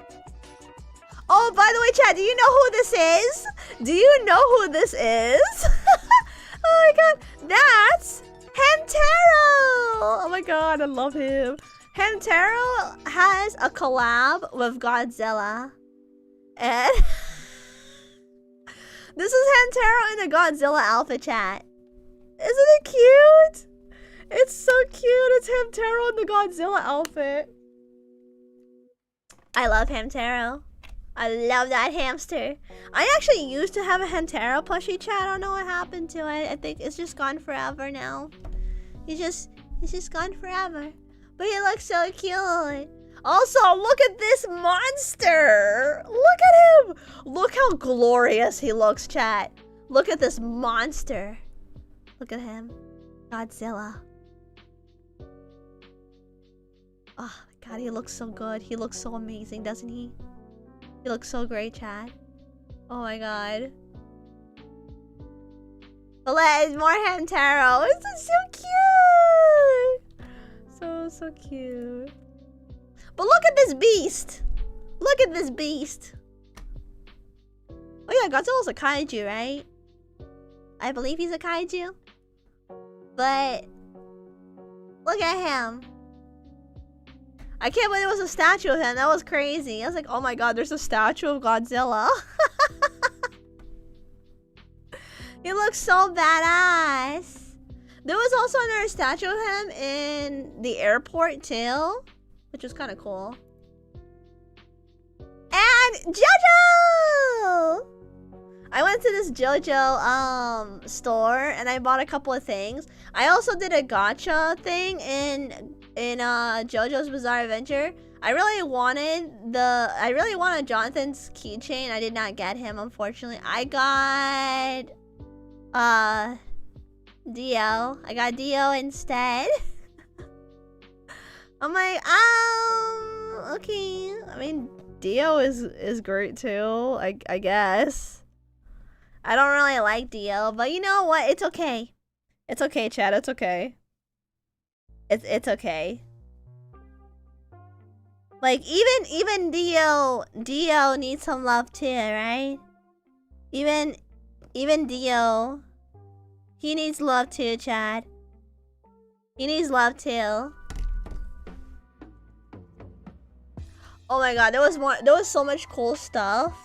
Oh, by the way, chat, do you know who this is? Do you know who this is? Oh my god, that's Hamtaro! Oh my god, I love him. Hamtaro has a collab with Godzilla. And this is Hamtaro in a Godzilla outfit, chat. Isn't it cute? It's so cute. It's Hamtaro in the Godzilla outfit. I love Hamtaro. I love that hamster. I actually used to have a Hamtaro plushie, chat. I don't know what happened to it. I think it's just gone forever now. He's just gone forever. But he looks so cute. Also, look at this monster. Look at him. Look how glorious he looks, chat. Look at this monster. Look at him. Godzilla. Oh my god, he looks so good. He looks so amazing, doesn't he? He looks so great, chat. Oh my god. But let's more Hamtaro. It's so cute. So cute. But look at this beast. Look at this beast. Oh yeah, Godzilla's a kaiju, right? I believe he's a kaiju. But look at him. I can't believe there was a statue of him. That was crazy. I was like, oh my god, there's a statue of Godzilla. He looks so badass. There was also another statue of him in the airport too, which was kind of cool. And JoJo! I went to this JoJo store and I bought a couple of things. I also did a gacha thing in JoJo's Bizarre Adventure. I really wanted Jonathan's keychain. I did not get him, unfortunately. I got Dio. I got Dio instead. I'm like, okay. I mean, Dio is great too, I guess. I don't really like Dio, but you know what? It's okay. It's okay, chat. It's okay. It's okay. Like even Dio needs some love too, right? Even Dio, he needs love too, Chad. He needs love too. Oh my god, there was so much cool stuff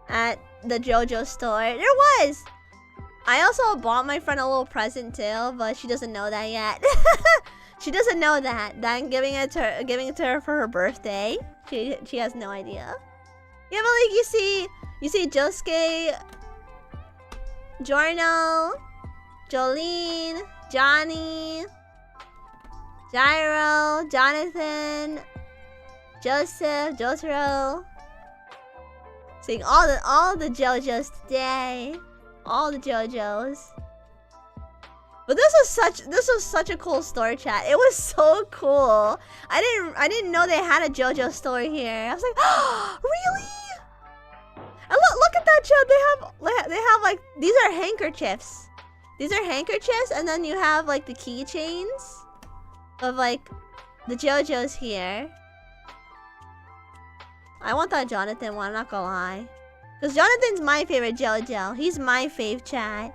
at the JoJo store. There was. I also bought my friend a little present too, but she doesn't know that yet. She doesn't know that I'm giving it to her for her birthday. She has no idea. Yeah, but like you see Josuke, Giorno, Jolene, Johnny, Gyro, Jonathan, Joseph, Jotaro. Seeing all the JoJos today. All the JoJos. But this was such a cool store, chat. It was so cool. I didn't know they had a JoJo store here. I was like, oh, really? And look at that, chat. They have like, these are handkerchiefs. These are handkerchiefs, and then you have like the keychains of like the JoJo's here. I want that Jonathan one, I'm not gonna lie. Because Jonathan's my favorite JoJo. He's my fave, chat.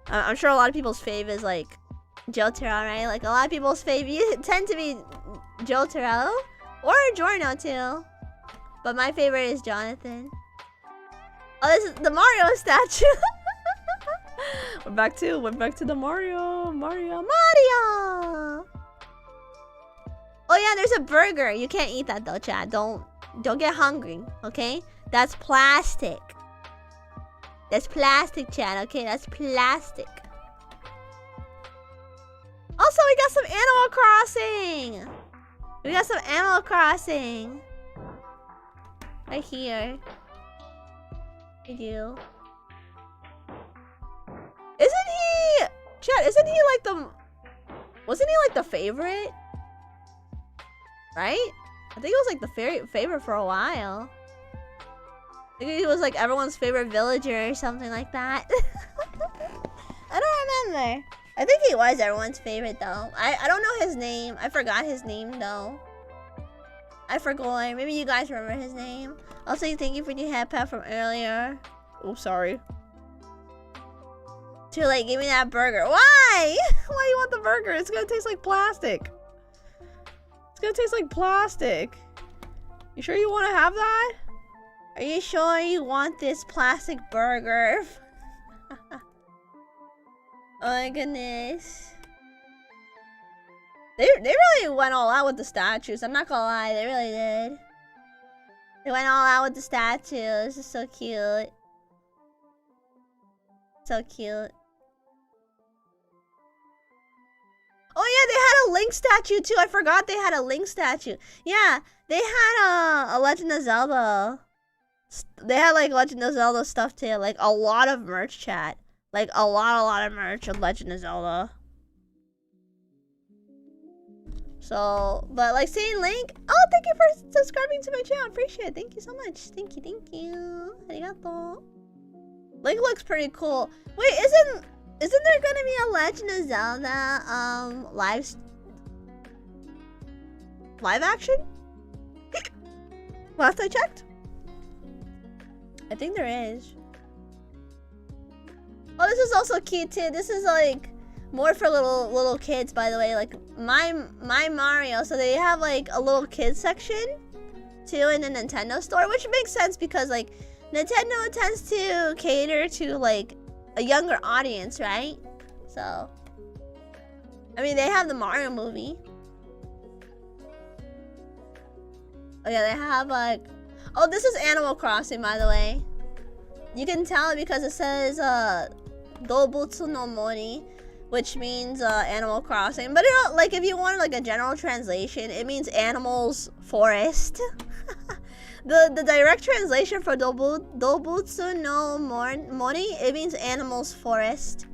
I'm sure a lot of people's fave is like Jotaro, right? Like a lot of people's fave tend to be Jotaro or Giorno too. But my favorite is Jonathan. Oh, this is the Mario statue. We're back to the Mario. Oh yeah, there's a burger. You can't eat that though, chat. Don't get hungry, okay? That's plastic. That's plastic, chat, okay? That's plastic. Also, we got some Animal Crossing. We got some Animal Crossing. Right here. I do. Isn't he like the... Wasn't he like the favorite? Right? I think it was like the favorite for a while. I think he was like everyone's favorite villager or something like that. I don't remember. I think he was everyone's favorite though. I don't know his name. I forgot his name though. I forgot. Maybe you guys remember his name. Also, thank you for the head pat from earlier. Oh, sorry. Too late. Give me that burger. Why? Why do you want the burger? It's gonna taste like plastic. It's gonna taste like plastic. You sure you want to have that? Are you sure you want this plastic burger? Oh my goodness. They really went all out with the statues. I'm not gonna lie, they really did. They went all out with the statues. This is so cute. So cute. Oh yeah, they had a Link statue too. I forgot they had a Link statue. Yeah, they had a Legend of Zelda. They had like Legend of Zelda stuff too. Like a lot of merch, chat. Like a lot of merch of Legend of Zelda. So, but like saying Link. Oh, thank you for subscribing to my channel. Appreciate it. Thank you so much. Thank you. Arigato. Link looks pretty cool. Wait, isn't there gonna be a Legend of Zelda live action? Last I checked. I think there is. Oh, this is also cute too. This is like more for little kids, by the way. Like my Mario. So they have like a little kids section too in the Nintendo store, which makes sense because like Nintendo tends to cater to like a younger audience, right? So I mean, they have the Mario movie. Oh yeah, they have like... Oh, this is Animal Crossing, by the way. You can tell because it says Dobutsu no Mori, which means Animal Crossing. But like if you want like a general translation, it means animals forest. The direct translation for Dobutsu no Mori, it means animals forest.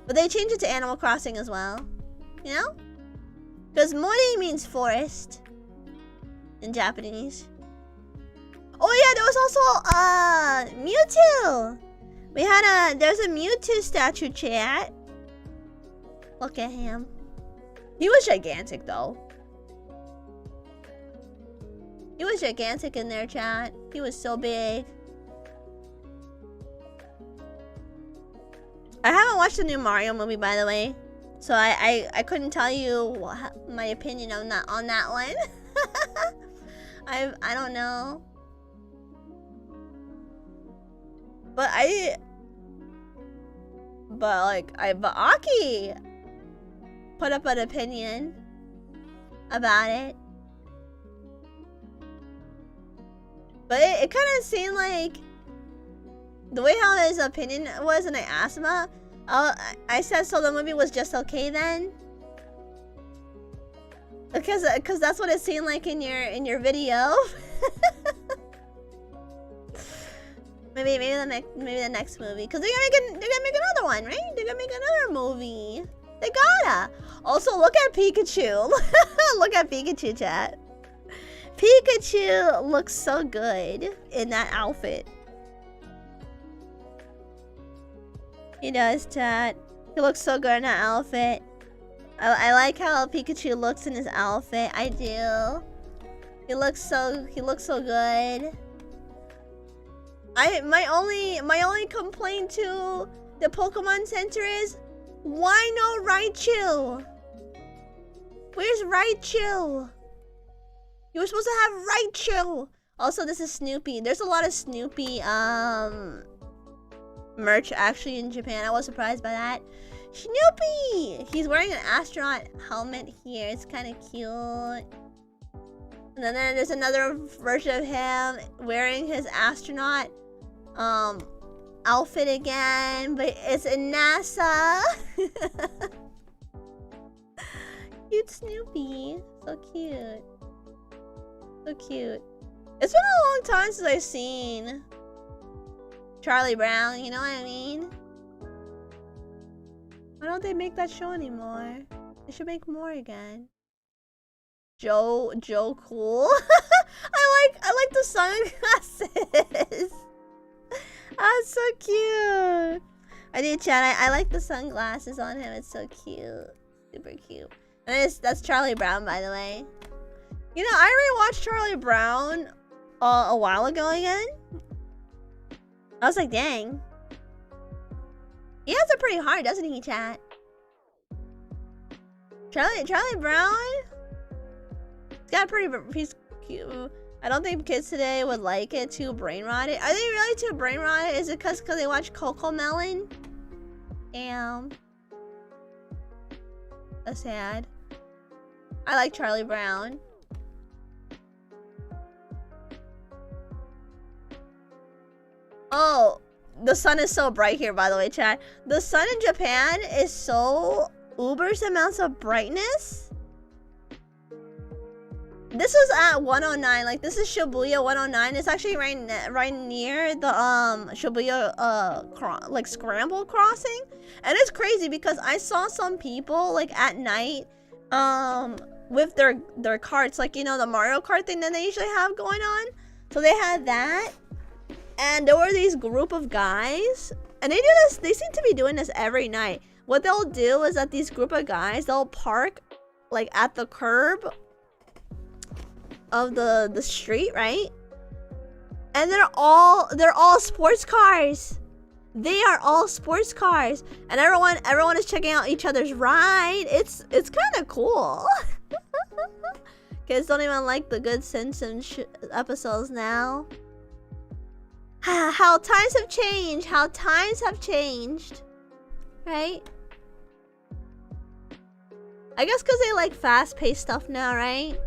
But they changed it to Animal Crossing as well. You know? Because Mori means forest in Japanese. Oh yeah, there was also Mewtwo. There's a Mewtwo statue, chat. Look at him. He was gigantic though. He was gigantic in there, chat. He was so big. I haven't watched the new Mario movie, by the way, so I couldn't tell you my opinion on that one. I don't know. But Aki put up an opinion about it. But it kind of seemed like the way how his opinion was, and I asked him about, I said, so the movie was just okay then? Because that's what it seemed like in your video. maybe the next movie, because they're gonna make another one, right? They're gonna make another movie. They gotta. Also, look at Pikachu. Look at Pikachu, chat. Pikachu looks so good in that outfit. He does, chat. He looks so good in that outfit. I like how Pikachu looks in his outfit. I do. He looks so good. My only complaint to the Pokemon Center is, why no Raichu? Where's Raichu? You were supposed to have Raichu. Also, this is Snoopy. There's a lot of Snoopy merch actually in Japan. I was surprised by that. Snoopy! He's wearing an astronaut helmet here. It's kind of cute. And then there's another version of him wearing his astronaut outfit again, but it's in NASA. Cute Snoopy. So cute. So cute. It's been a long time since I've seen Charlie Brown, you know what I mean? Why don't they make that show anymore? They should make more again. Joe cool. I like the sunglasses. Oh, so cute. I need chat. I like the sunglasses on him. It's so cute. Super cute. And that's Charlie Brown, by the way. You know, I rewatched Charlie Brown a while ago again. I was like, dang. He has it pretty hard, doesn't he, chat? Charlie Brown? He's cute. I don't think kids today would like it, too brain rotted. Are they really too brain rotted? Is it because they watch Coco Melon? Damn. That's sad. I like Charlie Brown. Oh, the sun is so bright here, by the way, chat. The sun in Japan is so uber's amounts of brightness. This was at 109. Like, this is Shibuya 109. It's actually right near the Shibuya like scramble crossing. And it's crazy because I saw some people like at night with their carts, like, you know, the Mario Kart thing that they usually have going on. So they had that. And there were these group of guys, and they do this. They seem to be doing this every night. What they'll do is that these group of guys, they'll park like at the curb of the street, right? And they're all sports cars. They are all sports cars, and everyone is checking out each other's ride. It's kind of cool. Kids don't even like the good Simpsons episodes now. How times have changed. How times have changed. Right? I guess because they like fast-paced stuff now, right?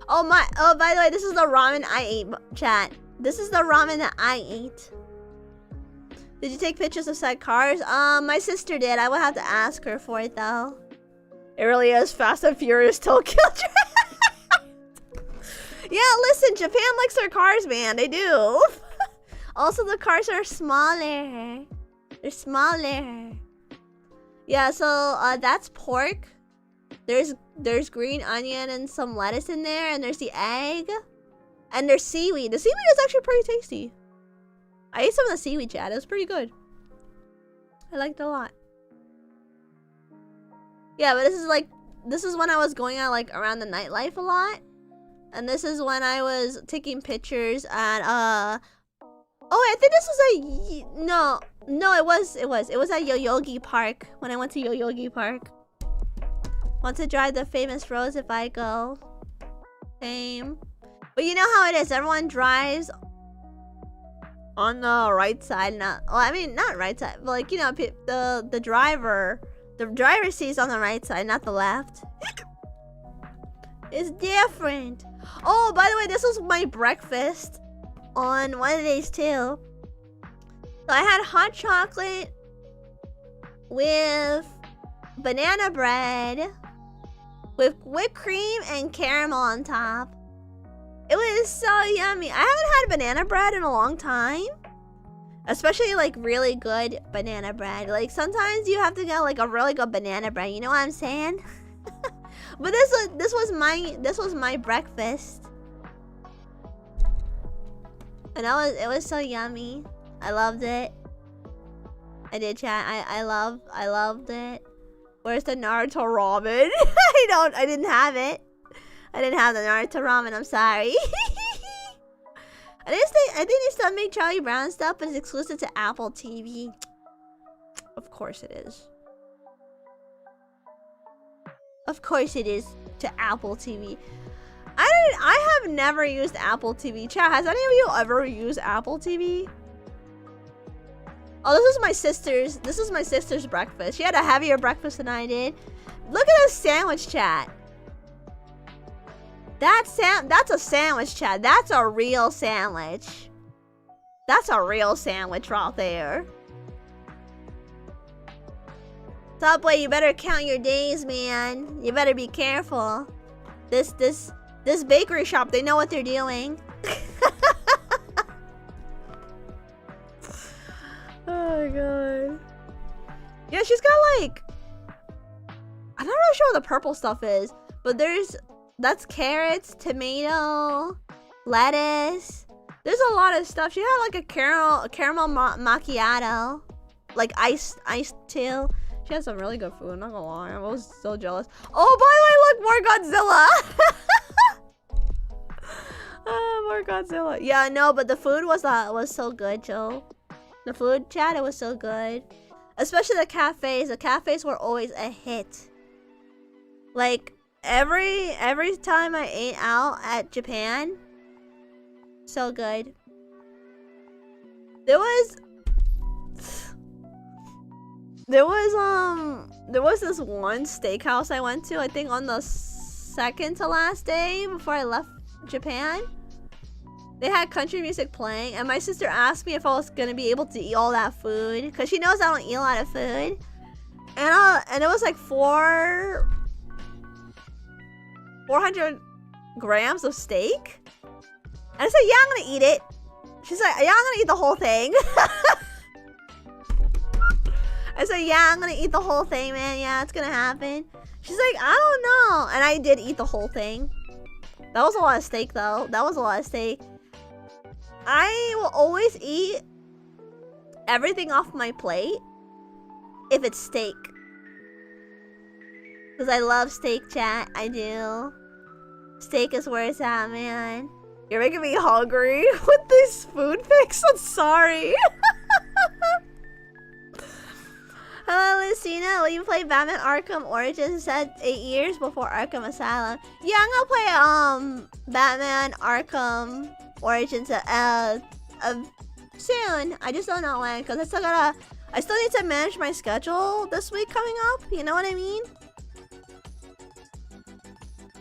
Oh, by the way, this is the ramen I ate, chat. This is the ramen that I ate. Did you take pictures of said cars? My sister did. I would have to ask her for it, though. It really is Fast and Furious Tokyo Drift. Yeah, listen, Japan likes their cars, man. They do. Also, the cars are smaller. They're smaller. Yeah, so that's pork. There's green onion and some lettuce in there, and there's the egg, and there's seaweed. The seaweed is actually pretty tasty. I ate some of the seaweed, chat. It was pretty good. I liked it a lot. Yeah, but this is when I was going out like around the nightlife a lot. And this is when I was taking pictures at oh, I think this was a no, it was at Yoyogi Park when I went to Yoyogi Park. Want to drive the famous roads if I go. Same. But you know how it is, everyone drives on the right side, not right side, but like, you know, the driver seat's on the right side, not the left. It's different. Oh, by the way, this was my breakfast on one of the days too. So I had hot chocolate with banana bread with whipped cream and caramel on top. It was so yummy. I haven't had banana bread in a long time. Especially like really good banana bread. Like sometimes you have to get like a really good banana bread. You know what I'm saying? But this was my breakfast. And it was so yummy. I loved it. I did, chat. I loved it. Where's the Naruto ramen? I didn't have it. I didn't have the Naruto ramen, I'm sorry. I think they still make Charlie Brown stuff, but it's exclusive to Apple TV. Of course it is. Of course it is to Apple TV. I have never used Apple TV. Chat, has any of you ever used Apple TV? Oh, this is my sister's breakfast. She had a heavier breakfast than I did. Look at this sandwich, chat. That's a sandwich, chat. That's a real sandwich. That's a real sandwich right there. Subway, you better count your days, man. You better be careful. This bakery shop, they know what they're doing. Oh my god. Yeah, she's got like, I'm not really sure what the purple stuff is, but that's carrots, tomato, lettuce. There's a lot of stuff. She had like a caramel macchiato, like iced too. She had some really good food, not gonna lie. I was so jealous. Oh, by the way, look, more Godzilla. Oh, more Godzilla. Yeah, no, but the food was so good, Joe. The food, chat, it was so good. Especially the cafes. The cafes were always a hit. Like, every time I ate out at Japan, so good. There was this one steakhouse I went to, I think on the second to last day before I left Japan. They had country music playing, and my sister asked me if I was gonna be able to eat all that food, because she knows I don't eat a lot of food. And it was like 400 grams of steak. And I said, yeah, I'm gonna eat it. She's like, yeah, I'm gonna eat the whole thing. I said, yeah, I'm gonna eat the whole thing, man. Yeah, it's gonna happen. She's like, I don't know. And I did eat the whole thing. That was a lot of steak, though. That was a lot of steak. I will always eat everything off my plate if it's steak. Because I love steak, chat. I do. Steak is where it's at, man. You're making me hungry with these food pics. I'm sorry. Hello, Lucina. Will you play Batman Arkham Origins? It said 8 years before Arkham Asylum. Yeah, I'm gonna play Batman Arkham Origins soon. I just don't know when, because I still need to manage my schedule this week coming up. You know what I mean?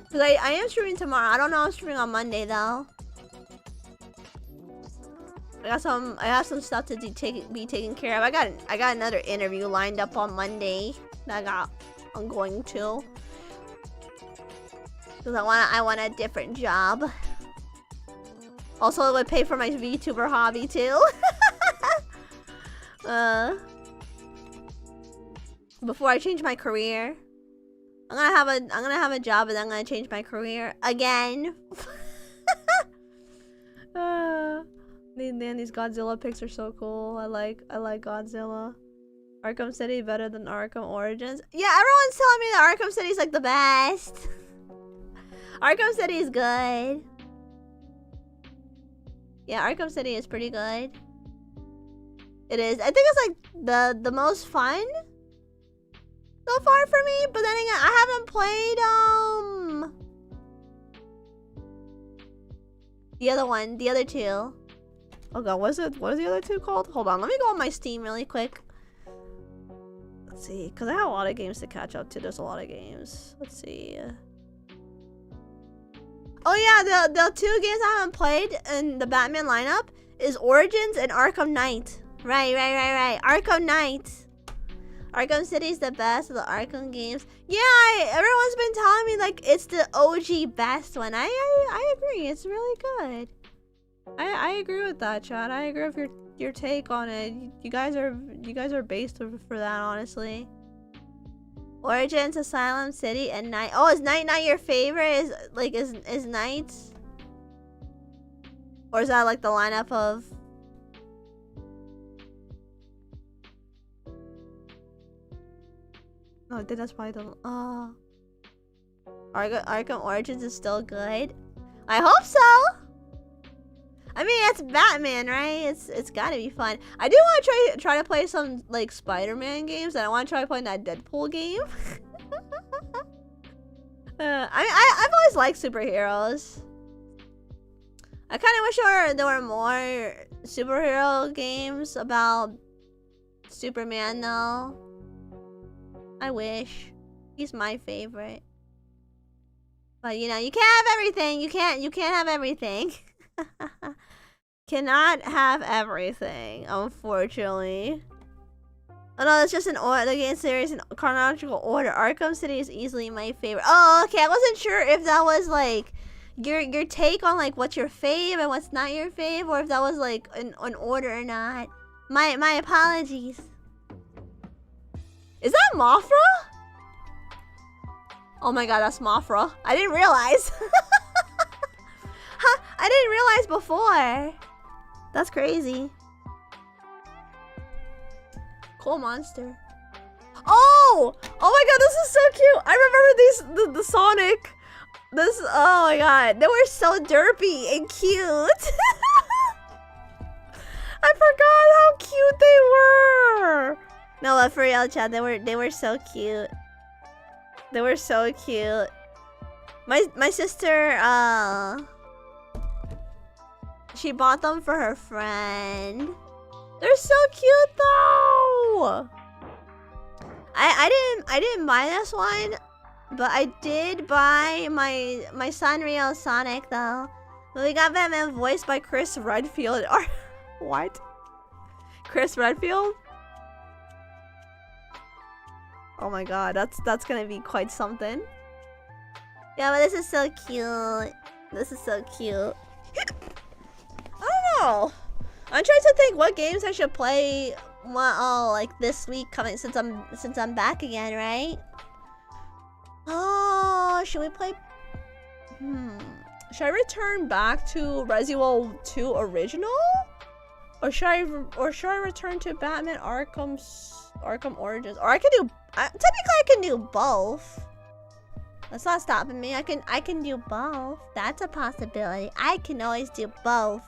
Because I am streaming tomorrow. I don't know if I'm streaming on Monday though. I got some stuff to be taken care of. I got another interview lined up on Monday that I'm going to. Because I want a different job. Also, it would pay for my VTuber hobby too. Before I change my career, I'm gonna have a job, and then I'm gonna change my career again. Man, these Godzilla pics are so cool. I like Godzilla. Arkham City better than Arkham Origins. Yeah, everyone's telling me that Arkham City is like the best. Arkham City is good. Yeah, Arkham City is pretty good. It is. I think it's like the most fun so far for me. But then again, I haven't played the other one, the other two. Oh god, what is the other two called? Hold on, let me go on my Steam really quick. Let's see, because I have a lot of games to catch up to. There's a lot of games. Let's see. Oh yeah, the two games I haven't played in the Batman lineup is Origins and Arkham Knight. Right. Arkham Knight. Arkham City is the best of the Arkham games. Yeah, everyone's been telling me like it's the OG best one. I agree. It's really good. I agree with that, Chad. I agree with your take on it. You guys are based for that, honestly. Origins, Asylum, City, and Night. Oh, is Night not your favorite? Is Night? Or is that like the lineup of? No, that's probably the. Arkham Origins is still good. I hope so. I mean, it's Batman, right? It's gotta be fun. I do want to try to play some like Spider-Man games, and I want to try playing that Deadpool game. I've always liked superheroes. I kind of wish there were more superhero games about Superman, though. I wish. He's my favorite. But you know, you can't have everything. You can't have everything. Cannot have everything, unfortunately. Oh no, that's just an order. The game series in chronological order. Arkham City is easily my favorite. Oh, okay. I wasn't sure if that was like your take on like what's your fave and what's not your fave, or if that was like an order or not. My apologies. Is that Mothra? Oh my god, that's Mothra. I didn't realize. Huh, I didn't realize before. That's crazy. Cool monster. Oh! Oh my god, this is so cute. I remember the Sonic. Oh my god. They were so derpy and cute. I forgot how cute they were. No, but for real, chat, they were so cute. They were so cute. My sister, she bought them for her friend. They're so cute though. I didn't buy this one, but I did buy my Sanrio Sonic though. But we got Batman voiced by Chris Redfield. Or what? Chris Redfield? Oh my god, that's gonna be quite something. Yeah, but this is so cute. This is so cute. I don't know. I'm trying to think what games I should play. Like this week coming since I'm back again, right? Oh, should we play? Should I return back to Resident Evil 2 original, or should I return to Batman Arkham Origins? Or I could do. Technically, I can do both. That's not stopping me. I can do both. That's a possibility. I can always do both.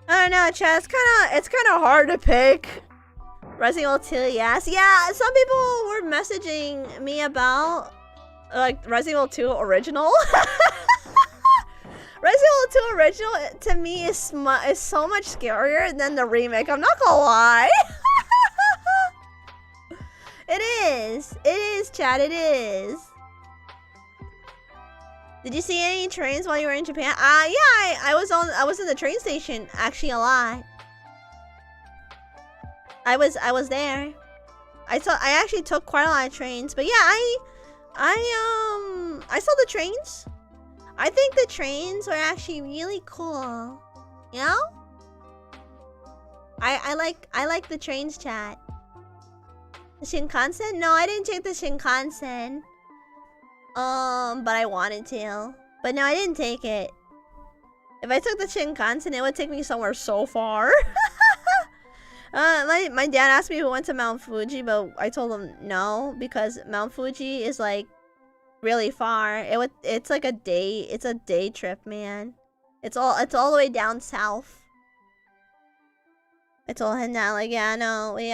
I don't know, chat. It's kind of hard to pick. Resident Evil 2, yes. Yeah, some people were messaging me about like Resident Evil 2 original. Resident Evil 2 original to me is so much scarier than the remake. I'm not gonna lie. It is, chat. It is. Did you see any trains while you were in Japan? Yeah, I was in the train station actually a lot. I was there. I actually took quite a lot of trains, but yeah, I saw the trains. I think the trains were actually really cool. You know? I like the trains, chat. The Shinkansen? No, I didn't take the Shinkansen. But I wanted to. But no, I didn't take it. If I took the Shinkansen, it would take me somewhere so far. My dad asked me if we went to Mount Fuji, but I told him no, because Mount Fuji is like really far. It's like a day trip, man. It's all the way down south. I told him that, like, yeah, no, we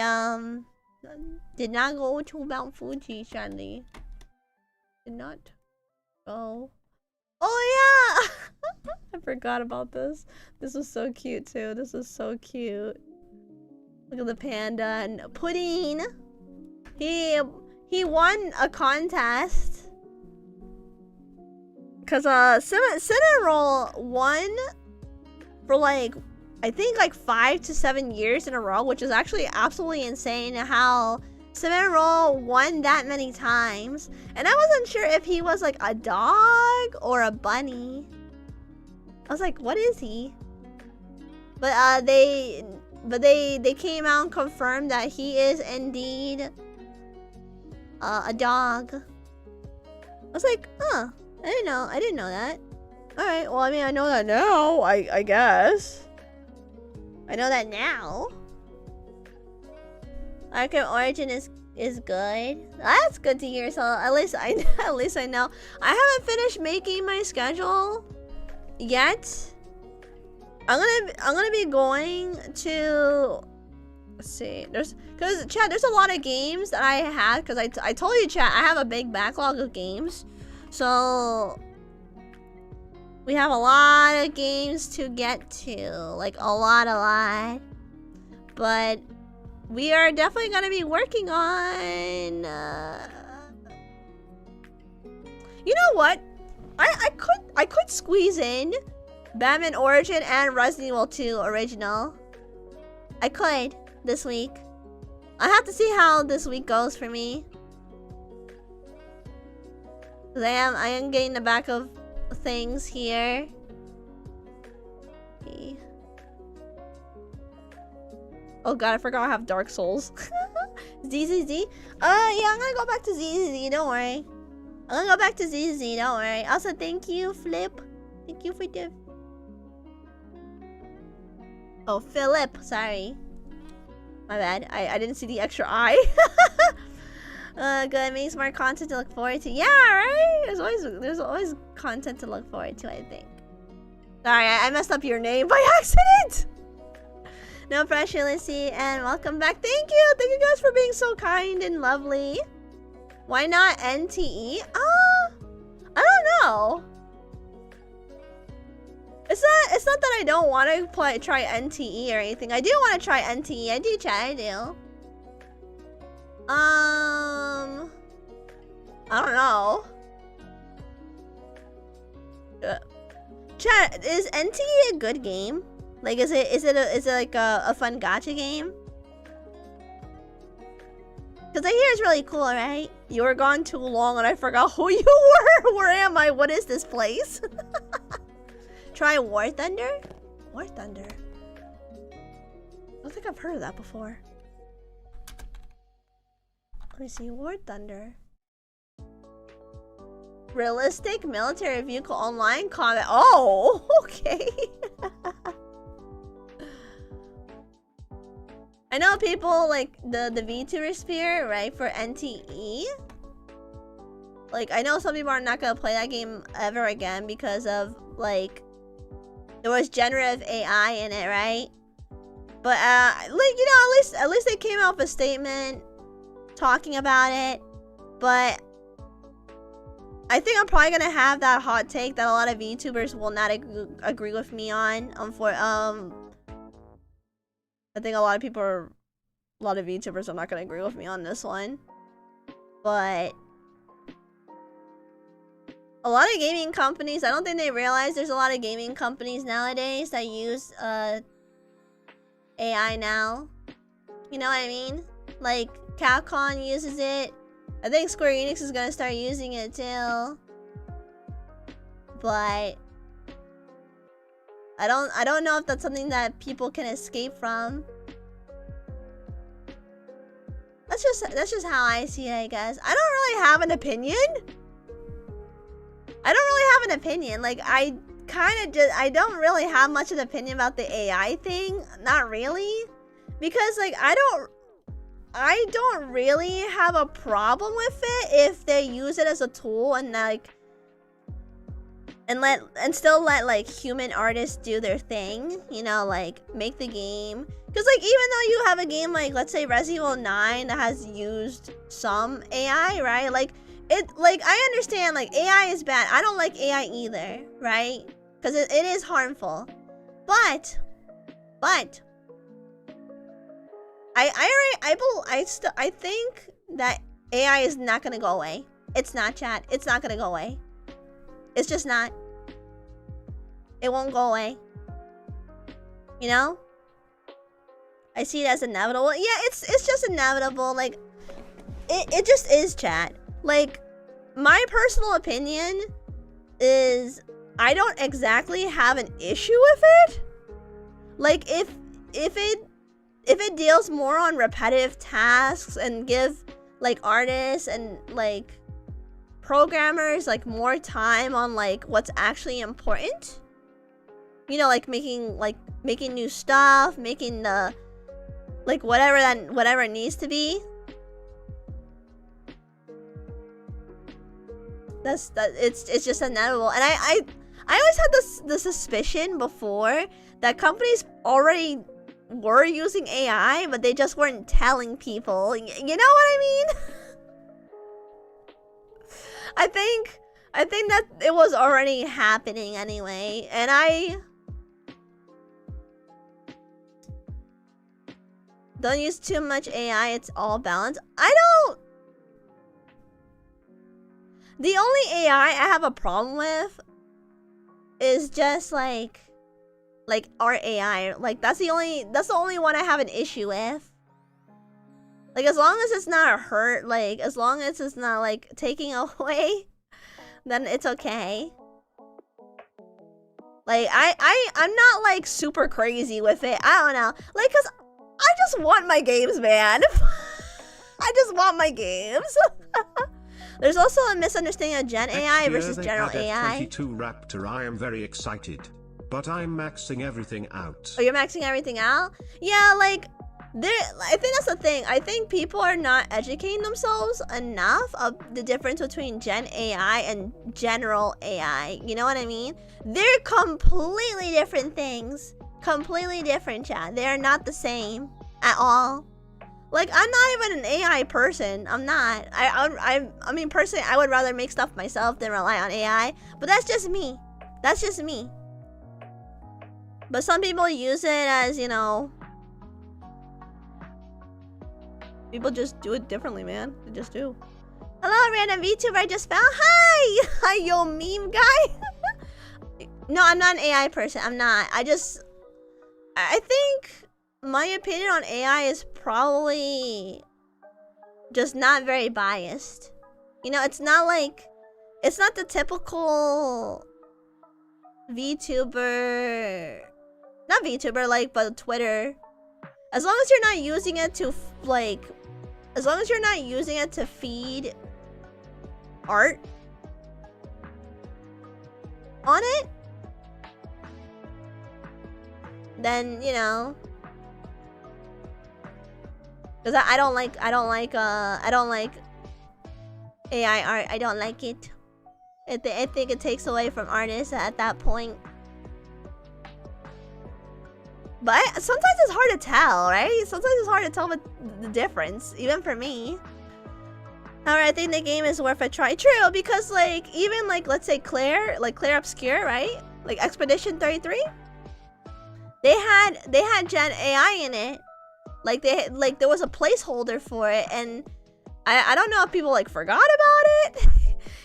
did not go to Mount Fuji, sadly. Did not go. Oh yeah! I forgot about this. This was so cute too. This is so cute. Look at the panda and Pudding. He won a contest. Cause Cinnamoroll won for like I think like 5 to 7 years in a row, which is actually absolutely insane how Cinnamoroll won that many times. And I wasn't sure if he was like a dog or a bunny. I was like, what is he? But they came out and confirmed that he is indeed a dog. I was like, huh, I didn't know that. Alright, well, I mean, I know that now, I guess. I know that now. Arkham Origin is is good. That's good to hear. So at least I know. I haven't finished making my schedule yet. I'm gonna be going to, let's see, because chat, there's a lot of games that I had, because I told you, chat, I have a big backlog of games, so we have a lot of games to get to, like a lot, but we are definitely gonna be working on you know what, I could squeeze in Batman Origin and Resident Evil 2 Original. I could this week. I have to see how this week goes for me. Cause I am getting the back of things here. Okay. Oh god, I forgot I have Dark Souls. ZZZ? Yeah, I'm gonna go back to ZZZ, don't worry. I'm gonna go back to ZZZ, don't worry. Also, thank you, Flip. Thank you for the... Oh, Philip, sorry. My bad. I didn't see the extra I. Good, makes more content to look forward to. Yeah, right? There's always content to look forward to, I think. Sorry, I messed up your name by accident. No pressure, Luci, and welcome back. Thank you. Thank you guys for being so kind and lovely. Why not NTE? I don't know. It's not that I don't want to try NTE or anything. I do want to try NTE. I do, chat. I do. I don't know. Chat, is NTE a good game? Like, is it like a fun gacha game? Because I hear it's really cool, right? You were gone too long and I forgot who you were. Where am I? What is this place? Try War Thunder? War Thunder? I don't think I've heard of that before. Let me see. War Thunder. Realistic military vehicle online combat. Oh, okay. I know people like the VTuber sphere, right, for NTE. Like, I know some people are not gonna play that game ever again because of, like, there was generative AI in it, right? But like, you know, at least they came out with a statement talking about it. But I think I'm probably gonna have that hot take that a lot of VTubers will not agree with me on. I think a lot of VTubers are not gonna agree with me on this one. But a lot of gaming companies, I don't think they realize there's a lot of gaming companies nowadays that use AI now. You know what I mean? Like, Capcom uses it. I think Square Enix is gonna start using it too. But I don't know if that's something that people can escape from. That's just how I see it, I guess. I don't really have an opinion. Like, I don't really have much of an opinion about the AI thing. Not really. Because, like, I don't really have a problem with it if they use it as a tool and, like, and still let like human artists do their thing, you know, like make the game. Because like, even though you have a game like, let's say Resident Evil 9 that has used some AI, right? Like, I understand like AI is bad. I don't like AI either, right? Because it is harmful. But I think that AI is not gonna go away. It's not, chat. It's not gonna go away. It's just not. It won't go away. You know? I see it as inevitable. Yeah, it's just inevitable. Like, it just is, chat. Like, my personal opinion is I don't exactly have an issue with it. Like, if it deals more on repetitive tasks and give like artists and like programmers like more time on like what's actually important, you know, like making new stuff, making the like whatever it needs to be, It's just inevitable. And I always had the suspicion before that companies already were using AI, but they just weren't telling people. You know what I mean? I think that it was already happening anyway, and I don't use too much AI. It's all balanced. I don't. The only AI I have a problem with is just like our AI. Like that's the only one I have an issue with. Like as long as it's not hurt, like as long as it's not like taking away, then it's okay. Like I'm not like super crazy with it. I don't know. Like cause I just want my games, man. I just want my games. There's also a misunderstanding of Gen AI versus general AI. 22 Raptor, I am very excited, but I'm maxing everything out. Oh, you're maxing everything out? Yeah, like I think that's the thing. I think people are not educating themselves enough of the difference between Gen AI and general AI. You know what I mean? They're completely different things. Completely different, chat. They are not the same at all. Like, I'm not even an AI person. I'm not. I mean, personally, I would rather make stuff myself than rely on AI. But that's just me. That's just me. But some people use it as, you know... People just do it differently, man. They just do. Hello, random VTuber I just found. Hi! Hi, yo, meme guy. No, I'm not an AI person. I'm not. I think my opinion on AI is probably just not very biased. You know, it's not the typical VTuber, not VTuber, like, but Twitter. As long as you're not using it to, like, as long as you're not using it to feed art on it, then, you know, because I don't like AI art. I don't like it. I think it takes away from artists at that point. But sometimes it's hard to tell, right? Sometimes it's hard to tell the difference, even for me. However, I think the game is worth a try. True, because like even like let's say Claire Obscure, right? Like Expedition 33. They had Gen AI in it. Like there was a placeholder for it, and I don't know if people like forgot about it.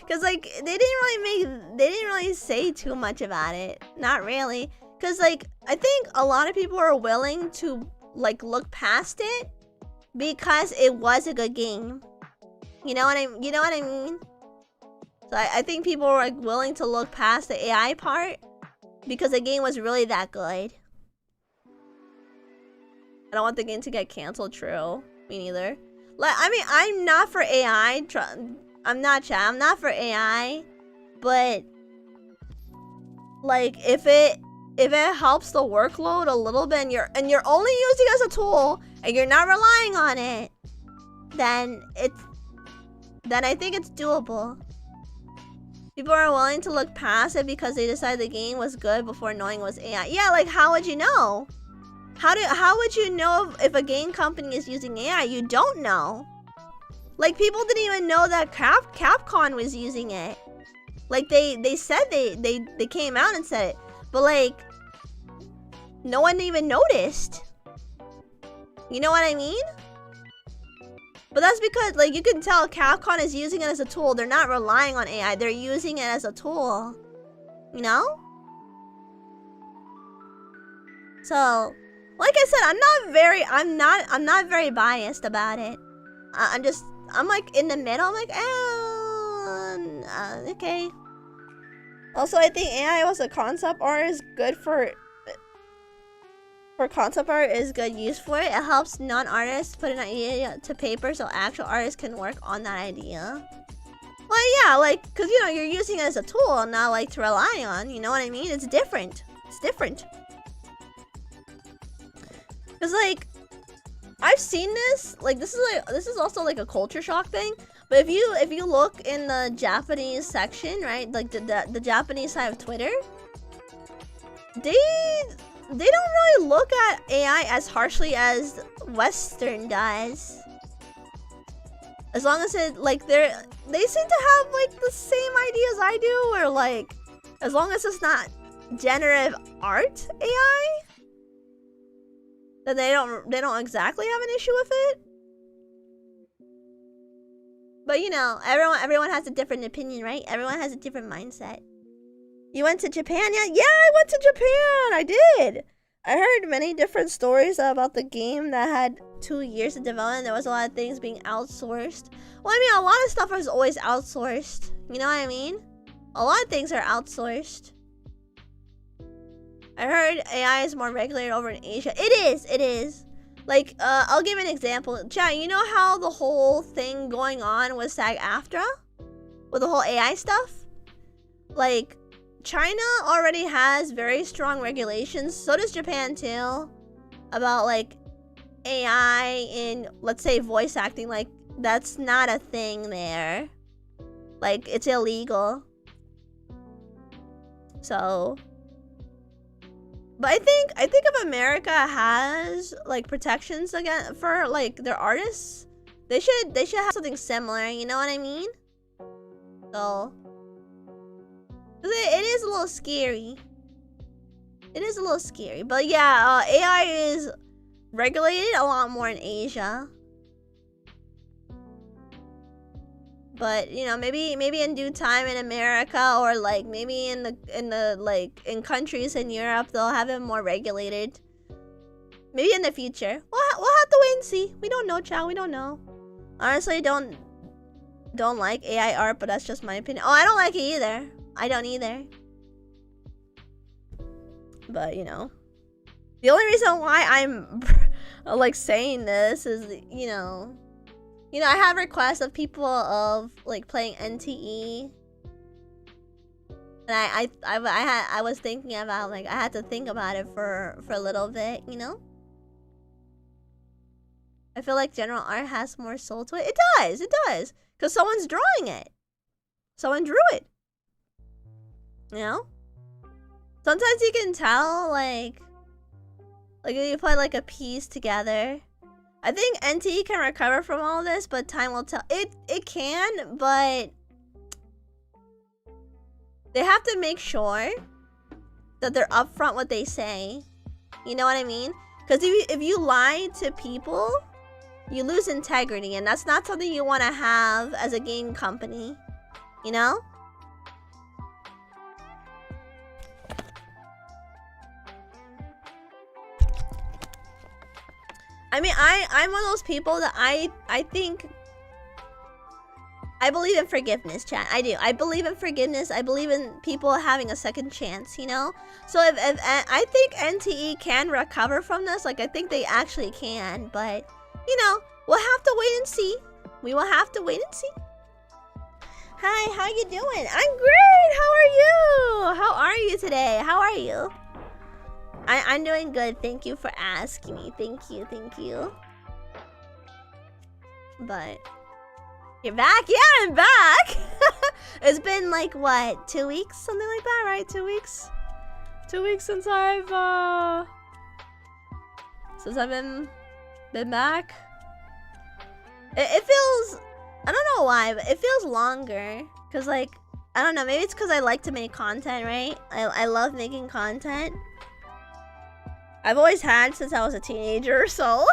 Cause like they didn't really say too much about it. Not really. Cause like I think a lot of people are willing to like look past it because it was a good game. You know what I mean? So I think people were like willing to look past the AI part because the game was really that good. I don't want the game to get canceled. True, me neither. Like I mean, I'm not for AI. I'm not for AI, but like if it helps the workload a little bit and you're only using it as a tool and you're not relying on it, then I think it's doable. People are willing to look past it because they decided the game was good before knowing it was AI. Yeah, like how would you know? How would you know if a game company is using AI? You don't know. Like people didn't even know that Capcom was using it. Like they said they came out and said it. But like, no one even noticed. You know what I mean? But that's because, like, you can tell Capcom is using it as a tool. They're not relying on AI. They're using it as a tool. You know? So, like I said, I'm not very biased about it. I'm like in the middle. I'm like, okay. Also, I think AI was a concept art is good for concept art is good use for it. It helps non-artists put an idea to paper so actual artists can work on that idea. Well, yeah, like, cause you know you're using it as a tool, not like to rely on. You know what I mean? It's different. It's different. Cause like, I've seen this. Like, this is also like a culture shock thing. But if you look in the Japanese section, right, like the Japanese side of Twitter, they don't really look at AI as harshly as Western does. As long as it they seem to have like the same ideas I do, where like as long as it's not generative art AI, then they don't exactly have an issue with it. But you know, everyone has a different opinion, right? Everyone has a different mindset. You went to Japan yet? Yeah, I went to Japan. I did. I heard many different stories about the game that had 2 years of development. There was a lot of things being outsourced. Well, I mean, a lot of stuff is always outsourced. You know what I mean? A lot of things are outsourced. I heard AI is more regulated over in Asia. It is. Like, I'll give an example. Chat, you know how the whole thing going on with SAG-AFTRA? With the whole AI stuff? Like, China already has very strong regulations. So does Japan too. About, like, AI in, let's say, voice acting. Like, that's not a thing there. Like, it's illegal. So... But I think if America has like protections again for like their artists, they should have something similar. You know what I mean? So it is a little scary. It is a little scary, but yeah, AI is regulated a lot more in Asia. But you know, maybe in due time in America, or like maybe in the like in countries in Europe, they'll have it more regulated. Maybe in the future. We'll have to wait and see. We don't know, child. We don't know. Honestly, don't like AI art, but that's just my opinion. Oh, I don't like it either. I don't either. But you know, the only reason why I'm like saying this is, you know, I have requests of people of like playing NTE, and I was thinking about, like, I had to think about it for a little bit, you know. I feel like general art has more soul to it. It does, because someone's drawing it. Someone drew it. You know. Sometimes you can tell, like if you put like a piece together. I think NT can recover from all this, but time will tell. It can, but they have to make sure that they're upfront what they say. You know what I mean? Because if you lie to people, you lose integrity, and that's not something you want to have as a game company. You know? I mean, I'm one of those people that I think I believe in forgiveness, chat. I do. I believe in forgiveness. I believe in people having a second chance, you know? So if I think NTE can recover from this, like I think they actually can, but you know, we'll have to wait and see. We will have to wait and see. Hi, how you doing? I'm great. How are you? How are you today? How are you? I'm doing good. Thank you for asking me. Thank you. But you're back? Yeah, I'm back. It's been like what, 2 weeks? Something like that, right? 2 weeks? 2 weeks since I've been back. It feels, I don't know why, but it feels longer. Cause like, I don't know, maybe it's cause I like to make content, right? I love making content. I've always had since I was a teenager, so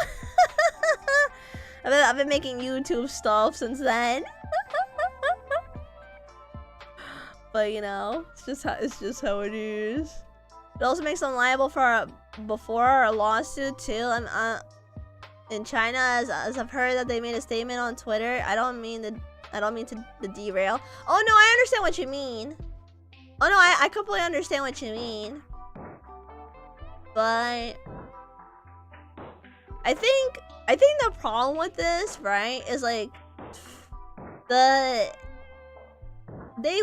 I've been making YouTube stuff since then. But you know, it's just how it is. It also makes them liable for a lawsuit too. In China, as I've heard that they made a statement on Twitter. I don't mean to derail. Oh no, I understand what you mean. Oh no, I completely understand what you mean. But I think the problem with this, right, is like they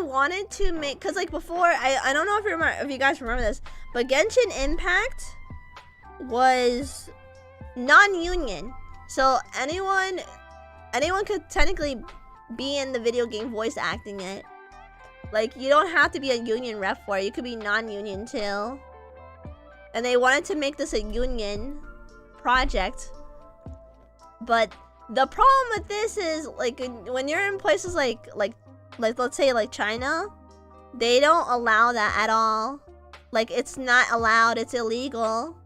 wanted to make, cause like before, I don't know if you guys remember this, but Genshin Impact was non-union, so anyone could technically be in the video game voice acting it. Like, you don't have to be a union rep for it. You could be non-union too. And they wanted to make this a union project. But the problem with this is, like, when you're in places like let's say like China, they don't allow that at all. Like, it's not allowed, it's illegal.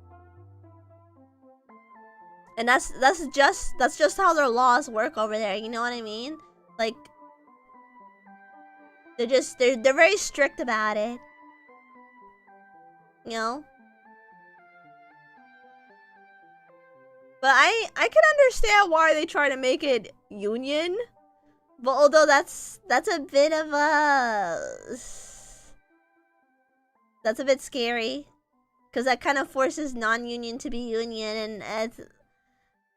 And that's just how their laws work over there, you know what I mean? Like, they're very strict about it. You know? But I can understand why they try to make it union. But although that's a bit of that's a bit scary, because that kind of forces non-union to be union, and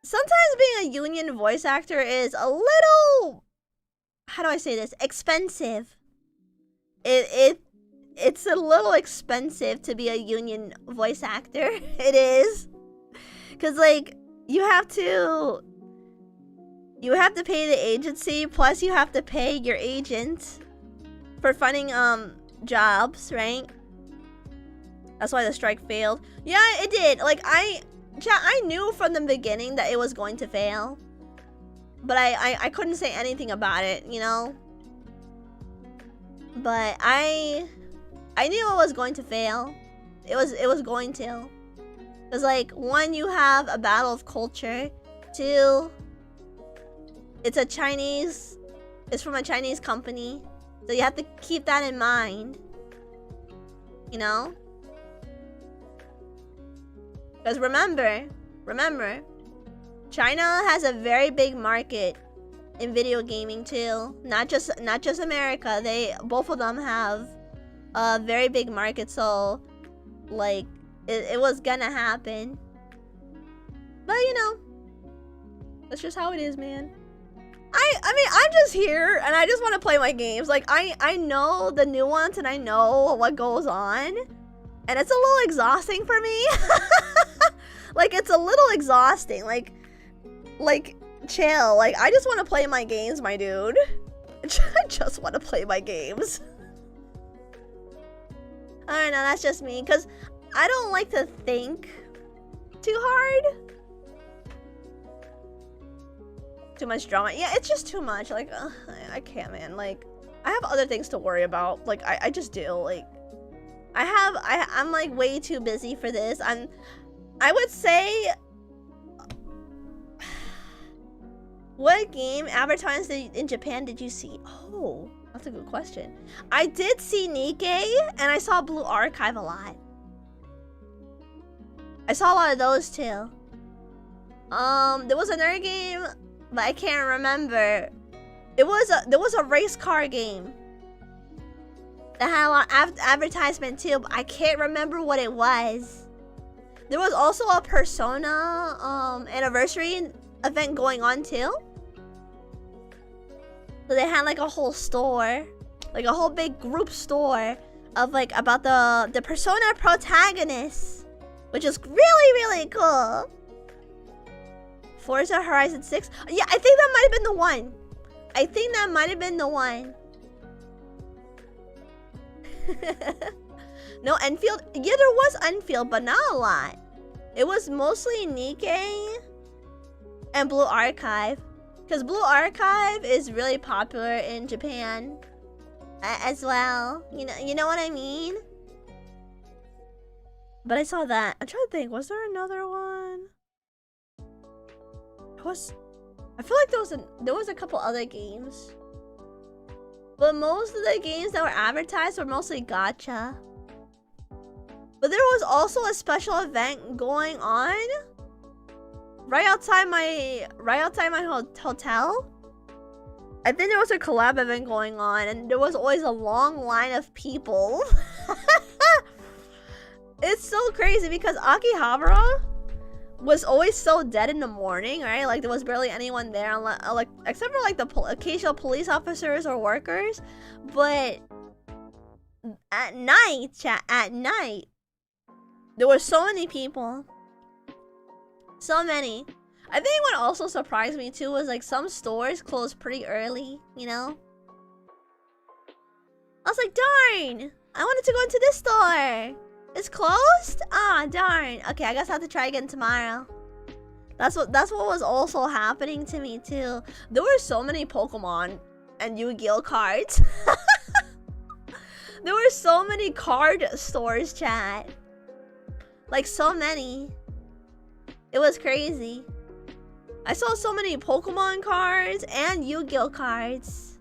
sometimes being a union voice actor is a little, how do I say this, expensive. It's a little expensive to be a union voice actor. It is, because like you have to pay the agency, plus you have to pay your agent for finding jobs, right? That's why the strike failed. Yeah, it did. Like, I knew from the beginning that it was going to fail, but I couldn't say anything about it, you know? But I knew it was going to fail. It was going to. Because, like, one, you have a battle of culture. Two, it's from a Chinese company. So you have to keep that in mind. You know? Because remember, China has a very big market in video gaming too. Not just America. Both of them have a very big market. So, like, it was gonna happen. But you know, that's just how it is, man. I mean, I'm just here and I just want to play my games. Like, I know the nuance and I know what goes on, and it's a little exhausting for me. Like, it's a little exhausting. Like, chill. Like, I just want to play my games, my dude. I just want to play my games. I don't know, that's just me. Because I don't like to think too hard. Too much drama. Yeah, it's just too much. Like, I can't, man. Like, I have other things to worry about. Like, I just do. Like, I'm like way too busy for this. I would say, what game advertised in Japan did you see? Oh, that's a good question. I did see Nikkei, and I saw Blue Archive a lot. I saw a lot of those too. There was another game, but I can't remember. There was a race car game that had a lot of advertisement too, but I can't remember what it was. There was also a Persona anniversary event going on too. So they had like a whole store, like a whole big group store of like about the Persona protagonists, which is really, really cool. Forza Horizon 6. Yeah, I think that might have been the one. No, Enfield. Yeah, there was Enfield, but not a lot. It was mostly Nikkei and Blue Archive. Because Blue Archive is really popular in Japan as well. You know what I mean? But I saw that. I'm trying to think. Was there another one? I feel like there was a couple other games. But most of the games that were advertised were mostly gacha. But there was also a special event going on right outside my hotel. I think there was a collab event going on, and there was always a long line of people. It's so crazy because Akihabara was always so dead in the morning, right? Like, there was barely anyone there, like except for like the occasional police officers or workers. But at night, there were so many people. So many. I think what also surprised me too was like some stores closed pretty early, you know? I was like, darn! I wanted to go into this store! It's closed? Ah, darn. Okay, I guess I have to try again tomorrow. That's what was also happening to me too. There were so many Pokemon and Yu-Gi-Oh cards. There were so many card stores, chat. Like so many. It was crazy. I saw so many Pokemon cards and Yu-Gi-Oh cards.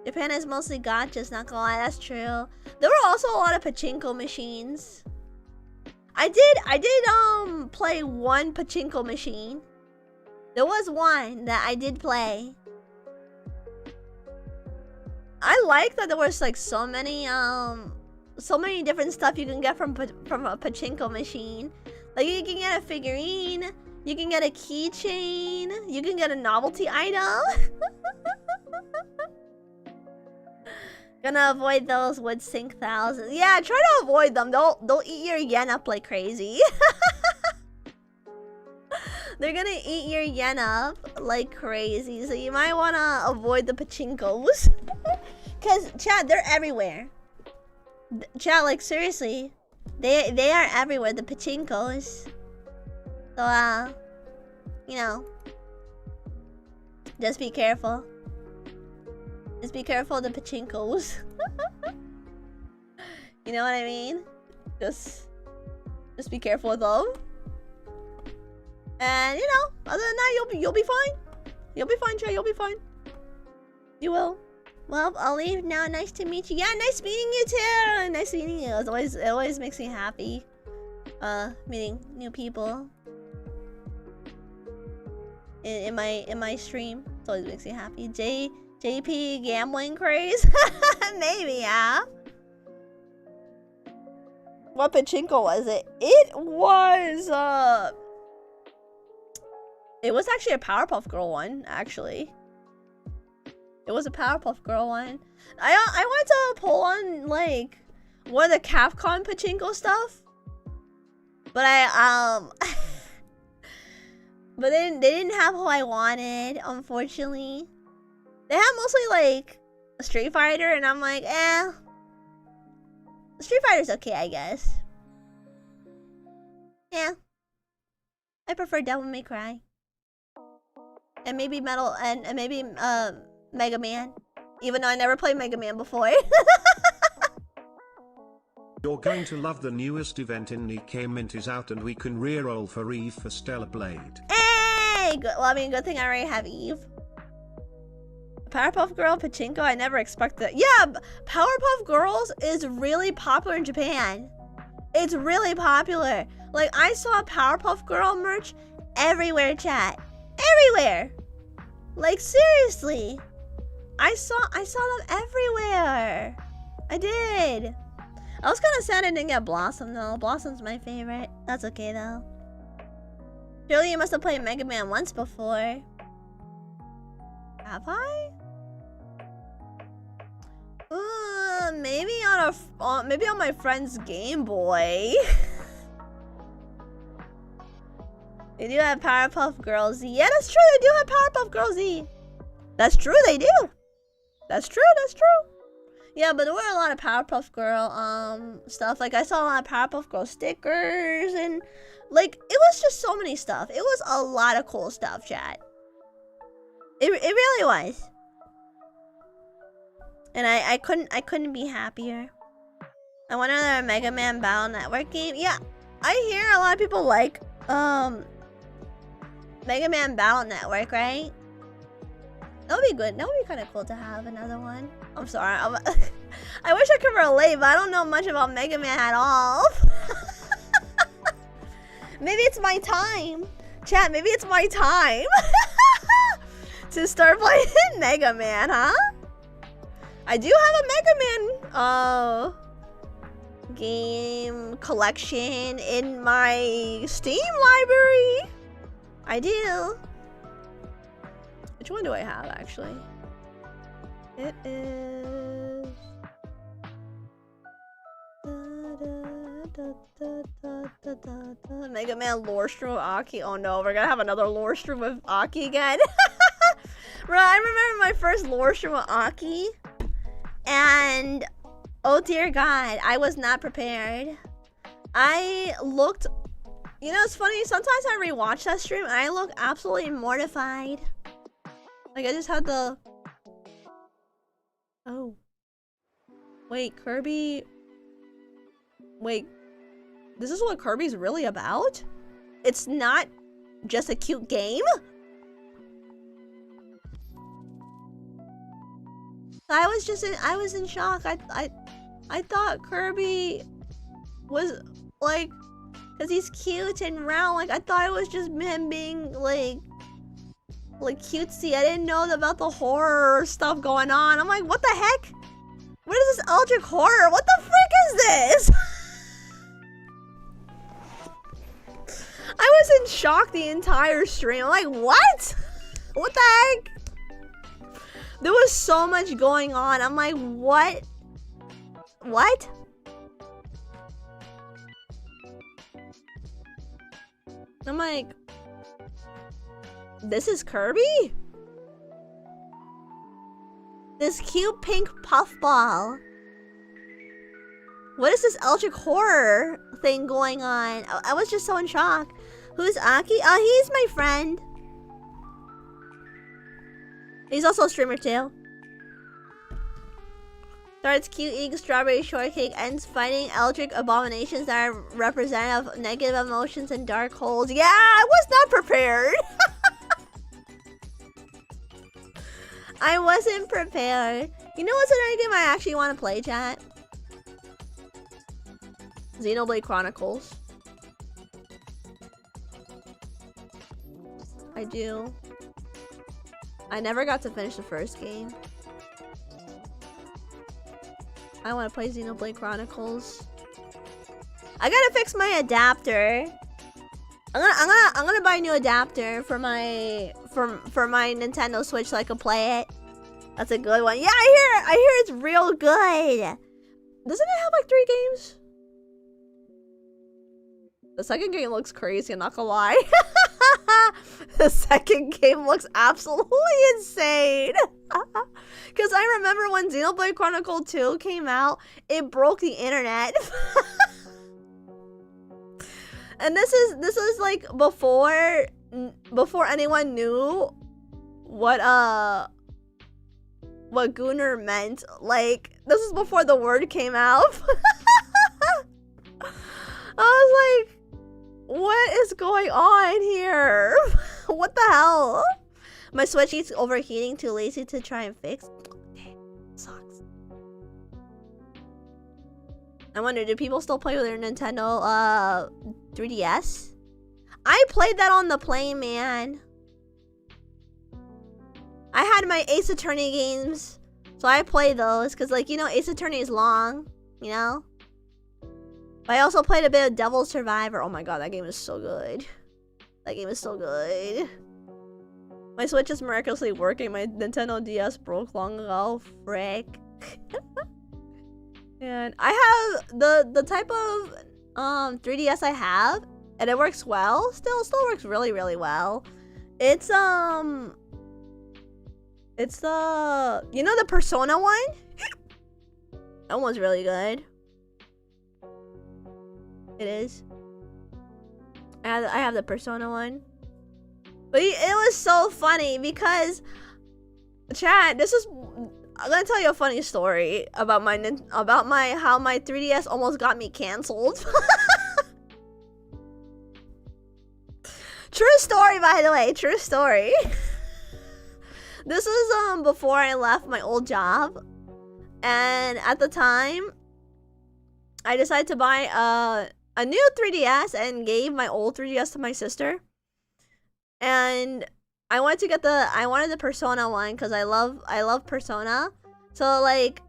Japan is mostly gachas, not gonna lie, that's true. There were also a lot of pachinko machines. I did play one pachinko machine. There was one that I did play. I like that there was like so many different stuff you can get from a pachinko machine. Like you can get a figurine, you can get a keychain, you can get a novelty item. Gonna avoid those would sink thousands. Yeah, try to avoid them. They'll eat your yen up like crazy. They're gonna eat your yen up like crazy. So you might wanna avoid the pachinkos. Cause chat, they're everywhere. Chat, like seriously. They are everywhere, the pachinkos. So you know. Just be careful. Just be careful of the pachinkos. You know what I mean? Just be careful of them. And you know, other than that, you'll be fine. You'll be fine, Trey. You'll be fine. You will. Well, I'll leave now. Nice to meet you. Yeah, nice meeting you too. Nice meeting you. It always makes me happy. Meeting new people. In my stream, it always makes me happy. JP gambling craze? Maybe, yeah. What pachinko was it? It was actually a Powerpuff Girl one, actually. It was a Powerpuff Girl one. I wanted to pull on like one of the Capcom pachinko stuff. But but they didn't have who I wanted, unfortunately. They have mostly like Street Fighter, and I'm like, Street Fighter's okay, I guess. Yeah. I prefer Devil May Cry. And maybe maybe Mega Man. Even though I never played Mega Man before. You're going to love the newest event in Nikkei Mint is out, and we can reroll for Eve for Stellar Blade. Hey! Good, well, I mean, good thing I already have Eve. Powerpuff Girl pachinko, I never expected. Yeah, Powerpuff Girls is really popular in Japan. It's really popular. Like, I saw Powerpuff Girl merch everywhere, chat. Everywhere. Like, seriously. I saw them everywhere. I did. I was kind of sad I didn't get Blossom, though. Blossom's my favorite. That's okay, though. Surely you must have played Mega Man once before. Have I? Maybe on my friend's Game Boy. They do have Powerpuff Girls Z. Yeah, that's true. They do have Powerpuff Girls Z. That's true. They do. That's true. That's true. Yeah, but there were a lot of Powerpuff Girl stuff. Like I saw a lot of Powerpuff Girl stickers, and like it was just so many stuff. It was a lot of cool stuff, chat. It really was. And I couldn't be happier. I want another Mega Man Battle Network game. Yeah, I hear a lot of people like Mega Man Battle Network, right? That would be good. That would be kind of cool to have another one. I'm sorry. I wish I could relate, but I don't know much about Mega Man at all. Maybe it's my time. Chat, maybe it's my time to start playing Mega Man, huh? I do have a Mega Man game collection in my Steam library. I do. Which one do I have, actually? It is... Mega Man lore stream with Aki. Oh no, we're gonna have another lore stream with Aki again. Bro, I remember my first lore stream with Aki. And oh dear God, I was not prepared. I looked, you know, it's funny, sometimes I rewatch that stream and I look absolutely mortified. Like I just had the, oh. Wait, Kirby, wait, this is what Kirby's really about? It's not just a cute game? I was in shock. I thought Kirby was like, cause he's cute and round. Like I thought it was just him being like cutesy. I didn't know about the horror stuff going on. I'm like, what the heck? What is this eldritch horror? What the frick is this? I was in shock the entire stream. I'm like, what? What the heck? There was so much going on. I'm like, what? What? I'm like, this is Kirby? This cute pink puffball. What is this eldritch horror thing going on? I was just so in shock. Who's Aki? Oh, he's my friend. He's also a streamer too. Starts cute eating strawberry shortcake, ends fighting eldritch abominations that are representative of negative emotions and dark holes. Yeah, I was not prepared. I wasn't prepared. You know what's another game I actually want to play, chat? Xenoblade Chronicles. I do. I never got to finish the first game. I want to play Xenoblade Chronicles. I gotta fix my adapter. I'm gonna buy a new adapter for my Nintendo Switch so I can play it. That's a good one. Yeah, I hear it's real good. Doesn't it have like 3 games? The second game looks crazy, I'm not gonna lie. The second game looks absolutely insane. Because I remember when Xenoblade Chronicle 2 came out, it broke the internet. And this is like before anyone knew what Gunner meant. Like, this is before the word came out. I was like, what is going on here? What the hell? My Switch keeps overheating, too lazy to try and fix. Damn, sucks. I wonder, do people still play with their Nintendo 3DS? I played that on the plane, man. I had my Ace Attorney games, so I played those, because, like, you know, Ace Attorney is long, you know? But I also played a bit of Devil Survivor. Oh my god, that game is so good. That game is so good. My Switch is miraculously working. My Nintendo DS broke long ago. Frick. And I have the type of 3DS I have, and it works well. Still works really, really well. It's the, you know, the Persona one? That one's really good. It is. I have the Persona one. But it was so funny because, chat, I'm gonna tell you a funny story about how my 3DS almost got me canceled. True story, by the way, true story. This was before I left my old job, and at the time, I decided to buy a new 3DS and gave my old 3DS to my sister. And I wanted the Persona one because I love Persona. So like,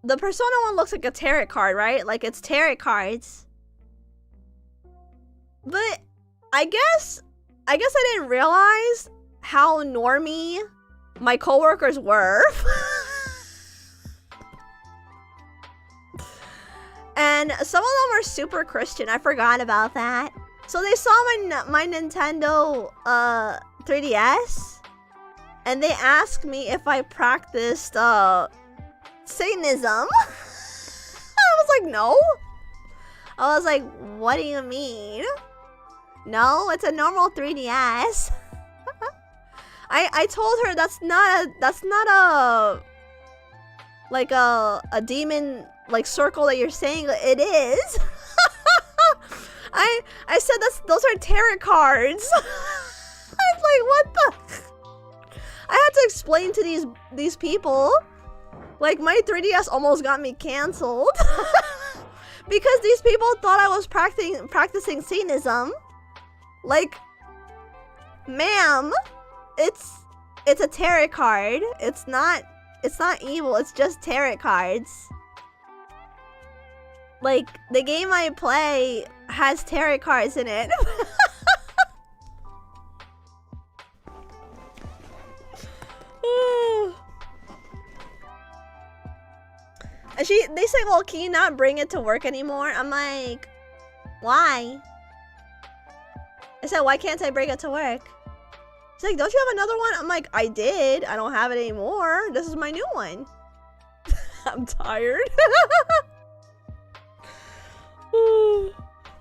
the Persona one looks like a tarot card, right? Like, it's tarot cards. But I guess I didn't realize how normie my coworkers were. And some of them are super Christian. I forgot about that. So they saw my Nintendo 3DS, and they asked me if I practiced Satanism. I was like, no. I was like, what do you mean? No, it's a normal 3DS. I told her that's not a like a demon like circle that you're saying. It is. I said those are tarot cards. I was like, what the? I had to explain to these people. Like, my 3DS almost got me canceled. Because these people thought I was practicing Satanism. Like, ma'am, it's a tarot card. It's not evil, it's just tarot cards. Like, the game I play has tarot cards in it. And they say, well, can you not bring it to work anymore? I'm like, why? I said, why can't I bring it to work? She's like, don't you have another one? I'm like, I did. I don't have it anymore. This is my new one. I'm tired.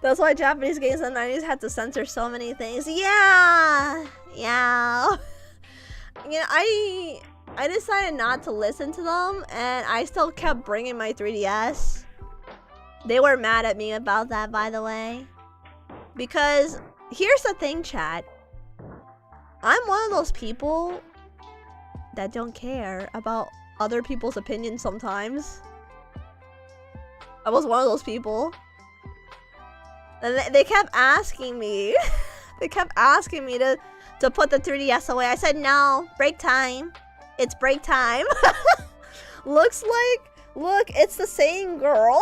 That's why Japanese games in the 90s had to censor so many things. Yeah. You know, I decided not to listen to them, and I still kept bringing my 3DS. They were mad at me about that, by the way. Because here's the thing, chat. I'm one of those people that don't care about other people's opinions sometimes. I was one of those people. And they kept asking me. They kept asking me to put the 3DS away. I said, no, break time. It's break time. Look, it's the same girl.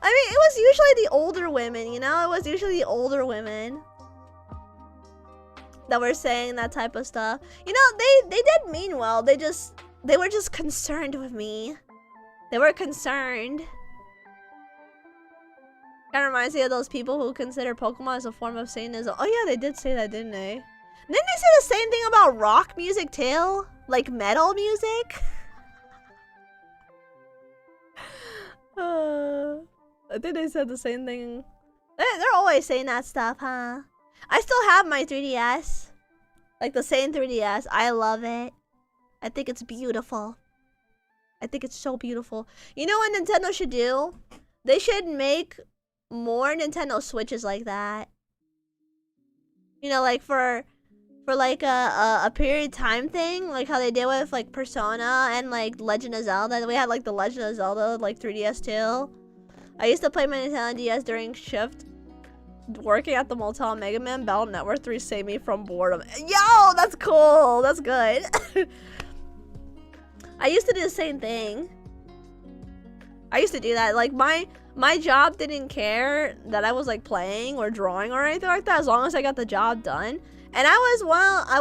I mean, it was usually the older women, you know? It was usually the older women that were saying that type of stuff. You know, they did mean well. They were just concerned with me. They were concerned. Kind of reminds me of those people who consider Pokemon as a form of Satanism. Oh yeah, they did say that, didn't they? Didn't they say the same thing about rock music too? Like metal music? I think they said the same thing. They're always saying that stuff, huh? I still have my 3DS. Like the same 3DS. I love it. I think it's beautiful. I think it's so beautiful. You know what Nintendo should do? They should make more Nintendo Switches like that. You know, like for like a period of time thing, like how they did with like Persona and like Legend of Zelda. We had like the Legend of Zelda like 3DS too. I used to play my Nintendo DS during shift working at the motel on Mega Man Battle Network 3 saved me from boredom. Yo, that's cool. That's good. I used to do the same thing. I used to do that. Like my job didn't care that I was like playing or drawing or anything like that, as long as I got the job done. And I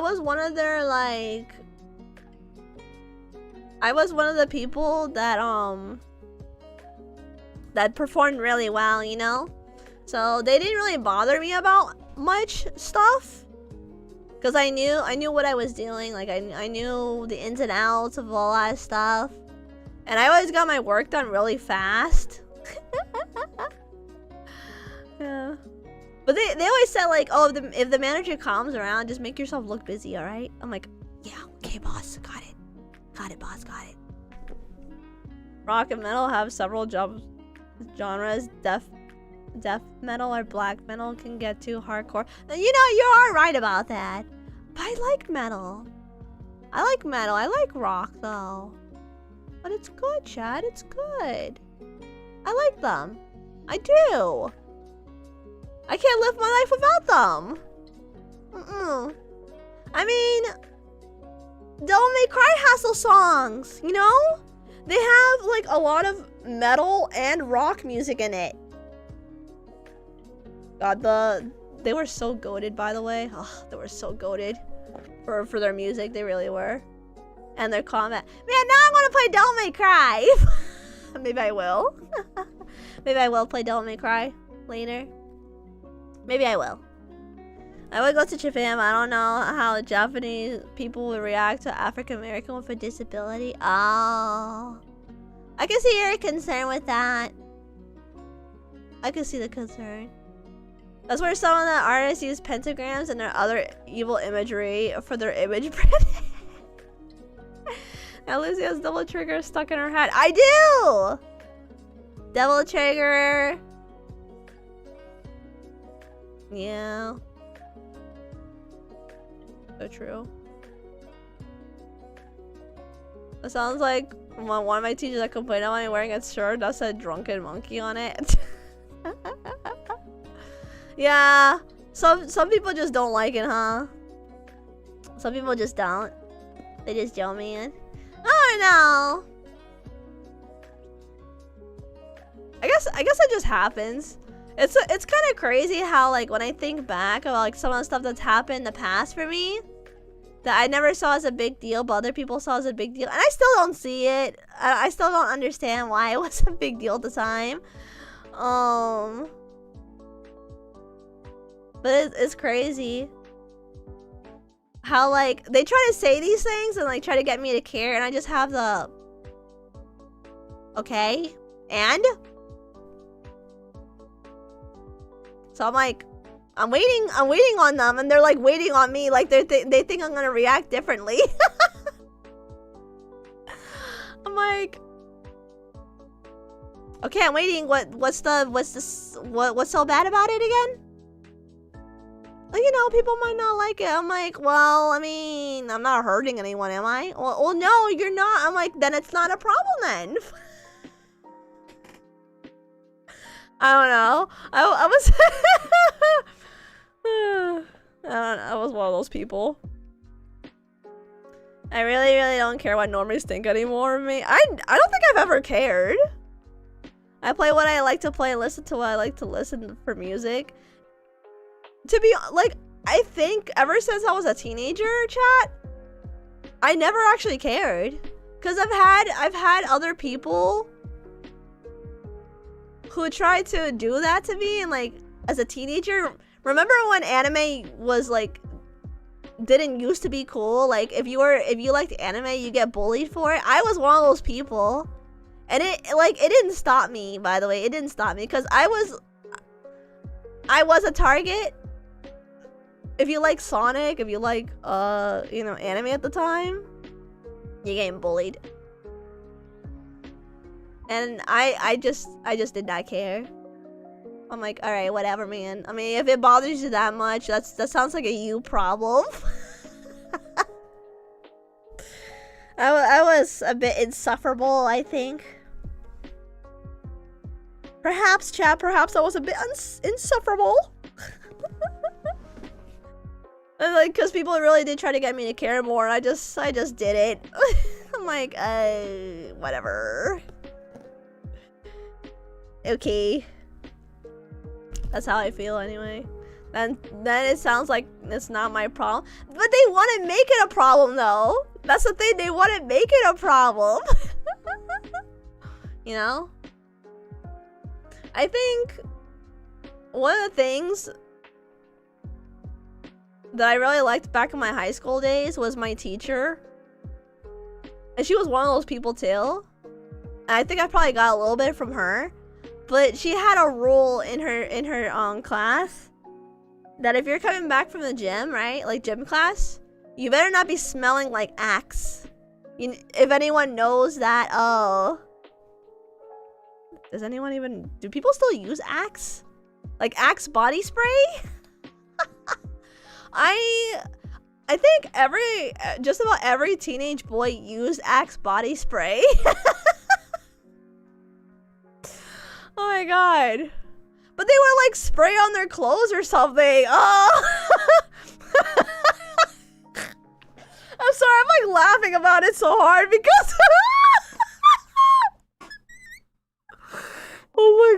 was one of their like, I was one of the people that that performed really well, you know? So they didn't really bother me about much stuff, because I knew what I was doing. Like I knew the ins and outs of a lot of stuff, and I always got my work done really fast. Yeah. But they always said like, oh, if the manager comes around, just make yourself look busy, all right? I'm like, yeah, okay, boss, got it, boss, got it. Rock and metal have several genres. Death metal or black metal can get too hardcore. You know, you are right about that. But I like metal. I like metal. I like rock though. But it's good, Chad. It's good. I like them. I do. I can't live my life without them. I mean, Devil May Cry has those songs, you know? They have like a lot of metal and rock music in it. God, they were so goated, by the way. Oh, they were so goated for their music. They really were. And their combat. Man, now I want to play Devil May Cry. Maybe I will. Maybe I will play Devil May Cry later. Maybe I will. I would go to Japan, but I don't know how Japanese people would react to African American with a disability. Oh. I can see your concern with that. I can see the concern. That's where some of the artists use pentagrams and their other evil imagery for their image branding. Now Lucy has Devil Trigger stuck in her head. I do! Devil Trigger. Yeah. So true. It sounds like one of my teachers that complained about me wearing a shirt that said drunken monkey on it. Yeah. Some people just don't like it, huh? Some people just don't. They just don't, man. Oh no. I guess it just happens. It's kind of crazy how, like, when I think back about, like, some of the stuff that's happened in the past for me that I never saw as a big deal, but other people saw as a big deal, and I still don't see it. I still don't understand why it was a big deal at the time. But it's crazy how, like, they try to say these things and, like, try to get me to care, and I just have the okay, and so I'm like, I'm waiting on them, and they're like waiting on me, like they think I'm gonna react differently. I'm like, okay, I'm waiting. What's so bad about it again? Like, you know, people might not like it. I'm like, well, I mean, I'm not hurting anyone, am I? Well, no, you're not. I'm like, then it's not a problem then. I don't know. I was I don't know. I was one of those people. I really don't care what normies think anymore of me. I don't think I've ever cared. I play what I like to play and listen to what I like to listen for music. To be like, I think ever since I was a teenager, chat, I never actually cared. Cause I've had other people who tried to do that to me, and like as a teenager, remember when anime was like didn't used to be cool? Like if you liked anime, you get bullied for it. I was one of those people, and it didn't stop me. By the way, it didn't stop me because I was a target. If you like Sonic, if you like you know, anime at the time, you're getting bullied. And I just did not care. I'm like, all right, whatever, man. I mean, if it bothers you that much, that sounds like a you problem. I was a bit insufferable, I think. Perhaps, chat, perhaps I was a bit insufferable. And like, cause people really did try to get me to care more, and I just did it. I'm like, whatever. Okay. That's how I feel anyway. Then it sounds like it's not my problem. But they want to make it a problem though. That's the thing, they want to make it a problem. You know? I think one of the things that I really liked back in my high school days was my teacher. And she was one of those people too. And I think I probably got a little bit from her. But she had a rule in her class that if you're coming back from the gym, right, like gym class, you better not be smelling like Axe. If anyone knows that, oh, do people still use Axe? Like Axe body spray? I think just about every teenage boy used Axe body spray. Oh my god. But they would like spray on their clothes or something. Oh. I'm sorry, I'm like laughing about it so hard because oh my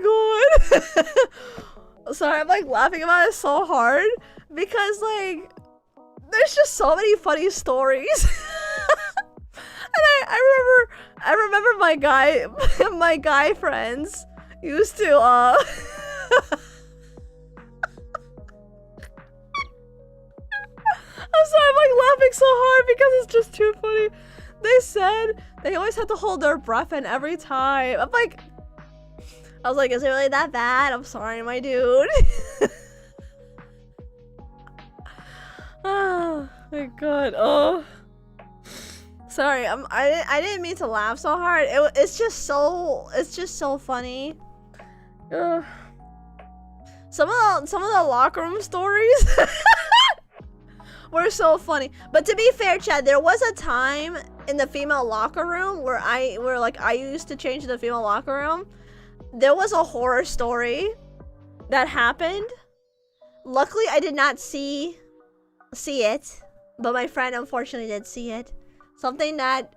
god. Sorry, I'm like laughing about it so hard because like there's just so many funny stories. And I remember I remember my guy friends used to I'm sorry, I'm like laughing so hard because it's just too funny. They said they always had to hold their breath in every time. I was like, is it really that bad? I'm sorry, my dude. Oh my god. Oh, sorry. I didn't mean to laugh so hard. It's just so funny. Ugh. Some of the locker room stories were so funny. But to be fair, Chad, there was a time in the female locker room where I used to change the female locker room. There was a horror story that happened. Luckily, I did not see it, but my friend unfortunately did see it. Something that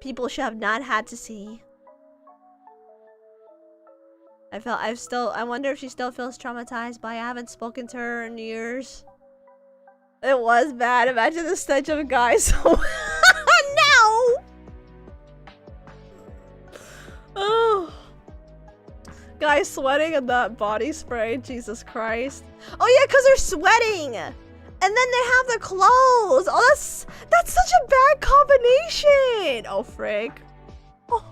people should have not had to see. I wonder if she still feels traumatized by it. I haven't spoken to her in years. It was bad. Imagine the stench of guys. No! Oh. Guys sweating and that body spray. Jesus Christ. Oh yeah, because they're sweating. And then they have their clothes. Oh, that's such a bad combination. Oh, frick. Oh.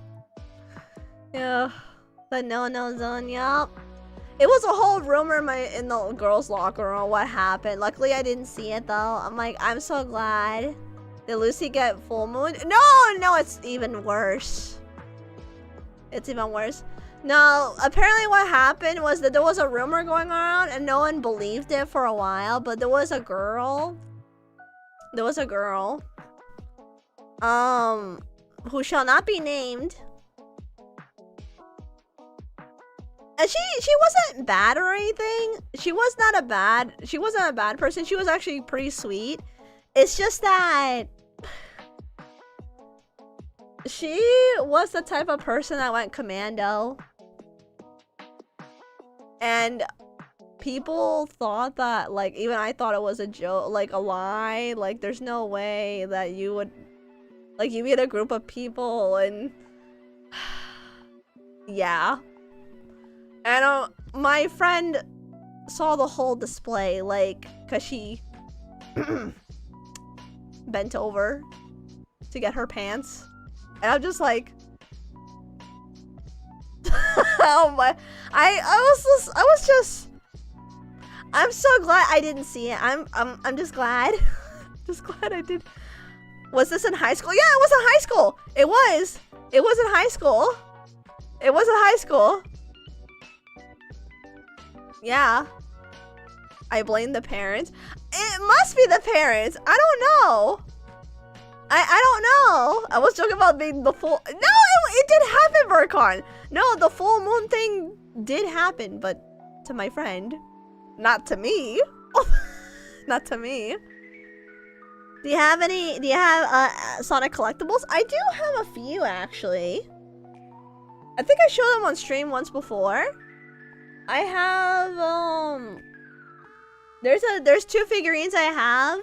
Yeah. The no-no zone, yup. It was a whole rumor in the girls' locker room what happened. Luckily, I didn't see it, though. I'm like, I'm so glad. Did Lucy get full moon? No, it's even worse. It's even worse. No, apparently what happened was that there was a rumor going around and no one believed it for a while, but there was a girl. Who shall not be named. And she wasn't bad or anything. She wasn't a bad person. She was actually pretty sweet. It's just that she was the type of person that went commando. And people thought that, like, even I thought it was a joke, like a lie. Like, there's no way that you would, like, you meet a group of people and yeah. And my friend saw the whole display, like, cause she bent over to get her pants. And I'm just like, oh my, I'm so glad I didn't see it. I'm just glad. Just glad I did. Was this in high school? Yeah, it was in high school. It was in high school. It was in high school. Yeah. I blame the parents. It must be the parents. I don't know. I don't know. I was joking about being the full... No, it did happen, Burkon. No, the full moon thing did happen, but to my friend. Not to me. Not to me. Do you have Sonic collectibles? I do have a few, actually. I think I showed them on stream once before. I have, there's two figurines I have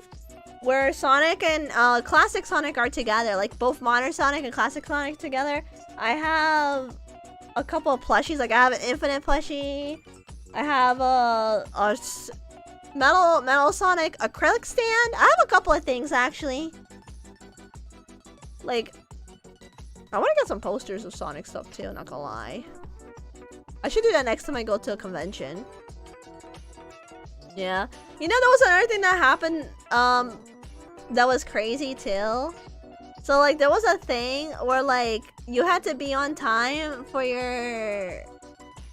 where Sonic and Classic Sonic are together, like both Modern Sonic and Classic Sonic together. I have a couple of plushies, like I have an Infinite plushie. I have a Metal Sonic acrylic stand. I have a couple of things, actually. Like, I want to get some posters of Sonic stuff too, not gonna lie. I should do that next time I go to a convention. Yeah. You know, there was another thing that happened, that was crazy too. So, like, there was a thing where, like, you had to be on time for to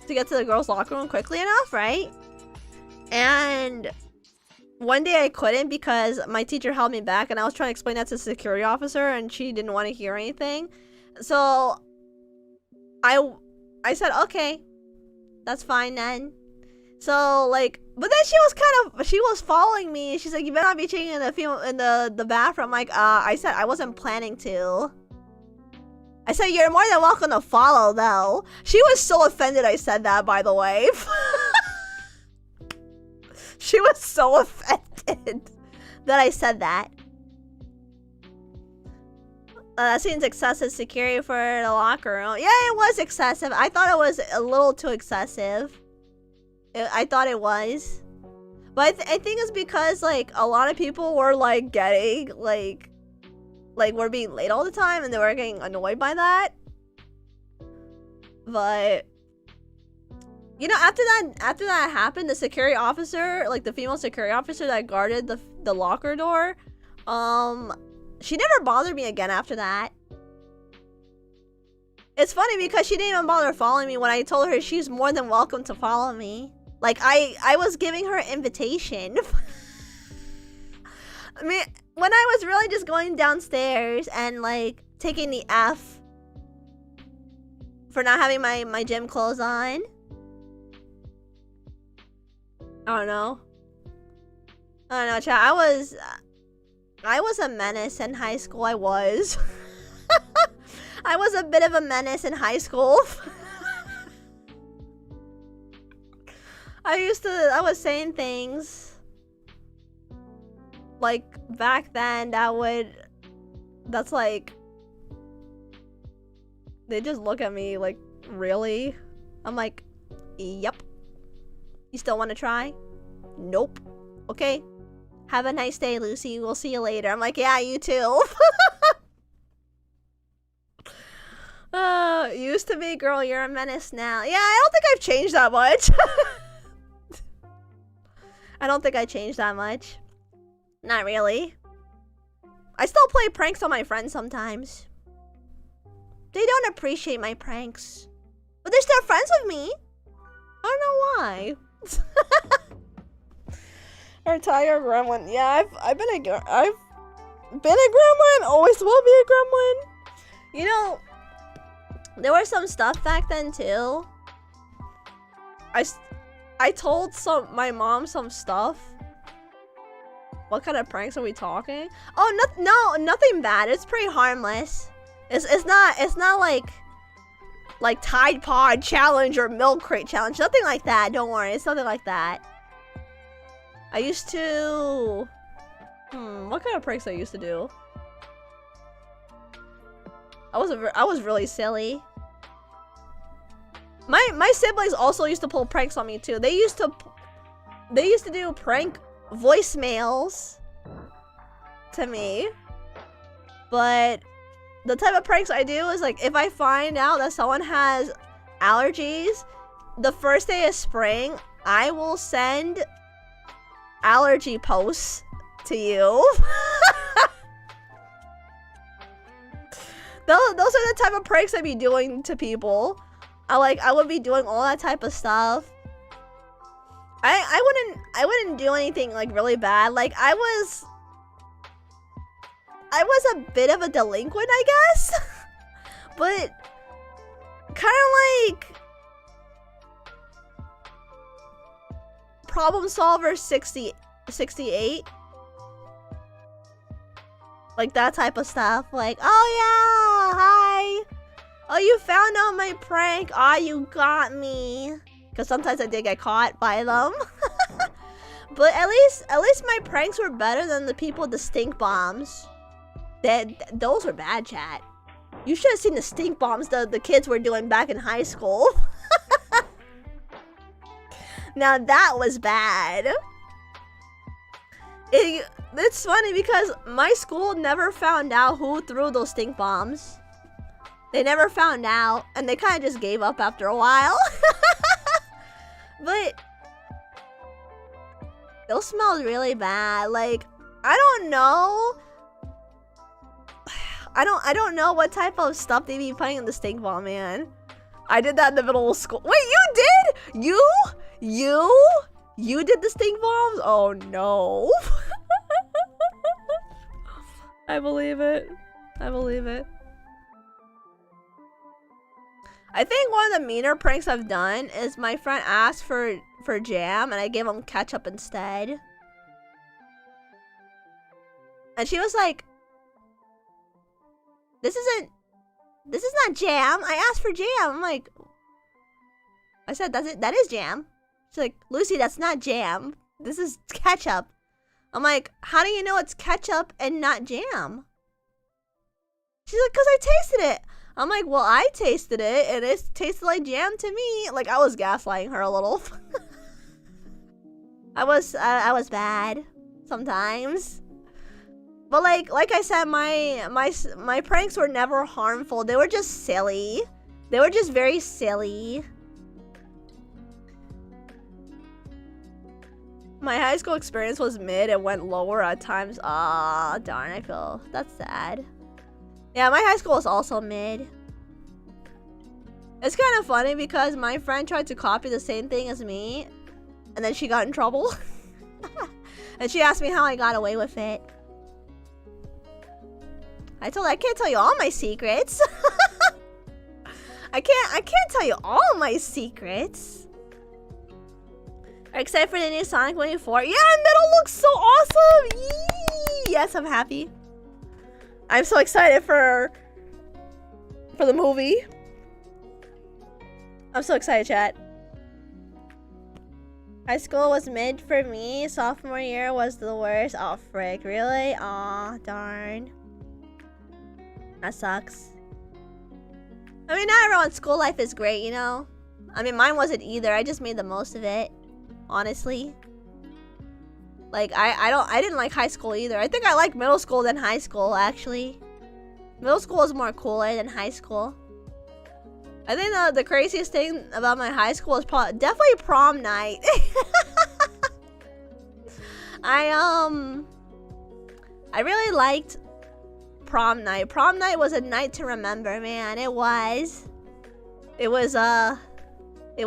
get to the girls' locker room quickly enough, right? And one day I couldn't because my teacher held me back and I was trying to explain that to the security officer and she didn't want to hear anything. So, I said, okay, that's fine then. So, like, but then she was following me. She's like, you better not be changing in the bathroom. Like, I said I wasn't planning to. I said, you're more than welcome to follow, though. She was so offended I said that, by the way. She was so offended that I said that. That seems excessive security for the locker room. Yeah, it was excessive. I thought it was a little too excessive. I thought it was. But I think it's because, like, a lot of people were, like, getting, like, we're being late all the time, and they were getting annoyed by that. But, you know, after that happened, the security officer, like, the female security officer that guarded the locker door, she never bothered me again after that. It's funny because she didn't even bother following me when I told her she's more than welcome to follow me. Like, I was giving her an invitation. I mean, when I was really just going downstairs and, like, taking the F for not having my gym clothes on. I don't know, chat. I was a menace in high school. I was. I was a bit of a menace in high school. I was saying things like back then that's like, they just look at me like, really? I'm like, yep. You still want to try? Nope. Okay. Have a nice day, Lucy. We'll see you later. I'm like, yeah, you too. Used to be, girl, you're a menace now. Yeah, I don't think I've changed that much. I don't think I changed that much. Not really. I still play pranks on my friends sometimes. They don't appreciate my pranks. But they're still friends with me. I don't know why. Retire gremlin. Yeah, I've been a gremlin. Always will be a gremlin. You know, there was some stuff back then too. I told my mom some stuff. What kind of pranks are we talking? Oh, no, nothing bad. It's pretty harmless. It's not like Tide Pod challenge or milk crate challenge. Nothing like that. Don't worry. It's nothing like that. I used to... what kind of pranks I used to do? I was really silly. My siblings also used to pull pranks on me too. They used to do prank voicemails to me. But the type of pranks I do is, like, if I find out that someone has allergies, the first day of spring, I will send allergy posts to you. Those are the type of pranks I'd be doing to people. I would be doing all that type of stuff. I wouldn't do anything like really bad. Like, I was a bit of a delinquent, I guess. But kind of like problem solver 68. Like that type of stuff. Like, oh yeah, hi. Oh, you found out my prank. Ah, you got me. Because sometimes I did get caught by them. But at least my pranks were better than the people with the stink bombs. Those were bad, chat. You should have seen the stink bombs the kids were doing back in high school. Now that was bad. It's funny because my school never found out who threw those stink bombs. They never found out, and they kind of just gave up after a while. But those smelled really bad. Like, I don't know. I don't know what type of stuff they be putting in the stink bomb, man. I did that in the middle of school. Wait, you did? You did the stink bombs? Oh no. I believe it. I believe it. I think one of the meaner pranks I've done is my friend asked for jam and I gave him ketchup instead. And she was like, this is not jam. I asked for jam. I'm like, I said, that is jam. She's like, Lucy, that's not jam. This is ketchup. I'm like, how do you know it's ketchup and not jam? She's like, because I tasted it. I'm like, well, I tasted it, and it tasted like jam to me. Like, I was gaslighting her a little. I was bad sometimes. But like I said, my pranks were never harmful. They were just silly. They were just very silly. My high school experience was mid and went lower at times. Ah, darn, I feel that's sad. Yeah, my high school was also mid. It's kind of funny because my friend tried to copy the same thing as me, and then she got in trouble. And she asked me how I got away with it. I told her I can't tell you all my secrets. I can't tell you all my secrets. Except for the new Sonic 24. Yeah, Middle looks so awesome. Yee! Yes, I'm happy. I'm so excited for the movie. I'm so excited, chat. High school was mid for me. Sophomore year was the worst. Oh, frick. Really? Aw, darn. That sucks. I mean, not everyone's school life is great, you know? I mean, mine wasn't either. I just made the most of it. Honestly. Like, I didn't like high school either. I think I liked middle school than high school, actually. Middle school was more cooler than high school. I think the craziest thing about my high school is definitely prom night. I really liked prom night. Prom night was a night to remember, man. It was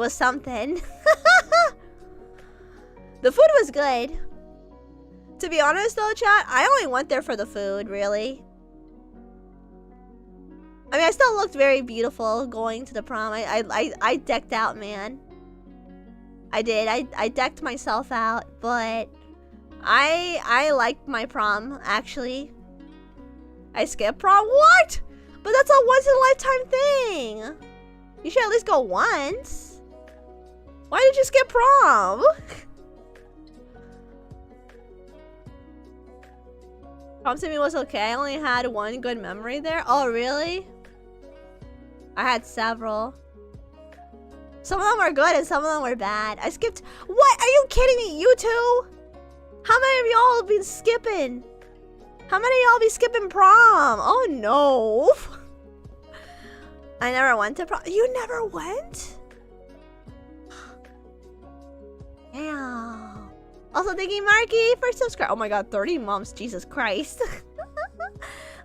something. The food was good. To be honest though, chat, I only went there for the food, really. I mean, I still looked very beautiful going to the prom. I decked out, man. I did. I decked myself out, but I liked my prom, actually. I skipped prom? What? But that's a once-in-a-lifetime thing. You should at least go once. Why did you skip prom? Prom to me was okay. I only had one good memory there. Oh, really? I had several. Some of them were good and some of them were bad. I skipped. What? Are you kidding me? You two? How many of y'all been skipping? How many of y'all be skipping prom? Oh no. I never went to prom. You never went? Damn. Also, thank you, Marky, for subscribing. Oh my god, 30 months. Jesus Christ.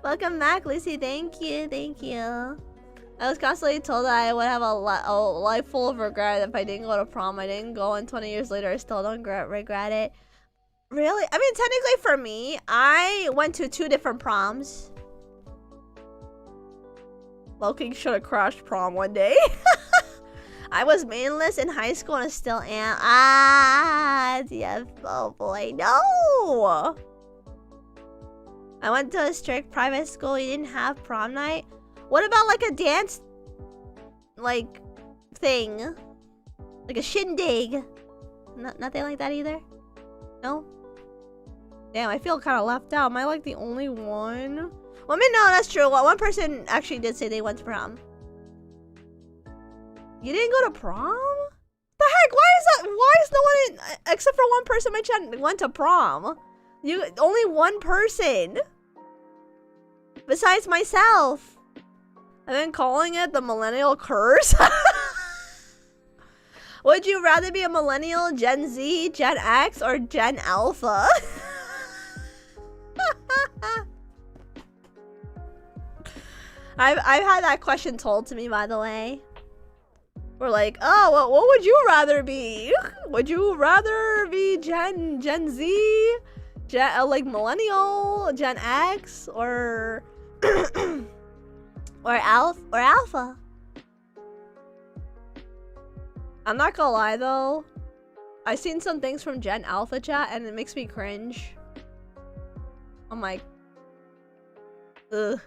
Welcome back, Lucy. Thank you. Thank you. I was constantly told that I would have a life full of regret if I didn't go to prom. I didn't go, and 20 years later, I still don't regret it. Really? I mean, technically for me, I went to 2 different proms. Loki should have crashed prom one day. I was mainless in high school and I still am. Ah, yeah. Oh boy, no. I went to a strict private school. You didn't have prom night. What about like a dance, like, thing? Like a shindig? Nothing like that either? No? Damn, I feel kind of left out. Am I like the only one? Well, I mean, no, that's true. Well, one person actually did say they went to prom. You didn't go to prom? The heck? Why is that? Why is no one in, except for one person in my chat went to prom? Only one person. Besides myself. I've been calling it the millennial curse. Would you rather be a millennial, Gen Z, Gen X, or Gen Alpha? I've had that question told to me, by the way. We're like, oh, well, what would you rather be? Would you rather be Gen Z, like millennial, Gen X, or or Alpha? I'm not gonna lie though, I've seen some things from Gen Alpha chat and it makes me cringe. I'm like, ugh.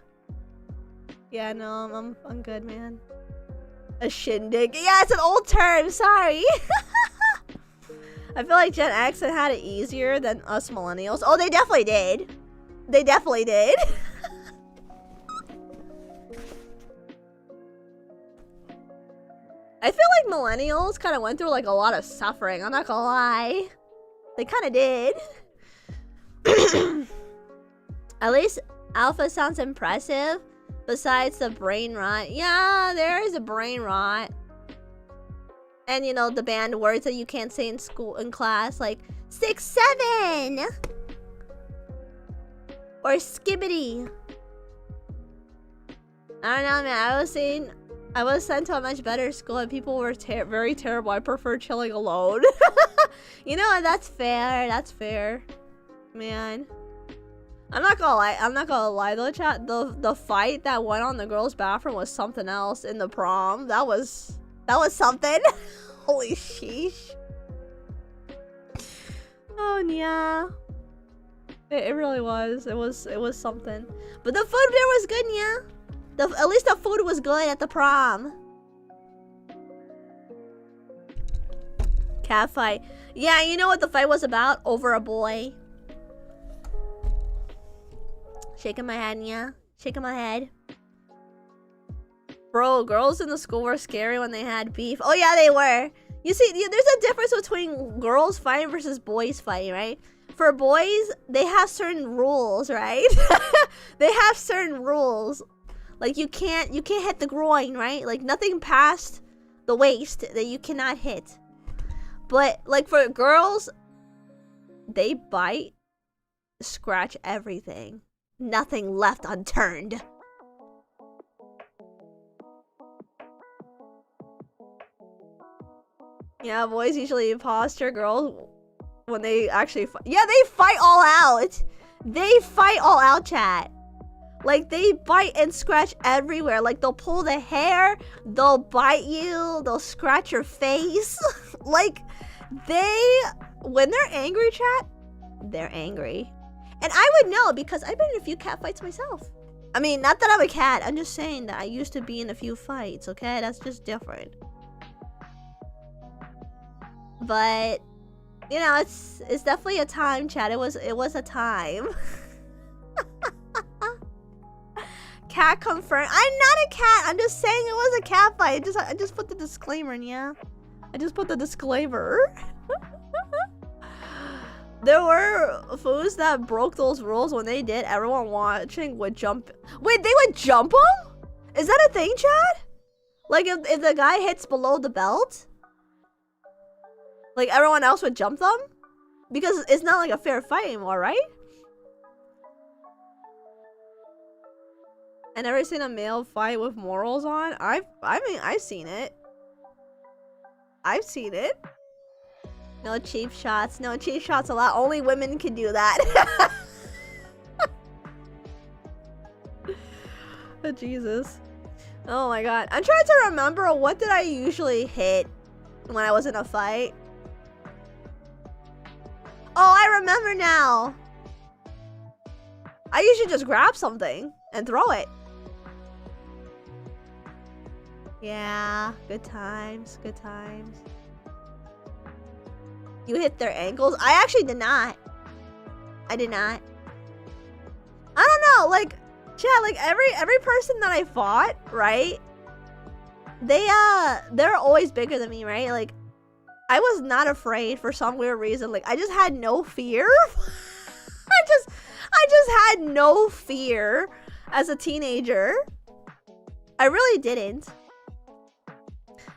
Yeah, no, I'm good, man. A shindig. Yeah, it's an old term. Sorry. I feel like Gen X had it easier than us millennials. Oh, they definitely did. They definitely did. I feel like millennials kind of went through like a lot of suffering. I'm not gonna lie. They kind of did. At least Alpha sounds impressive. Besides the brain rot. Yeah, there is a brain rot. And you know, the banned words that you can't say in school, in class. Like, 6-7! Or skibbity. I don't know, man. I was sent to a much better school and people were very terrible. I prefer chilling alone. You know, that's fair. That's fair. Man. I'm not gonna lie though, chat. The fight that went on in the girls' bathroom was something else in the prom. That was something. Holy sheesh. Oh yeah. It really was. It was something. But the food there was good, yeah. At least the food was good at the prom. Cat fight. Yeah, you know what the fight was about? Over a boy. Shaking my head, yeah. Shaking my head. Bro, girls in the school were scary when they had beef. Oh yeah, they were. You see, there's a difference between girls fighting versus boys fighting, right? For boys, they have certain rules, right? They have certain rules. Like you can't hit the groin, right? Like nothing past the waist that you cannot hit. But like for girls, they bite, scratch everything. Nothing left unturned. Yeah, boys usually posture, girls when they actually fight. Yeah, they fight all out. They fight all out, chat. Like, they bite and scratch everywhere. Like, they'll pull the hair, they'll bite you, they'll scratch your face. Like, when they're angry, chat, they're angry. And I would know because I've been in a few cat fights myself. I mean, not that I'm a cat. I'm just saying that I used to be in a few fights, okay? That's just different. But, you know, it's definitely a time, chat. It was a time. Cat confirmed. I'm not a cat. I'm just saying it was a cat fight. I just put the disclaimer in, yeah. I just put the disclaimer. There were fools that broke those rules. When they did, everyone watching would jump. Wait, they would jump him? Is that a thing, Chad? Like if the guy hits below the belt, like everyone else would jump them? Because it's not like a fair fight anymore, right? I never seen a male fight with morals on. I mean, I've seen it. I've seen it. No cheap shots. No cheap shots allowed. Only women can do that. Oh, Jesus. Oh my god. I'm trying to remember, what did I usually hit when I was in a fight? Oh, I remember now. I usually just grab something and throw it. Yeah, good times, good times. You hit their ankles? I actually did not. I did not. I don't know, like, chat, like every person that I fought, right? They're always bigger than me, right? Like, I was not afraid for some weird reason. Like, I just had no fear. I just had no fear as a teenager. I really didn't.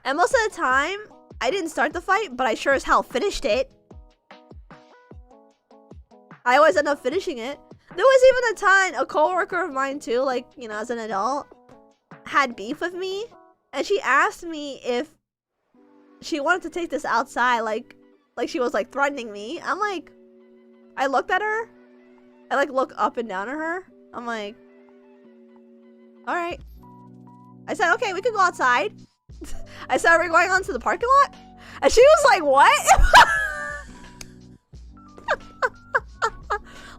And most of the time, I didn't start the fight, but I sure as hell finished it. I always end up finishing it. There was even a time, a coworker of mine too, like, you know, as an adult, had beef with me. And she asked me if she wanted to take this outside, like she was like threatening me. I'm like, I looked at her. I like look up and down at her. I'm like, all right. I said, okay, we could go outside. I said, are we going on to the parking lot? And she was like, what?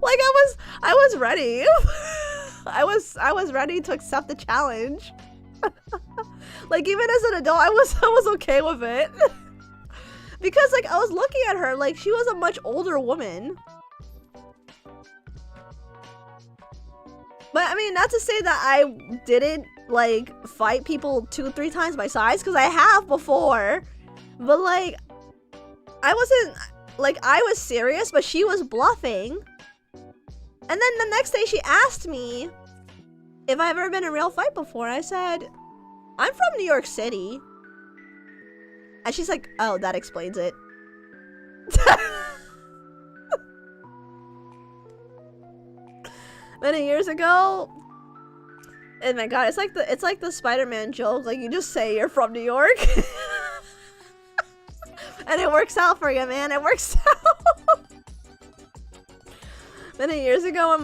Like I was ready. I was ready to accept the challenge. Like, even as an adult, I was okay with it. Because like I was looking at her like she was a much older woman. But I mean, not to say that I didn't like fight people 2-3 times my size, because I have before. But like, I wasn't like, I was serious, but she was bluffing. And then the next day she asked me if I've ever been in a real fight before. I said, I'm from New York City. And she's like, oh, that explains it. Many years ago, oh my god, it's like the Spider-Man joke. Like, you just say you're from New York, and it works out for you, man. It works out. Many years ago,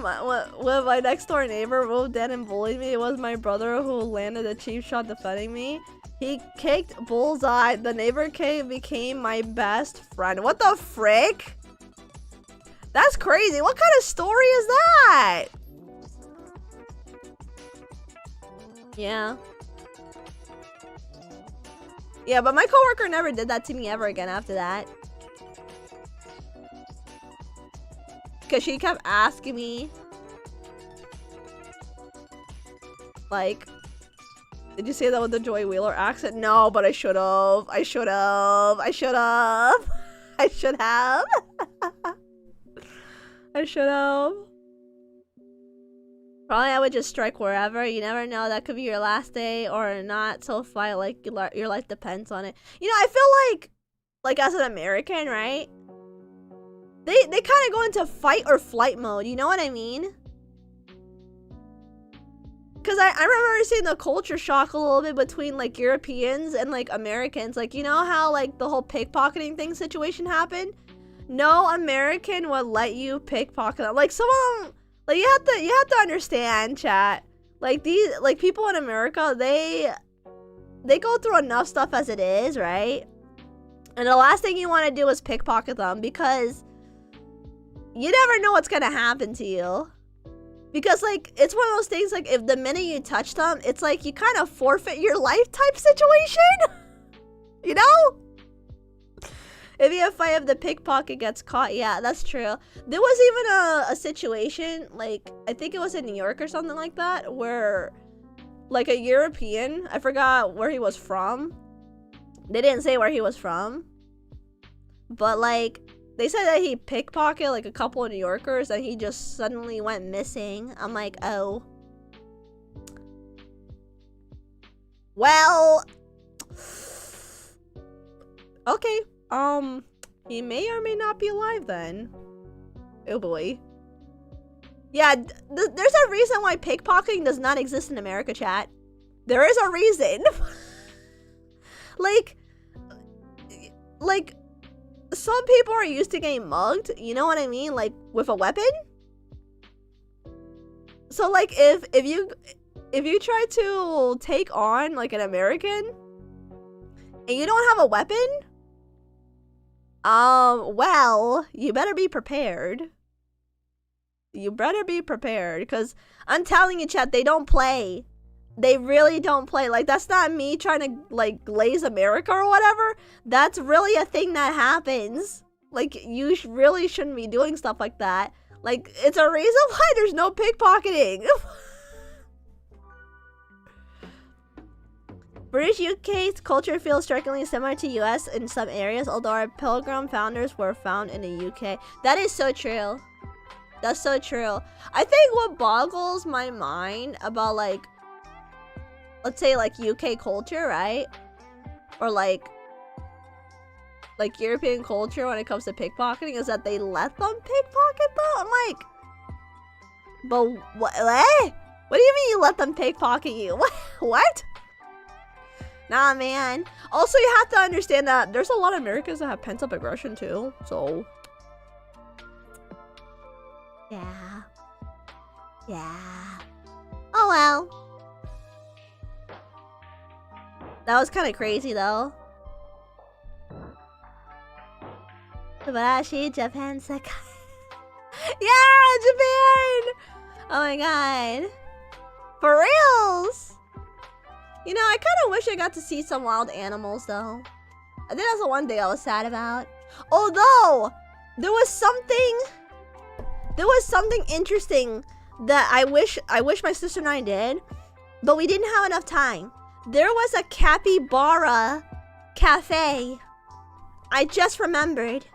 when my next door neighbor moved in and bullied me, it was my brother who landed a cheap shot defending me. He kicked bullseye. The neighbor became my best friend. What the frick? That's crazy. What kind of story is that? Yeah. Yeah, but my coworker never did that to me ever again after that. Because she kept asking me, like, did you say that with the Joy Wheeler accent? No, but I should have. I should have. I should have. I should have. I should have. Probably I would just strike wherever. You never know. That could be your last day or not. So fight like your life depends on it. You know, I feel like as an American, right? They kind of go into fight or flight mode. You know what I mean? Because I remember seeing the culture shock a little bit between like Europeans and like Americans. Like, you know how like the whole pickpocketing thing situation happened? No American would let you pickpocket them. Like, some of them, like, you have to understand, chat. Like, these, like, people in America, they go through enough stuff as it is, right? And the last thing you want to do is pickpocket them, because you never know what's gonna happen to you. Because, like, it's one of those things, like, if the minute you touch them, it's like you kind of forfeit your life type situation. You know? If you fight, if the pickpocket gets caught, yeah, that's true. There was even a situation, like, I think it was in New York or something like that, where, like, a European, I forgot where he was from. They didn't say where he was from. But, like, they said that he pickpocketed, like, a couple of New Yorkers, and he just suddenly went missing. I'm like, oh. Well. Okay. He may or may not be alive then. Oh boy. Yeah, there's a reason why pickpocketing does not exist in America, chat. There is a reason. like, some people are used to getting mugged, you know what I mean? Like, with a weapon? So, like, if you try to take on, like, an American, and you don't have a weapon, well, you better be prepared. You better be prepared, because I'm telling you, chat, they don't play. They really don't play. Like, that's not me trying to, like, glaze America or whatever. That's really a thing that happens. Like, you really shouldn't be doing stuff like that. Like, it's a reason why there's no pickpocketing. British UK's culture feels strikingly similar to US in some areas, although our pilgrim founders were found in the UK. That is so true. That's so true. I think what boggles my mind about, like, let's say, like, UK culture, right? Or, like European culture when it comes to pickpocketing is that they let them pickpocket though? I'm like, but what? What do you mean you let them pickpocket you? What? Nah, man. Also, you have to understand that there's a lot of Americans that have pent-up aggression too, so yeah. Oh well. That was kind of crazy though. Subarashi, Japan, Sekai. Yeah, Japan! Oh my god. For reals! You know, I kind of wish I got to see some wild animals, though. I think that's the one thing I was sad about. Although, there was something interesting that I wish my sister and I did. but we didn't have enough time. There was a capybara cafe. I just remembered.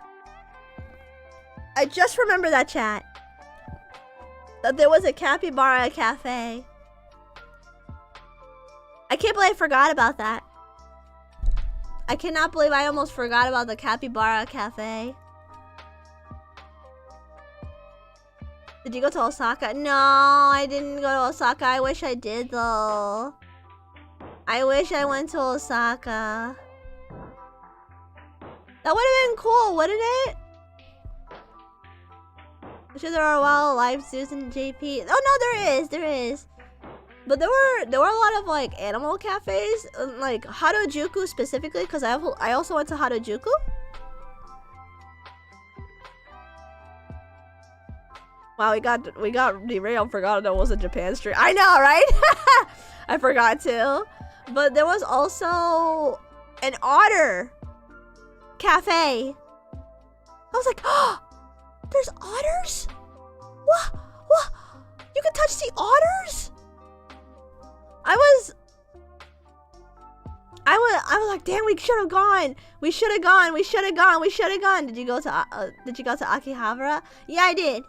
I just remember that, chat. That there was a capybara cafe. I can't believe I forgot about that. I cannot believe I almost forgot about the capybara cafe. Did you go to Osaka? No, I didn't go to Osaka. I wish I did though. I wish I went to Osaka. That would have been cool, wouldn't it? I'm sure there are wild live zoos in JP. Oh no, there is. But there were a lot of like animal cafes, like Harajuku specifically, because I also went to Harajuku. Wow, we got derailed. Forgot that was a Japan street. I know, right? I forgot too. But there was also an otter cafe. I was like, oh, there's otters? What? You can touch the otters? I was like, damn, we should have gone. Did you go to Akihabara? Yeah, I did.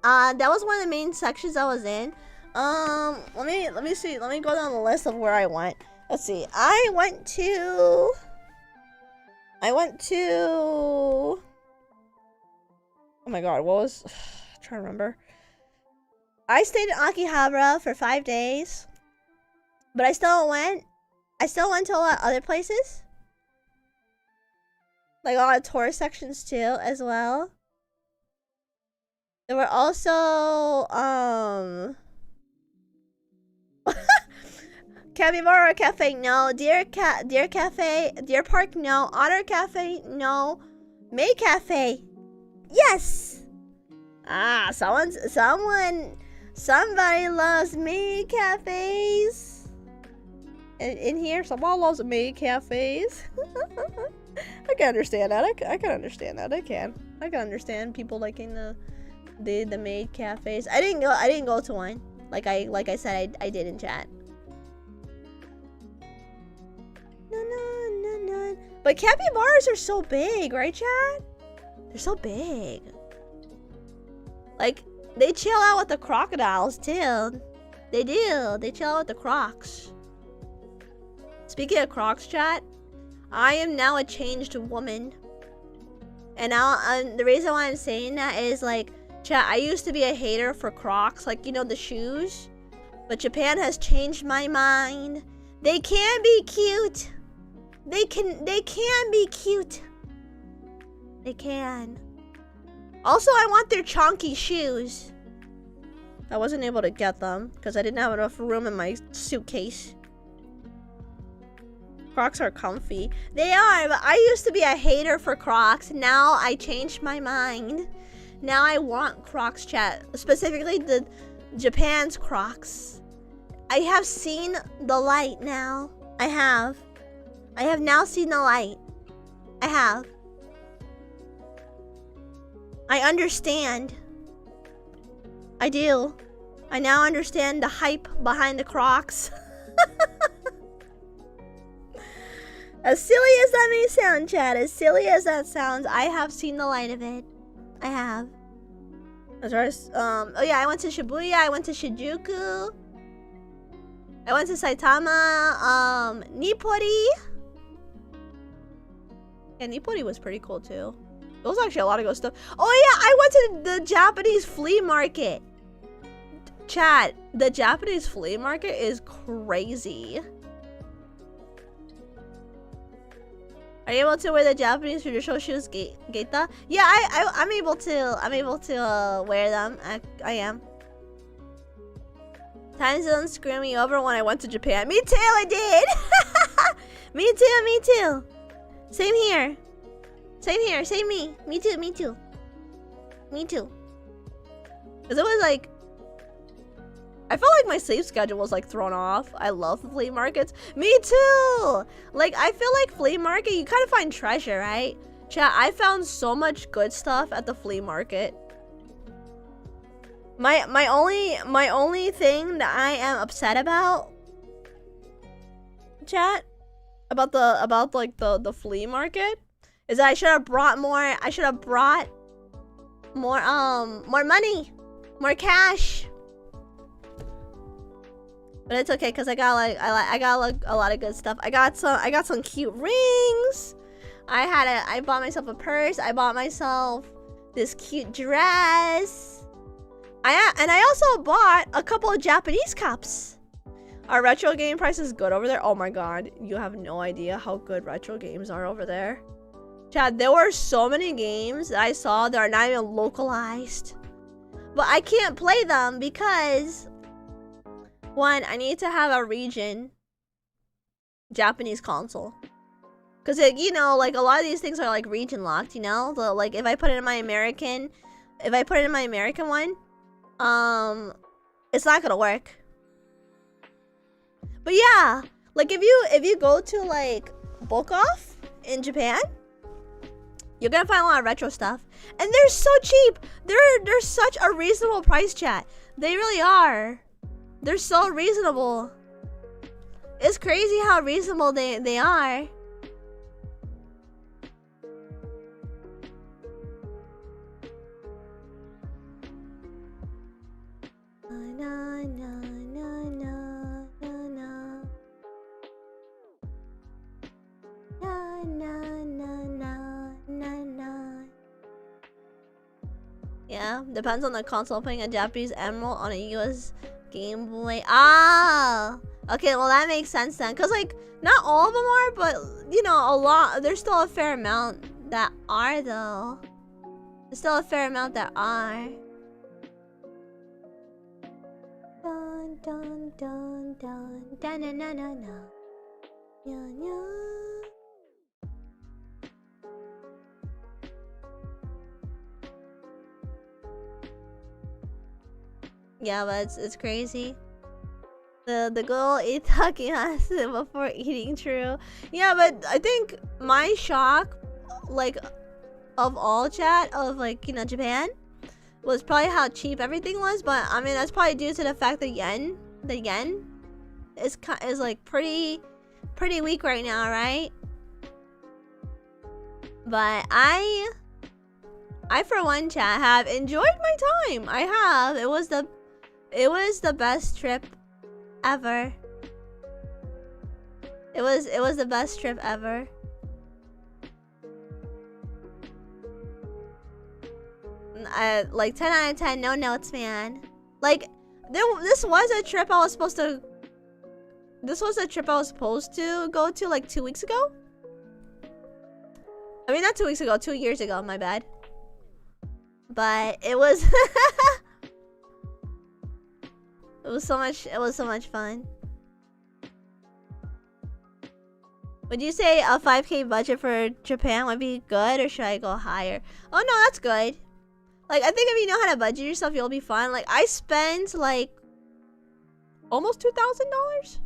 That was one of the main sections I was in. Let me see. Let me go down the list of where I went. Let's see. I went to. Oh my god, what was? I'm trying to remember. I stayed in Akihabara for 5 days, but I still went to a lot of other places, like a lot of tourist sections too, as well. There were also Capybara Cafe, no. Deer Cafe, Deer Park, no. Otter Cafe, no. May Cafe, yes. Ah, somebody loves May Cafes. In here, someone loves May Cafes. I can understand that. I can understand that. I can understand people liking the maid cafes. I didn't go to one. Like I said, I did in chat. No. But capybaras are so big, right, chat? They're so big. Like, they chill out with the crocodiles too. They do. They chill out with the crocs. Speaking of crocs, chat, I am now a changed woman. And now, the reason why I'm saying that is, like, chat, I used to be a hater for Crocs, like, you know, the shoes. But Japan has changed my mind. They can be cute. They can be cute. They can. Also, I want their chunky shoes. I wasn't able to get them because I didn't have enough room in my suitcase. Crocs are comfy. They are, but I used to be a hater for Crocs. Now I changed my mind. Now I want Crocs, chat. Specifically the Japan's Crocs. I have seen the light now. I have now seen the light. I have. I understand. I do. I now understand the hype behind the Crocs. As silly as that may sound, chat, as silly as that sounds, I have seen the light of it. I have. As far as, oh yeah, I went to Shibuya, I went to Shinjuku. I went to Saitama, Nippori. Yeah, Nippori was pretty cool too. There was actually a lot of good stuff. Oh yeah, I went to the Japanese flea market. Chat, the Japanese flea market is crazy. Are you able to wear the Japanese traditional shoes, Geita? Yeah, I'm able to wear them. I am. Time zone screwed me over when I went to Japan. Me too, I did. Me too. Same here. Same me. Me too. Because it was like, I felt like my sleep schedule was like thrown off. I love the flea markets. Me too. Like, I feel like flea market, you kind of find treasure, right? Chat, I found so much good stuff at the flea market. My only thing that I am upset about chat, about like the flea market, is that I should have brought more. I should have brought more money, more cash. But it's okay, cause I got like a lot of good stuff. I got some cute rings. I bought myself a purse. I bought myself this cute dress. I also bought a couple of Japanese cups. Are retro game prices good over there? Oh my god, you have no idea how good retro games are over there. Chad, there were so many games that I saw that are not even localized. But I can't play them because, one, I need to have a region Japanese console. Because, you know, like, a lot of these things are, like, region locked, you know? Like, if I put it in my American one, it's not gonna work. But yeah, like, if you go to, like, Book Off in Japan, you're gonna find a lot of retro stuff. And they're so cheap! They're such a reasonable price, chat. They really are. They're so reasonable. It's crazy how reasonable they are. Yeah, depends on the console. Playing a Japanese Emerald on a US Game Boy. Ah! Okay, well that makes sense then. Cause like, not all of them are, but you know, a lot. There's still a fair amount that are though. There's still a fair amount that are. Dun dun dun dun dun dun dun dun dun. Yeah, yeah. Yeah, but it's crazy. The girl ate takoyaki before eating true. Yeah, but I think my shock, like, of all chat of, like, you know, Japan, was probably how cheap everything was. But I mean, that's probably due to the fact that the yen is like pretty weak right now, right? But I for one, chat, have enjoyed my time. I have. It was the best trip ever. It was the best trip ever. Like 10 out of 10, no notes, man. Like this was a trip I was supposed to go to like 2 weeks ago. I mean, not 2 weeks ago, 2 years ago, my bad. But it was it was so much fun. Would you say a 5K budget for Japan would be good, or should I go higher? Oh no, that's good. Like, I think if you know how to budget yourself, you'll be fine. Like, I spent like almost $2,000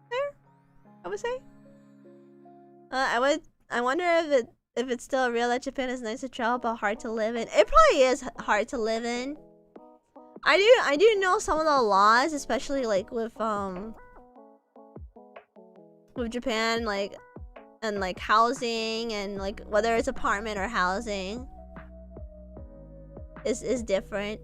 there, I would say. I wonder if it's still real that Japan is nice to travel but hard to live in. It probably is hard to live in. I do know some of the laws, especially like with Japan, like, and like housing, and like whether it's apartment or housing is different.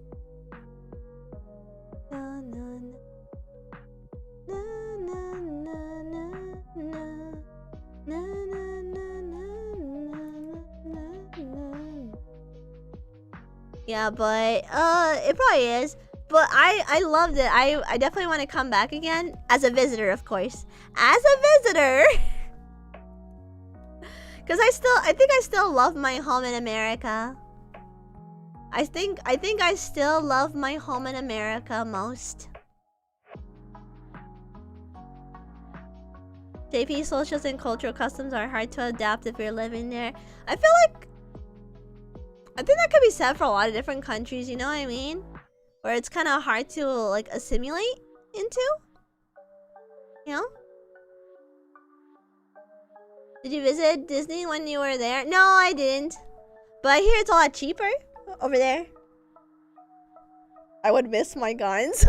Yeah, but it probably is. But I loved it. I definitely want to come back again as a visitor, of course. As a visitor. Cuz I think I still love my home in America. I think I still love my home in America most. JP socials and cultural customs are hard to adapt if you're living there. I feel like I think that could be said for a lot of different countries, you know what I mean? Where it's kind of hard to like assimilate into. You know? Did you visit Disney when you were there? No, I didn't. But I hear it's a lot cheaper over there. I would miss my guns.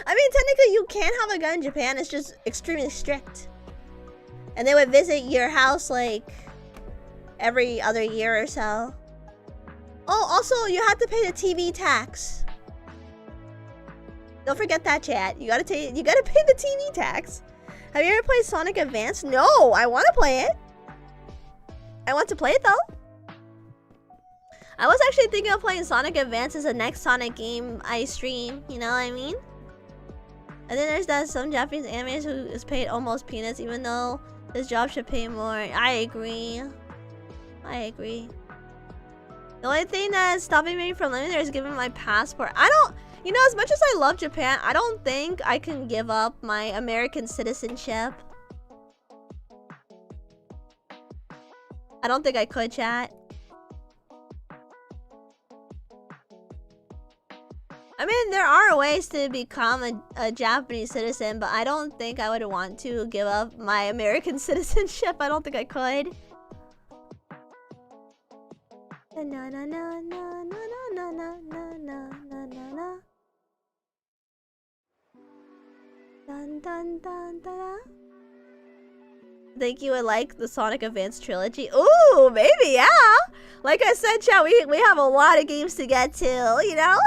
I mean, technically you can have a gun in Japan, it's just extremely strict. And they would visit your house like every other year or so. Oh, also you have to pay the TV tax. Don't forget that, chat. You gotta pay the TV tax. Have you ever played Sonic Advance? No, I want to play it. I want to play it though. I was actually thinking of playing Sonic Advance as the next Sonic game I stream. You know what I mean? And then there's that some Japanese animators who is paid almost peanuts, even though his job should pay more. I agree. I agree. The only thing that's stopping me from living there is giving my passport. I don't. You know, as much as I love Japan, I don't think I can give up my American citizenship. I don't think I could, chat. I mean, there are ways to become a Japanese citizen, but I don't think I would want to give up my American citizenship. I don't think I could. Na na na na na na na na na na na. Dun dun dun dun. Think you would like the Sonic Advance trilogy? Ooh, maybe, yeah. Like I said, chat, we have a lot of games to get to, you know?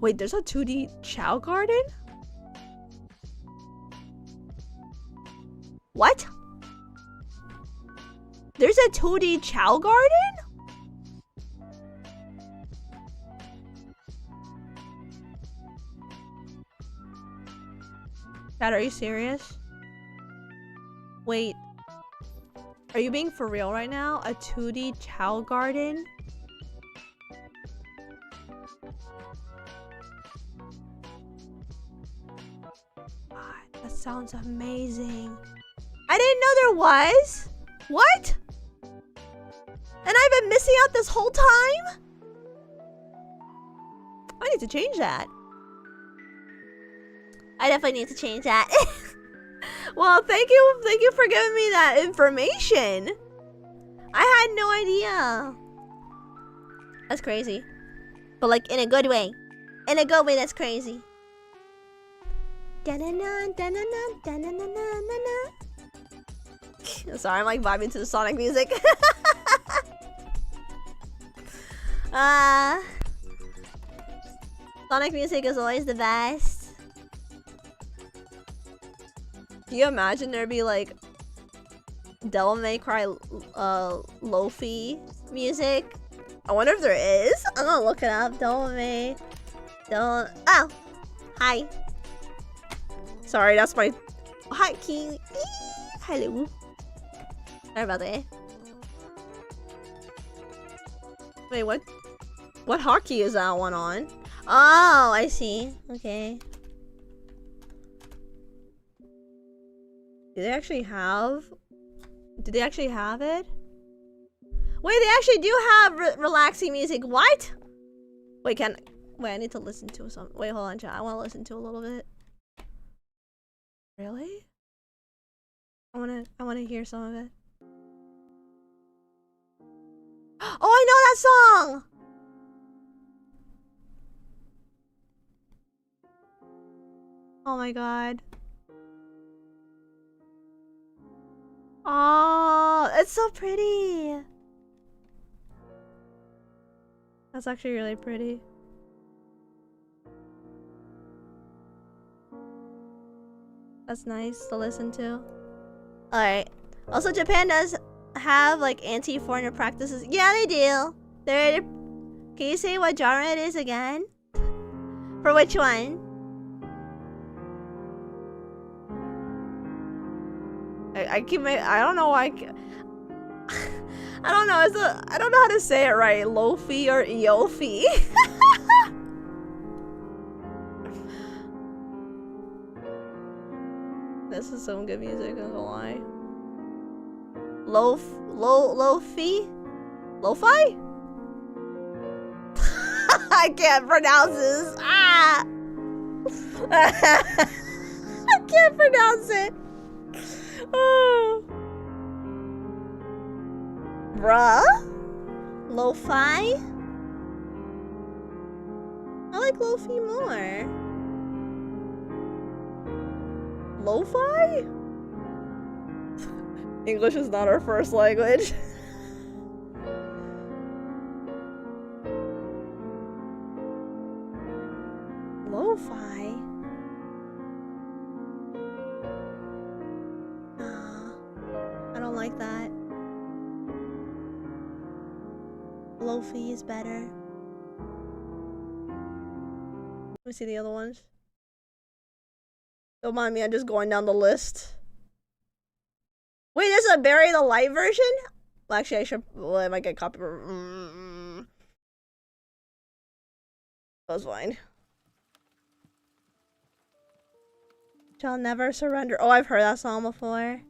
Wait, there's a 2D Chow Garden? What? There's a 2D Chow Garden? Dad, are you serious? Wait. Are you being for real right now? A 2D Chow Garden? God, that sounds amazing. I didn't know there was? What? And I've been missing out this whole time? I need to change that. I definitely need to change that. Well, thank you for giving me that information. I had no idea. That's crazy. But like in a good way. In a good way, that's crazy. Sorry, I'm like vibing to the Sonic music. Sonic music is always the best. Can you imagine there'd be like Devil May Cry Lo-fi music? I wonder if there is. I'm gonna look it up. Devil May. Oh, hi. Sorry, that's my. Hi, King. Hello. Sorry about that. Wait, what? What hotkey is that one on? Oh, I see. Okay. Do they actually have it? Wait, they actually do have relaxing music. What? Wait, I need to listen to some. Wait, hold on, chat. I want to listen to a little bit. Really? I want to hear some of it. Oh, I know that song. Oh my god. Oh, it's so pretty. That's actually really pretty. That's nice to listen to. Alright. Also, Japan does have like anti-foreigner practices. Yeah, they do. Can you say what genre it is again? For which one? I don't know why. I don't know. I don't know how to say it right. Lo-fi or Yofi. This is some good music. I'm not gonna lie. Lo-fi? Lo-fi? I can't pronounce this. Ah! I can't pronounce it. Oh. Bruh? Lo-fi? I like lo-fi more. Lo-fi? English is not our first language. Lo-fi? I don't like that. Lo-fi is better. Let me see the other ones. Don't mind me, I'm just going down the list. Wait, there's a Bury the Light version? Well, actually, I should. Well, I might get copyright. That was fine. Shall never surrender. Oh, I've heard that song before.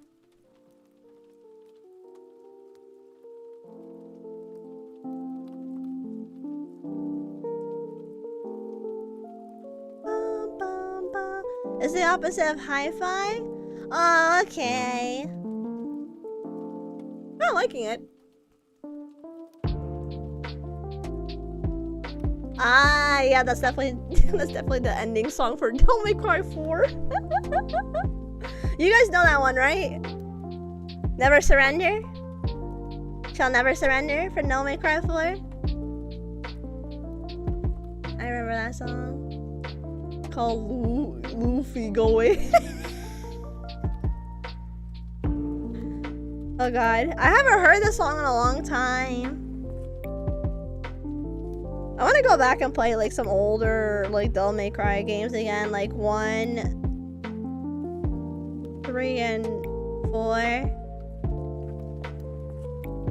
It's the opposite of hi-fi? Oh, okay. I'm not liking it. Ah, yeah, that's definitely the ending song for Devil May Cry 4. You guys know that one, right? Never Surrender? Shall Never Surrender for Devil May Cry 4? I remember that song. Called Luffy Go Away. Oh god, I haven't heard this song in a long time. I want to go back and play like some older like Devil May Cry games again, like 1, 3, and 4.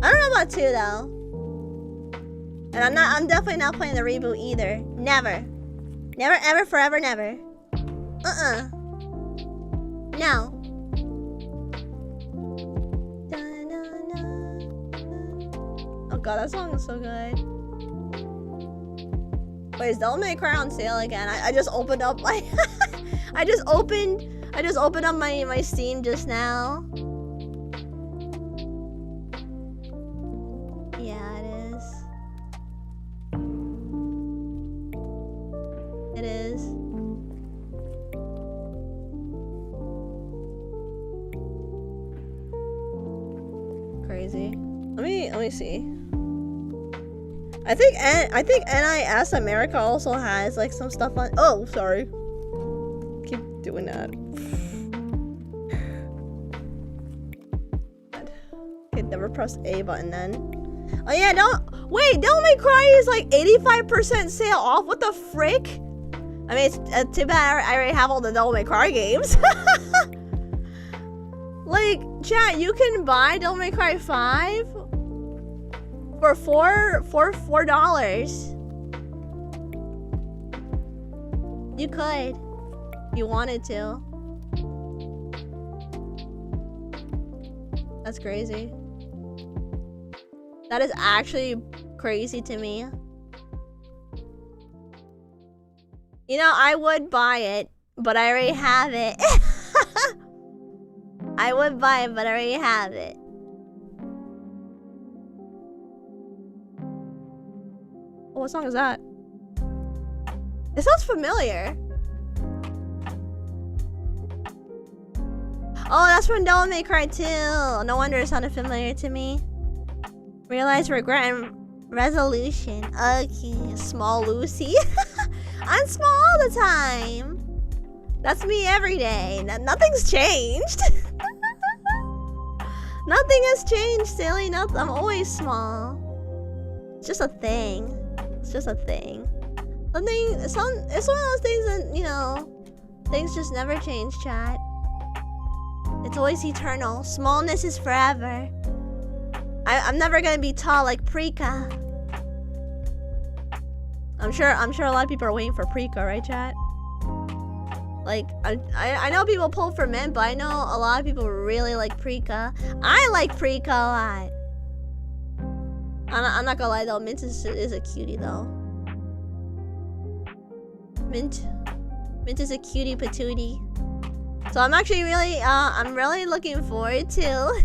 I don't know about 2 though. And I'm definitely not playing the reboot either. Never. Never, ever, forever, never. No. Oh god, that song is so good. Wait, is Devil May Cry on sale again? I just opened up my I just opened up my Steam just now. Yeah, it is. It is. Crazy. Let me see. I think NIS America also has like some stuff on. Oh, sorry. Keep doing that. Okay, never press A button then. Oh yeah, Devil May Cry is like 85% sale off. What the frick? I mean, it's too bad I already have all the Devil May Cry games. Like, chat, you can buy Devil May Cry 5 for $4. You could, if you wanted to. That's crazy. That is actually crazy to me. You know, I would buy it, but I already have it. I would buy it, but I already have it. Oh, what song is that? It sounds familiar. Oh, that's from Devil May Cry 2. No wonder it sounded familiar to me. Realize, regret, and resolution. Okay, small Lucy. I'm small all the time. That's me every day. Nothing's changed. Nothing has changed, silly. Nothing. I'm always small. It's just a thing. It's just a thing. It's one of those things that, you know, things just never change, chat. It's always eternal. Smallness is forever. I'm never gonna be tall like Prika. I'm sure a lot of people are waiting for Prika, right, chat? Like, I know people pull for Mint, but I know a lot of people really like Prika. I like Prika a lot. I'm not gonna lie though, Mint is a cutie though. Mint is a cutie patootie. So I'm actually really, I'm really looking forward to.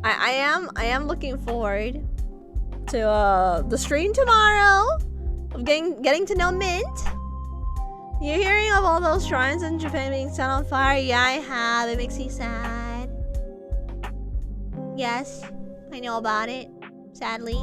I am looking forward to the stream tomorrow of getting to know Mint. You're hearing of all those shrines in Japan being set on fire? Yeah, I have. It makes me sad. Yes, I know about it. Sadly.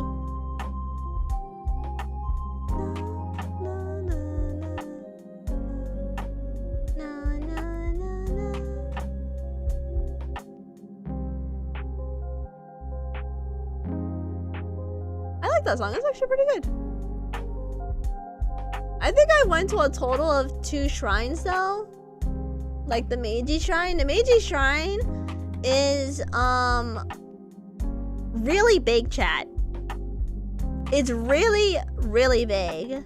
I like that song. It's actually pretty good. I think I went to a total of 2 shrines though. Like the Meiji Shrine. The Meiji Shrine is really big, chat. It's really, really big.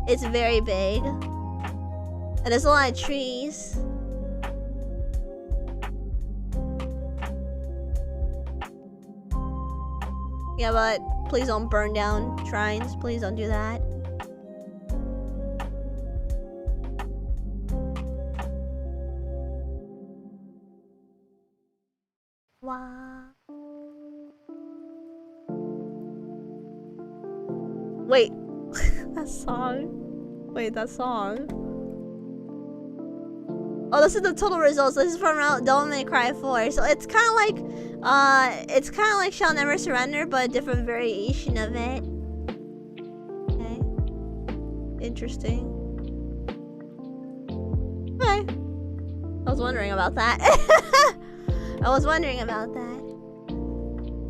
It's very big. And there's a lot of trees. Yeah, but please don't burn down shrines. Please don't do that. Wow. Wait. That song. Wait, that song. Oh, this is the total results. This is from Devil May Cry 4. So it's kind of like Shall Never Surrender, but a different variation of it. Okay. Interesting. Okay. I was wondering about that. I was wondering about that.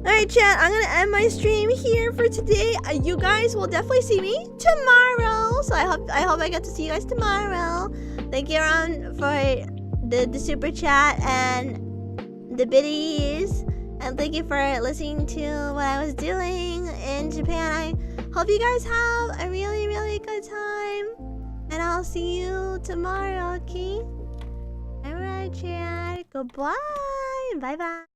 Alright, chat, I'm gonna end my stream here for today. You guys will definitely see me tomorrow. So I hope I get to see you guys tomorrow. Thank you everyone for the super chat and the biddies. And thank you for listening to what I was doing in Japan. I hope you guys have a really, really good time. And I'll see you tomorrow, okay? Alright, chat. Goodbye. Bye-bye.